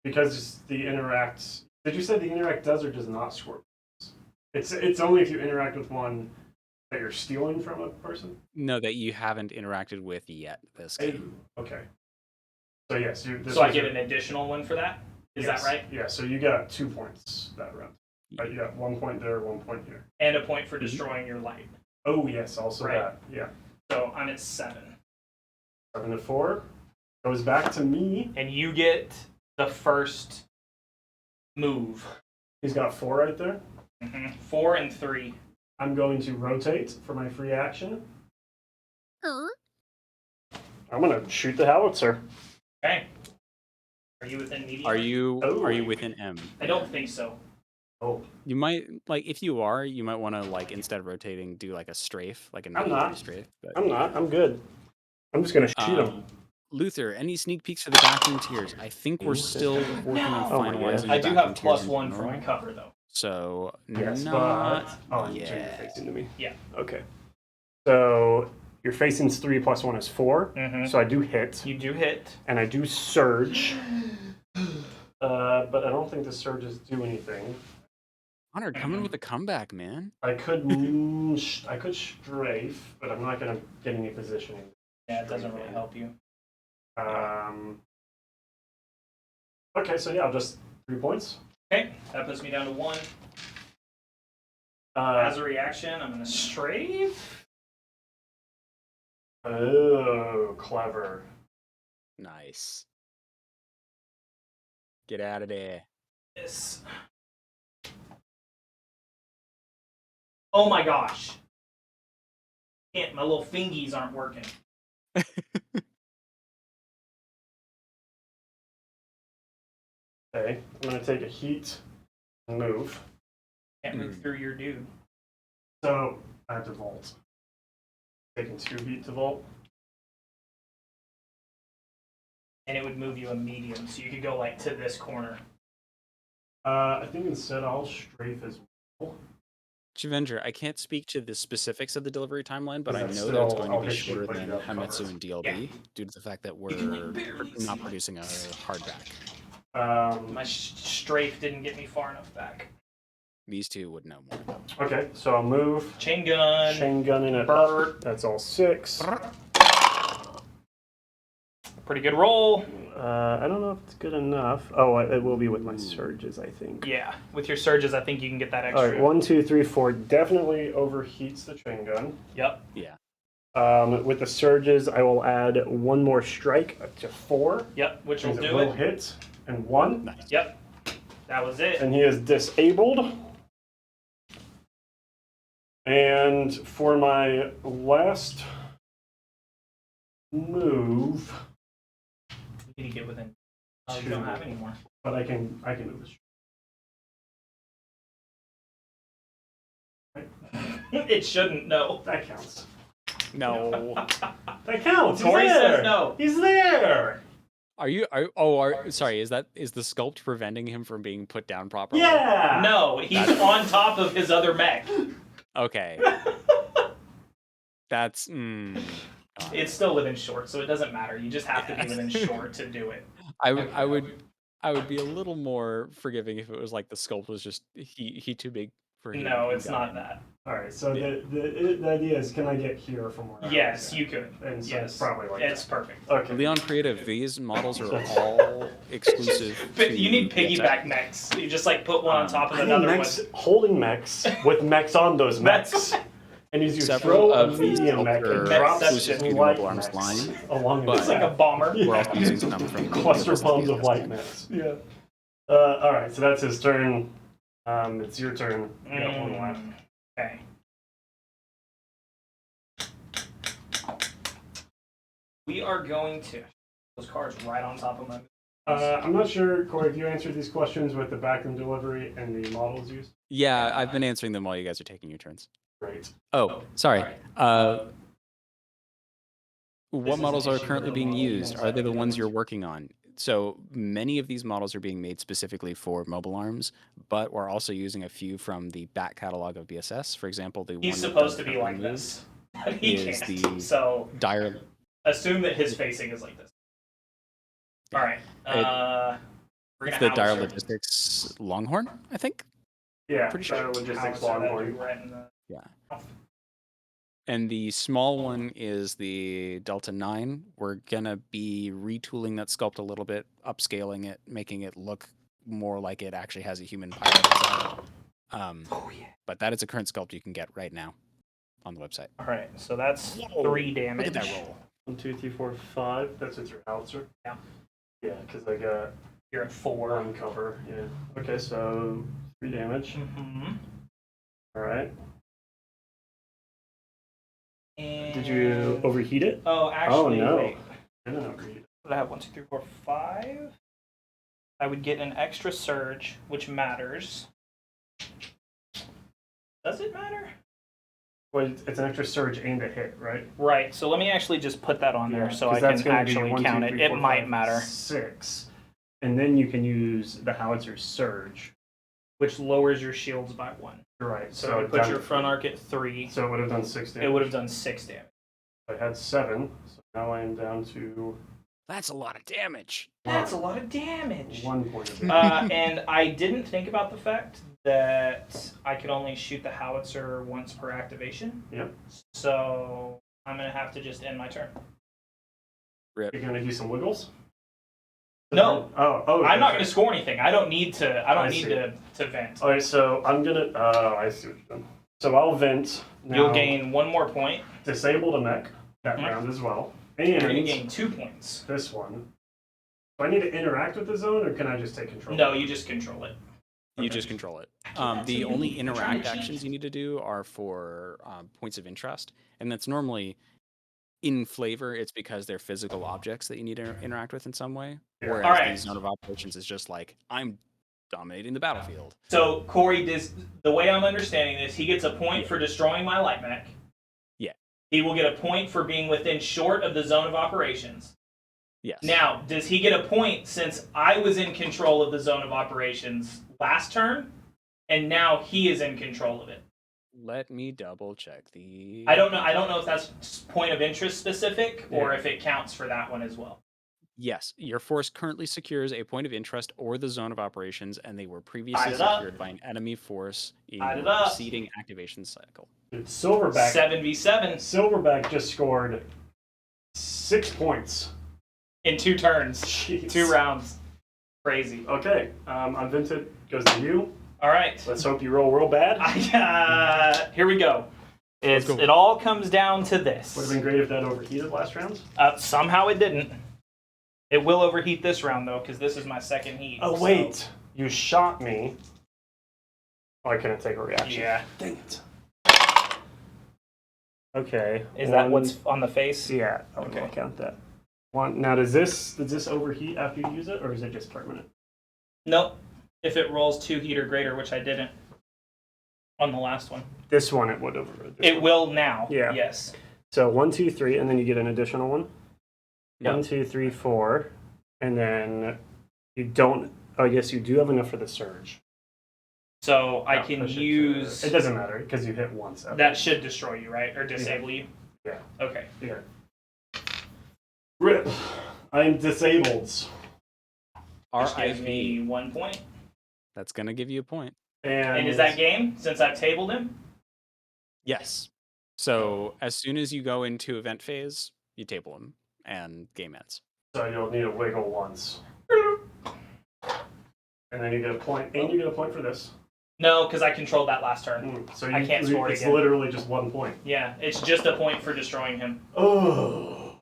because the interact, did you say the interact does or does not score points? It's only if you interact with one that you're stealing from a person?
No, that you haven't interacted with yet this game.
Okay. So yes,
So I get an additional 1 for that? Is
yes,
that right?
Yeah, so you got 2 points that round. Right, you got 1 point there, 1 point here.
And a point for destroying your light.
Oh yes, also
Right.
that. Yeah.
So I'm at 7.
7 to 4. Goes back to me.
And you get the first move.
He's got 4 right there.
4 and 3.
I'm going to rotate for my free action. I'm going to shoot the howitzer.
Okay. Are you within medium?
Are you
Oh.
within M?
I don't think so.
Oh,
You might if you are, you might want to instead of rotating, do a strafe, like a
I'm not.
strafe. But
I'm not. I'm good. I'm just going to shoot him.
Luther, any sneak peeks for the bathroom tiers? I think we're still working on
Oh my
finalizing.
God.
the
I do
bathroom
have
tiers in
+1 for my
general.
cover, though.
So
Yes,
not
but oh, you turned your
yet.
face into me.
Yeah.
Okay. So your facing's 3 plus 1 is 4. So I do hit,
You do hit.
and I do surge. But I don't think the surges do anything.
Honored, coming with a comeback, man.
I could I could strafe, but I'm not gonna get any positioning.
Yeah, it doesn't really help you.
Okay, so yeah, I'll just 3 points.
Okay, that puts me down to 1. As a reaction, I'm going to strafe.
Oh, clever.
Nice. Get out of there.
This. Oh my gosh. Can't, my little fingies aren't working.
Okay, I'm gonna take a heat and move.
Can't move through your dude.
So I have to vault. Taking 2 heat to vault.
And it would move you a medium, so you could go to this corner.
I think instead I'll strafe as well.
Avenger, I can't speak to the specifics of the delivery timeline, but I
That's
know that it's
still-
going to
I'll
be
hit you
shorter
with
than
the
Hametsu
cover.
and DLB due to the fact that we're not producing a hardback.
My strafe didn't get me far enough back.
These two would know more, though.
Okay, so I'll move.
Chain gun.
Chain gun in at
Bird.
That's all 6.
Pretty good roll.
I don't know if it's good enough. Oh, it will be with my surges, I think.
Yeah, with your surges, I think you can get that extra.
All right, 1, 2, 3, 4 definitely overheats the chain gun.
Yep.
Yeah.
With the surges, I will add 1 more strike up to 4.
Yep, which will
Means it
do
will
it.
hit, and 1.
Nice.
Yep. That was it.
And he is disabled. And for my last move,
You need to get within. Oh, you don't have any more.
but I can move this.
It shouldn't, no.
That counts.
No.
That counts. He's
Corey
there.
says no.
He's there.
Sorry, is the sculpt preventing him from being put down properly?
Yeah.
No, he's on top of his other mech.
Okay. That's
It's still within short, so it doesn't matter. You just have to be within short to do it.
I would be a little more forgiving if it was like the sculpt was just he too big for him.
No, it's not that.
All right. So the idea is, can I get here from where?
Yes,
I was
you could.
at? And so
Yes,
it's probably like
it's
that.
perfect.
Okay.
Leon Creative, these models are all exclusive.
But you need
to
piggyback mechs. You just like put one on top of
I need
another
mechs
one.
holding mechs with mechs on those mechs. And you
Several
throw a
of these
medium mech and
are
drop
exclusive
to the
light
Mobile Arms
mechs
line,
along
but-
the
It's like a bomber.
We're also using some from
cluster
the
bombs of
BSS.
light mechs. Yeah. All right, so that's his turn. It's your turn. You got one left.
Okay. We are going to those cards right on top of my.
I'm not sure, Corey, if you answered these questions with the backroom delivery and the models used.
Yeah, I've been answering them while you guys are taking your turns.
Great.
Oh, sorry.
This
What
is
models
an
are
issue
currently
with the
being
models
used?
inside
Are they the
of
ones
the
you're working on? So many of these models are being made specifically for mobile arms, but we're also using a few from the back catalog of BSS. For example, the
He's
one that
supposed to
doesn't
be like
currently
this, but he
is
can't.
the
So
dire.
assume that his facing is like this. All right. We're
It's
gonna
the dire
howitzer.
logistics Longhorn, I think.
Yeah,
Pretty sure.
logistics
Howitzer that
longhorn.
dude right in the
Yeah.
mouth.
And the small one is the Delta 9. We're gonna be retooling that sculpt a little bit, upscaling it, making it look more like it actually has a human pilot inside.
Oh yeah.
But that is a current sculpt you can get right now on the website.
All right. So that's
Whoa,
3 damage.
Look at that roll.
1, 2, 3, 4, 5. That's with your howitzer.
Yeah.
Yeah, because I got
You're at 4.
one cover. Yeah. Okay, so 3 damage.
Mm-hmm.
All right.
And
Did you overheat it?
Oh, actually,
no.
wait.
I didn't overheat it.
Would I have 1, 2, 3, 4, 5? I would get an extra surge, which matters. Does it matter?
Well, it's an extra surge and a hit, right?
Right. So let me actually just put that on there so I
'cause that's
can
gonna be
actually
1, 2,
count
3,
it. It
4,
might
5,
matter.
6. And then you can use the howitzer surge.
Which lowers your shields by 1.
Right.
So, you
it's
put
down
your
to
front
3.
arc at 3.
So it would have done 6 damage.
It would have done 6 damage.
I had 7, so now I am down to
That's a lot of damage.
That's a lot of damage.
1 point of damage.
And I didn't think about the fact that I could only shoot the howitzer once per activation.
Yep.
So I'm going to have to just end my turn.
You're going to do some wiggles?
No.
Oh,
I'm not
okay.
going to score anything. I don't need to. I don't
I
need
see.
to vent.
All right, so I'm going to... I see what you're doing. So I'll vent. Now,
You'll gain 1 more point.
Disable the mech that
Mhm.
round as well.
You're going to
And
gain 2 points.
this one. Do I need to interact with the zone, or can I just take control?
No, you just control it.
You
Okay.
just control it.
That's
The
what you
only
need. You're trying
interact
to cheat.
actions you need to do are for points of interest, and that's normally in flavor. It's because they're physical objects that you need to interact with in some way.
Yeah.
Whereas
Alright.
the zone of operations is just like I'm dominating the battlefield.
So Corey, the way I'm understanding this, he gets a point for destroying my light mech.
Yeah.
He will get a point for being within short of the zone of operations.
Yes.
Now, does he get a point since I was in control of the zone of operations last turn, and now he is in control of it?
Let me double check the.
I don't know. I don't know if that's point of interest specific or
Yeah.
if it counts for that one as well.
Yes, your force currently secures a point of interest or the zone of operations, and they were previously
Add it up.
secured by an enemy force in
Add it
your
up.
preceding activation cycle.
Dude, Silverback.
7v7
Silverback just scored 6 points.
in 2 turns,
Jeez.
2 rounds. Crazy.
Okay, Unvented goes to you.
All right.
Let's hope you roll real bad.
Here we go.
Let's go.
It all comes down to this.
Would have been great if that overheated last round.
Somehow it didn't. It will overheat this round though, because this is my second heat.
Oh
so-
wait, you shot me. Oh, I couldn't take a reaction.
Yeah.
Dang it. Okay.
Is that what's on the face?
Yeah.
Okay.
I'll count that. One. Now, does this overheat after you use it, or is it just permanent?
Nope. If it rolls 2 heat or greater, which I didn't on the last one.
This one, it would over.
It will now.
Yeah.
Yes.
So 1, 2, 3, and then you get an additional one.
Yep.
1, 2, 3, 4, and then you don't. Oh, yes, you do have enough for the surge.
So I
No,
can
push it to-
use
It doesn't matter because you hit once.
that should destroy you, right? Or disable you?
Yeah.
Okay.
Yeah. Rip. I'm disabled.
Which gives
RIP.
me 1 point.
That's gonna give you a point.
And is that game since I've tabled him?
Yes. So as soon as you go into event phase, you table him, and game ends.
So you'll need a wiggle once. And then you get a point, and you get a point for this.
No, because I controlled that last turn.
So
I can't score it
it's
again.
literally just 1 point.
Yeah, it's just a point for destroying him.
Oh.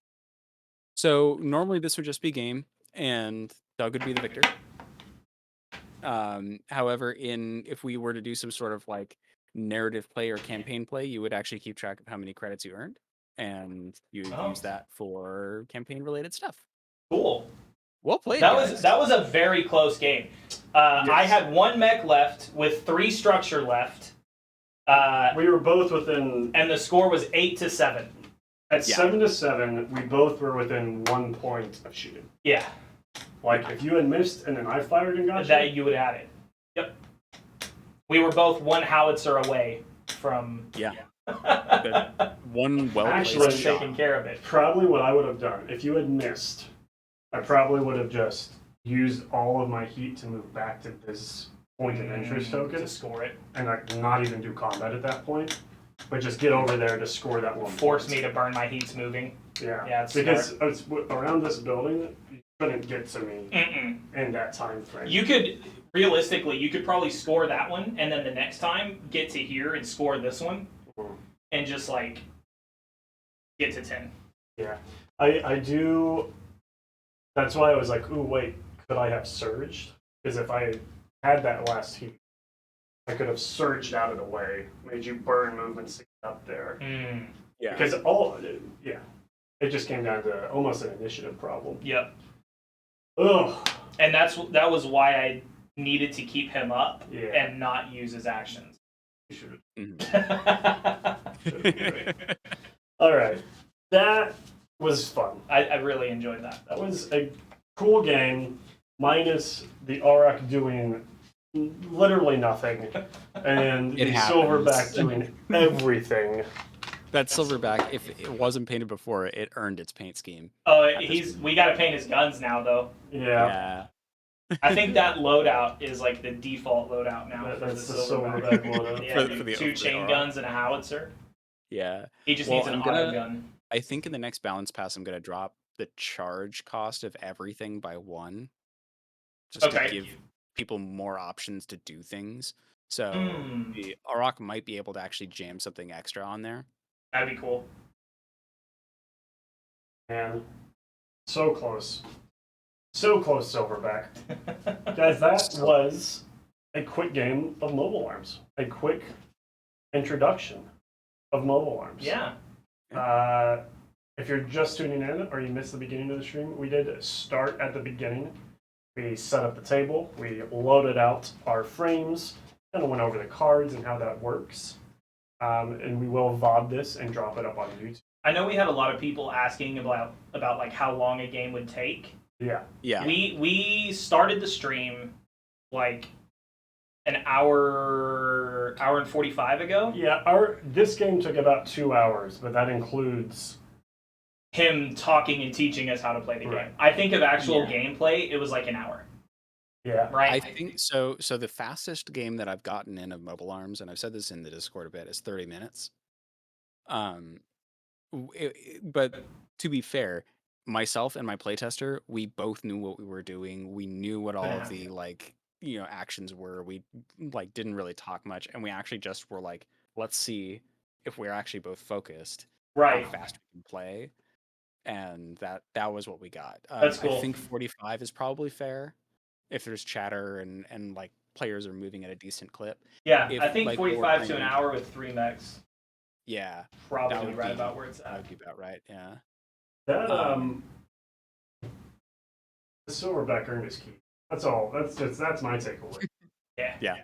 So normally this would just be game, and Doug would be the victor. However, if we were to do some sort of like narrative play or campaign play, you would actually keep track of how many credits you earned, and you would use that for campaign related stuff.
Cool.
Well played.
That
guys.
was a very close game. I had 1 mech left with 3 structure left.
We were both within.
And the score was 8-7.
At 7-7, we both were within 1 point of shooting.
Yeah.
Like if you had missed and then I fired and got
That you would add it. Yep. We were both 1 howitzer away from.
Yeah. One well
Actually,
placed shot.
taking care of it.
Probably what I would have done if you had missed, I probably would have just used all of my heat to move back to this point of interest token
to score it.
and not even do combat at that point, but just get over there to score that one.
Force me to burn my heats moving.
Yeah,
Yeah, it's
because it's around this building, you couldn't get to me
Mm-mm.
in that time frame.
You could realistically, you could probably score that one, and then the next time get to here and score this one, and just like get to 10.
Yeah, I do. That's why I was like, ooh, wait, could I have surged? Because if I had that last heat, I could have surged out of the way, made you burn movements to get up there.
Yeah.
Because it just came down to almost an initiative problem.
Yep.
Ugh.
And that was why I needed to keep him up
Yeah.
and not use his actions.
You should
I
All right, that was fun.
really enjoyed that.
That was a cool game, minus the Auroch doing literally nothing, and
It
the
happens.
Silverback doing everything.
That silverback, if it wasn't painted before, it earned its paint scheme.
Oh, we got to paint his guns now, though.
Yeah,
I think that loadout is like the default loadout now.
that's
for
the
Silverback.
Silverback one.
Yeah,
For the
2 chain
Auroch.
guns and a howitzer.
Yeah.
He just
Well,
needs an
I'm
auto
gonna-
gun.
I think in the next balance pass, I'm going to drop the charge cost of everything by 1. Just
Okay.
to give people more options to do things. So
Hmm.
the Auroch might be able to actually jam something extra on there.
That'd be cool.
Man, so close, Silverback. Guys, that was a quick game of mobile arms. A quick introduction of mobile arms.
Yeah.
If you're just tuning in or you missed the beginning of the stream, we did start at the beginning. We set up the table, we loaded out our frames, kind of went over the cards and how that works. And we will VOD this and drop it up on YouTube.
I know we had a lot of people asking about like how long a game would take.
Yeah.
Yeah.
We started the stream like an hour and 45 ago.
Yeah, this game took about 2 hours, but that includes
Him talking and teaching us how to play the
Right.
game. I think of actual
Yeah.
gameplay, it was like an hour.
yeah.
Right?
I think so. So the fastest game that I've gotten in of mobile arms, and I've said this in the Discord a bit, is 30 minutes. But to be fair, myself and my playtester, we both knew what we were doing. We knew what all of the actions were. We didn't really talk much, and we actually just were like, let's see if we're actually both focused,
Right.
how fast we can play, and that was what we got.
That's cool.
I think 45 is probably fair if there's chatter and like players are moving at a decent clip.
Yeah,
if,
I think
like,
45 to
Warframe-
an hour with 3 mechs.
Yeah,
Probably
would
right
be-
about where it's
that
at.
would be about right. Yeah.
That the Silverback earned his keep. That's all. That's my takeaway.
Yeah.
Yeah.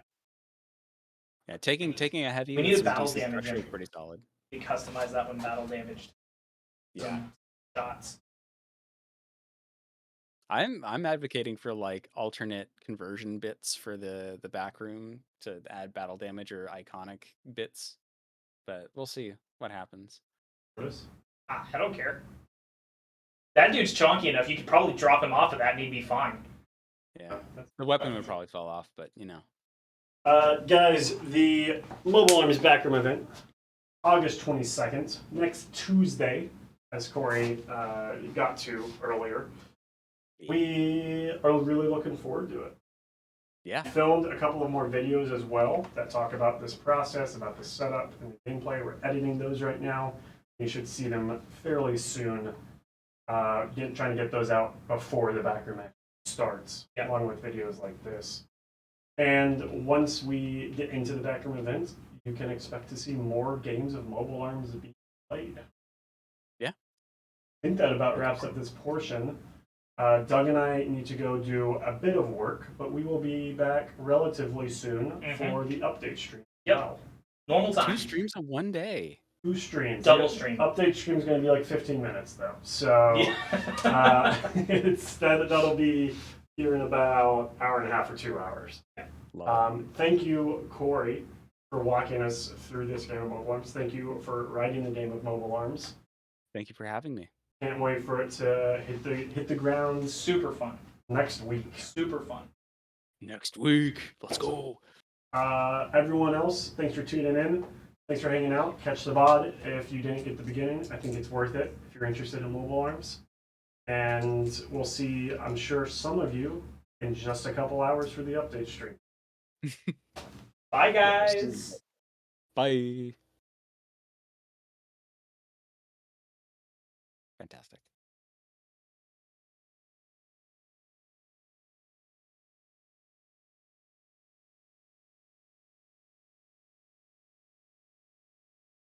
Yeah, taking a heavy
We need
with
a
some
battle
decent
damage
structure is
in.
pretty solid.
We customize that one battle damage.
Yeah.
Shots.
I'm advocating for like alternate conversion bits for the back room to add battle damage or iconic bits, but we'll see what happens.
I don't care. That dude's chonky enough. You could probably drop him off of that, and he'd be fine.
Yeah, the weapon would probably fall off, but you know.
Guys, the Mobile Arms Backroom event, August 22nd, next Tuesday, as Corey got to earlier. We are really looking forward to it.
Yeah.
Filmed a couple of more videos as well that talk about this process, about the setup and the gameplay. We're editing those right now. You should see them fairly soon. Trying to get those out before the backroom starts, along with videos like this. And once we get into the backroom event, you can expect to see more games of Mobile Arms being played.
Yeah.
I think that about wraps up this portion. Doug and I need to go do a bit of work, but we will be back relatively soon for the update stream.
Yep.
Wow.
Normal time.
2 streams in 1 day.
2 streams.
Double stream.
Update stream is going to be like 15 minutes though, so that'll be here in about hour and a half or 2 hours. Thank you, Corey, for walking us through this game of Mobile Arms. Thank you for writing the game of Mobile Arms.
Thank you for having me.
Can't wait for it to hit the ground
Super fun.
next week.
Super fun.
Next week. Let's go.
Everyone else, thanks for tuning in. Thanks for hanging out. Catch the VOD if you didn't get the beginning. I think it's worth it if you're interested in Mobile Arms. And we'll see, I'm sure, some of you in just a couple hours for the update stream.
Bye, guys.
Bye. Fantastic.